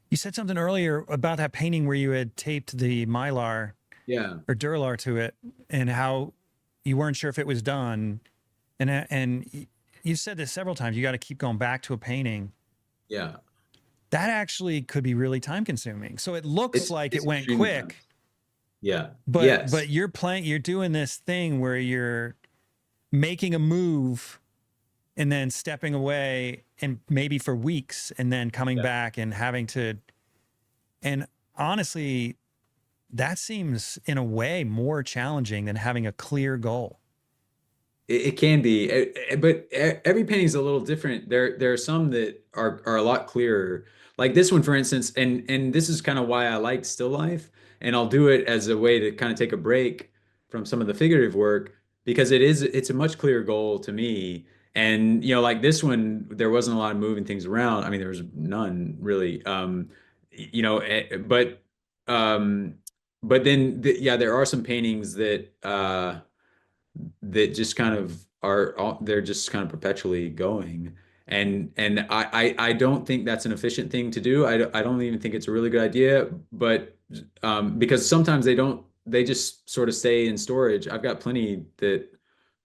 You said something earlier about that painting where you had taped the Mylar Yeah, or Duralar to it, and how you weren't sure if it was done. And you said this several times. You got to keep going back to a painting. yeah. That actually could be really time consuming. So it looks like it It's went extremely time. quick, Yeah. but Yes. you're doing this thing where you're making a move and then stepping away, and maybe for weeks, and then coming Yeah. back and having to. And honestly, that seems in a way more challenging than having a clear goal. It can be, but every painting is a little different. There are some that are a lot clearer. Like this one, for instance, and this is kind of why I like still life, and I'll do it as a way to kind of take a break from some of the figurative work because it's a much clearer goal to me. And like this one, there wasn't a lot of moving things around. I mean, there was none really. You know, um, but then yeah, there are some paintings that just kind of they're just kind of perpetually going, and I don't think that's an efficient thing to do. I don't even think it's a really good idea, but because sometimes they just sort of stay in storage. I've got plenty that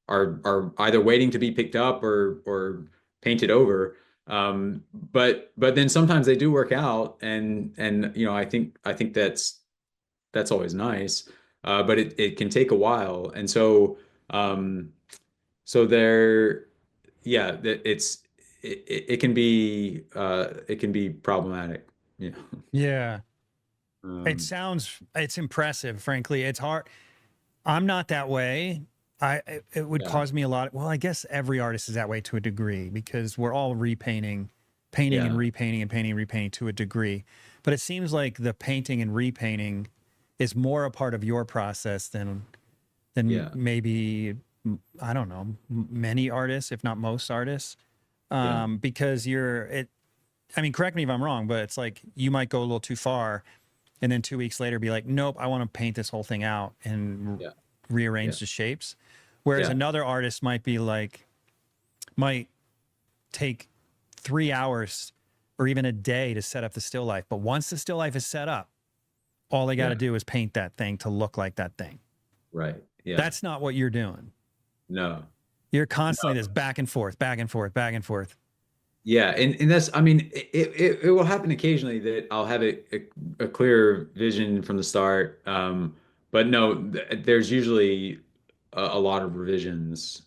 are either waiting to be picked up or painted over. But then sometimes they do work out, and I think that's always nice. But it can take a while, and um, so there, yeah, it can be problematic. Yeah. Yeah. Um, It's impressive. Frankly, it's hard. I'm not that way. It would yeah, cause me a lot. Well, I guess every artist is that way to a degree because we're all repainting, painting and yeah, repainting and painting and repainting to a degree. But it seems like the painting and repainting is more a part of your process than yeah, maybe I don't know many artists, if not most artists, yeah, because you're it. I mean, correct me if I'm wrong, but it's like you might go a little too far, and then 2 weeks later be like, nope, I want to paint this whole thing out and yeah, yeah, rearrange the shapes. Whereas yeah, another artist might take 3 hours or even a day to set up the still life. But once the still life is set up, all they got to yeah. do is paint that thing to look like that thing. Right. Yeah. That's not what you're doing. No. You're constantly No. this back and forth, back and forth, back and forth. Yeah, and that's, I mean, it will happen occasionally that I'll have a clear vision from the start. But no, there's usually a lot of revisions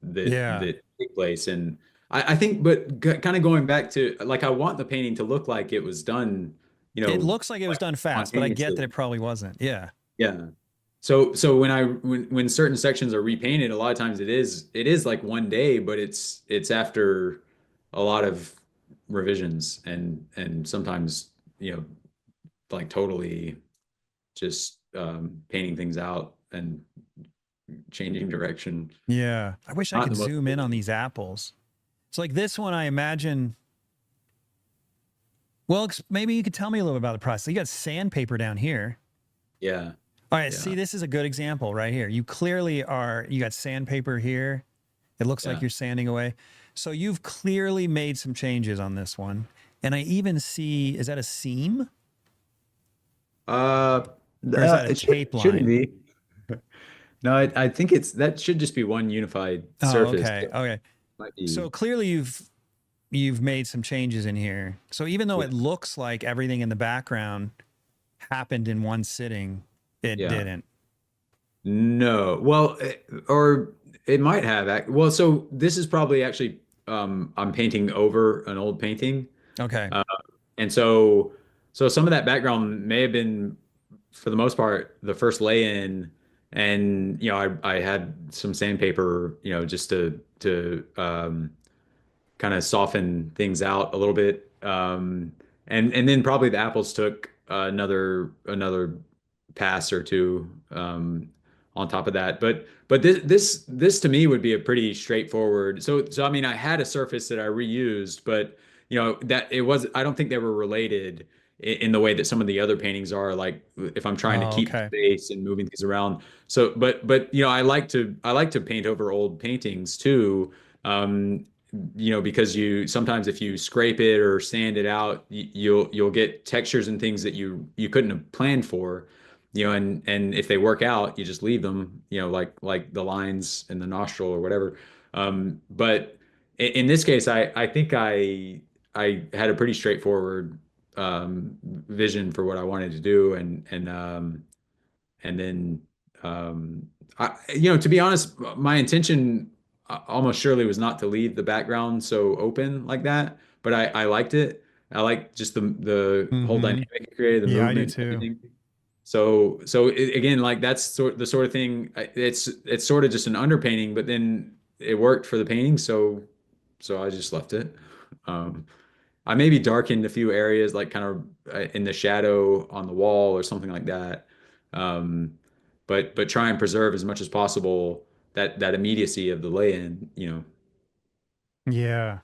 Yeah. that take place, and I think, but kind of going back to, like, I want the painting to look like it was done, It looks like it was like done fast, but I get that spontaneously. it probably wasn't. Yeah. Yeah. So when certain sections are repainted, a lot of times it is like one day, but it's after a lot of revisions and sometimes, like totally just painting things out and changing direction. Yeah. I wish I Not could the most zoom in on efficient. these apples. It's like this one, I imagine. Well, maybe you could tell me a little bit about the process. You got sandpaper down here. Yeah. All right, Yeah. see, this is a good example right here. You got sandpaper here. It looks like Yeah. you're sanding away. So you've clearly made some changes on this one. And I even see, is that a seam Uh, or is that a it tape shouldn't line? be. No, I think that should just be one unified Oh, surface. okay. Okay. Might be. So clearly you've made some changes in here. So even though Yeah. it looks like everything in the background happened in one sitting, it Yeah. didn't. No. Well, or it might have. Well, so this is probably actually I'm painting over an old painting. Okay. Uh, and so some of that background may have been, for the most part, the first lay-in, and I had some sandpaper, just to kind of soften things out a little bit. And then probably the apples took another pass or two on top of that. But this to me would be a pretty straightforward. So I mean, I had a surface that I reused, but that it was, I don't think they were related in the way that some of the other paintings are. Like if I'm trying to Oh, keep okay. space and moving things around. So, but I like to paint over old paintings too. Um, because you sometimes, if you scrape it or sand it out, you'll get textures and things that you couldn't have planned for, and if they work out, you just leave them, like the lines in the nostril or whatever. But in this case, I think I had a pretty straightforward vision for what I wanted to do, and then to be honest, my intention almost surely was not to leave the background so open like that, but I liked it. I like just the whole Mm-hmm. dynamic it created, the Yeah, I do movement, too. everything. Again, like that's the sort of thing. It's sort of just an underpainting, but then it worked for the painting, so I just left it. Um, I maybe darkened a few areas, like kind of in the shadow on the wall or something like that. Um, but try and preserve as much as possible that immediacy of the lay-in, Yeah.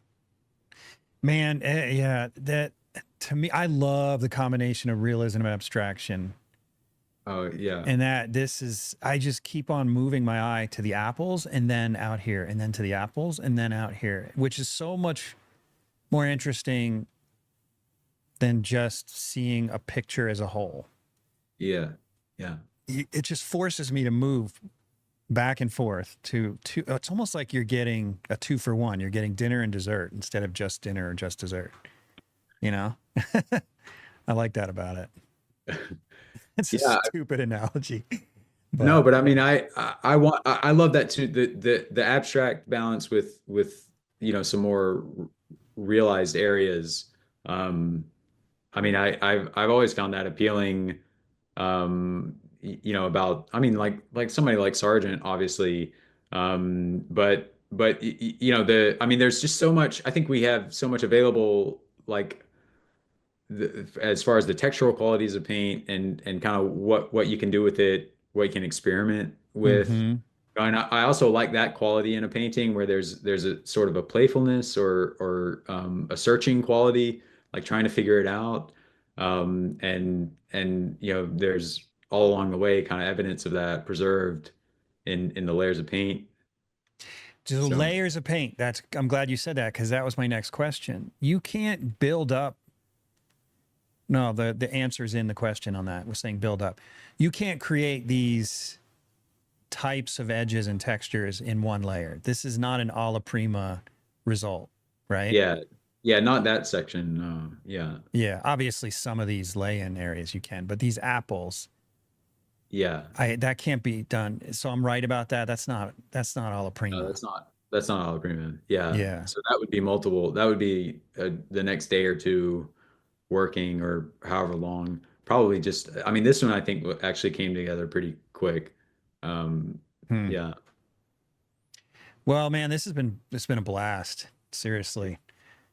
Man, yeah, that to me, I love the combination of realism and abstraction. Oh yeah, And that this is, I just keep on moving my eye to the apples and then out here and then to the apples and then out here, which is so much more interesting than just seeing a picture as a whole. yeah, yeah, It just forces me to move back and forth to two. It's almost like you're getting a 2-for-1. You're getting dinner and dessert instead of just dinner or just dessert. You know, I like that about it. It's a Yeah. stupid analogy. No, But but I mean, I love that too. The abstract balance with some more realized areas. I mean, I've always found that appealing. About I mean, like somebody like Sargent, obviously. But I mean, there's just so much. I think we have so much available, like as far as the textural qualities of paint and kind of what you can do with it, what you can experiment with. mm-hmm. And I also like that quality in a painting where there's a sort of a playfulness or a searching quality, like trying to figure it out. And there's all along the way kind of evidence of that preserved in the layers of paint. So So layers of paint. I'm glad you said that because that was my next question. You can't build up. No, the answer's in the question on that. We're saying build up. You can't create these types of edges and textures in one layer. This is not an alla prima result, right? yeah, not that section. Yeah, Yeah. Obviously, some of these lay-in areas you can, but these apples, yeah. that can't be done. So I'm right about that. That's not alla No, prima. that's not all agreement. Yeah. Yeah. So that would be multiple. That would be the next day or two working or however long. Probably just. I mean, this one I think actually came together pretty quick. Hmm. Yeah. Well, man, it's been a blast. Seriously.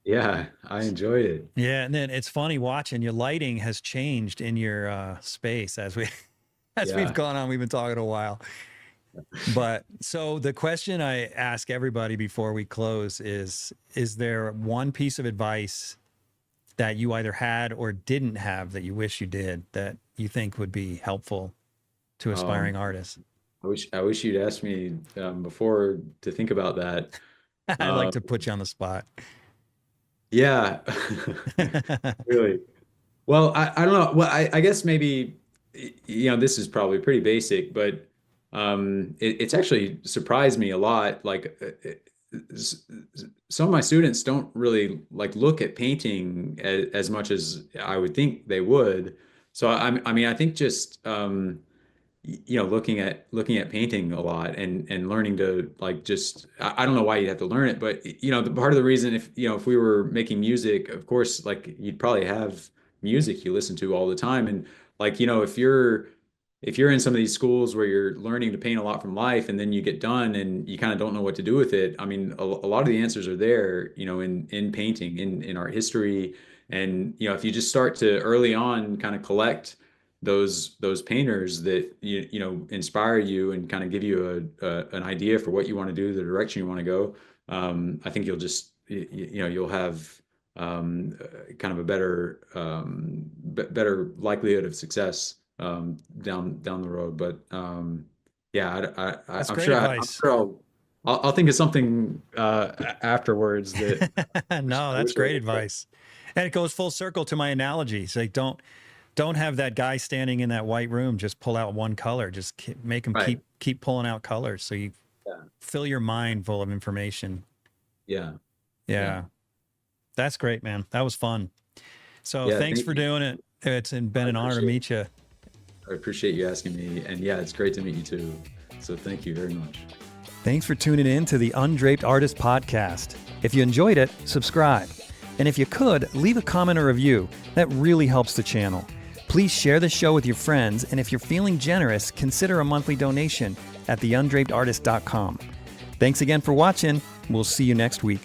Yeah, I enjoyed it. Yeah, and then it's funny watching your lighting has changed in your space as we've Yeah. gone on. We've been talking a while. But so the question I ask everybody before we close is there one piece of advice that you either had or didn't have that you wish you did that you think would be helpful to aspiring artists? I wish you'd asked me before to think about that. I like Um, to put you on the spot. yeah. Really. Well, I don't know. Well, I guess maybe, this is probably pretty basic, but it's actually surprised me a lot. Like some of my students don't really like look at painting as much as I would think they would. So I mean, I think just looking at painting a lot and learning to like just I don't know why you'd have to learn it, but the part of the reason if we were making music, of course, like you'd probably have music you listen to all the time. And like if you're in some of these schools where you're learning to paint a lot from life and then you get done and you kind of don't know what to do with it, I mean a lot of the answers are there in painting, in art history. And if you just start to early on kind of collect those painters that inspire you and kind of give you an idea for what you want to do, the direction you want to go, I think you'll just you'll have kind of a better likelihood of success down the road. But yeah, That's I'm great sure advice. I'll think of something afterwards that No, I that's wish I great would have. advice. And it goes full circle to my analogy. It's like don't have that guy standing in that white room just pull out one color. Just make him Right. keep pulling out colors so you Yeah. fill your mind full of information. Yeah. Yeah. That's great, man. That was fun. So Yeah. thanks Thank for you. doing it. It's been I an honor to appreciate meet you. I appreciate you asking me. And yeah, it's great to meet you too. So thank you very much. Thanks for tuning in to the Undraped Artist Podcast. If you enjoyed it, subscribe. And if you could, leave a comment or review. That really helps the channel. Please share the show with your friends, and if you're feeling generous, consider a monthly donation at theundrapedartist.com. Thanks again for watching. We'll see you next week.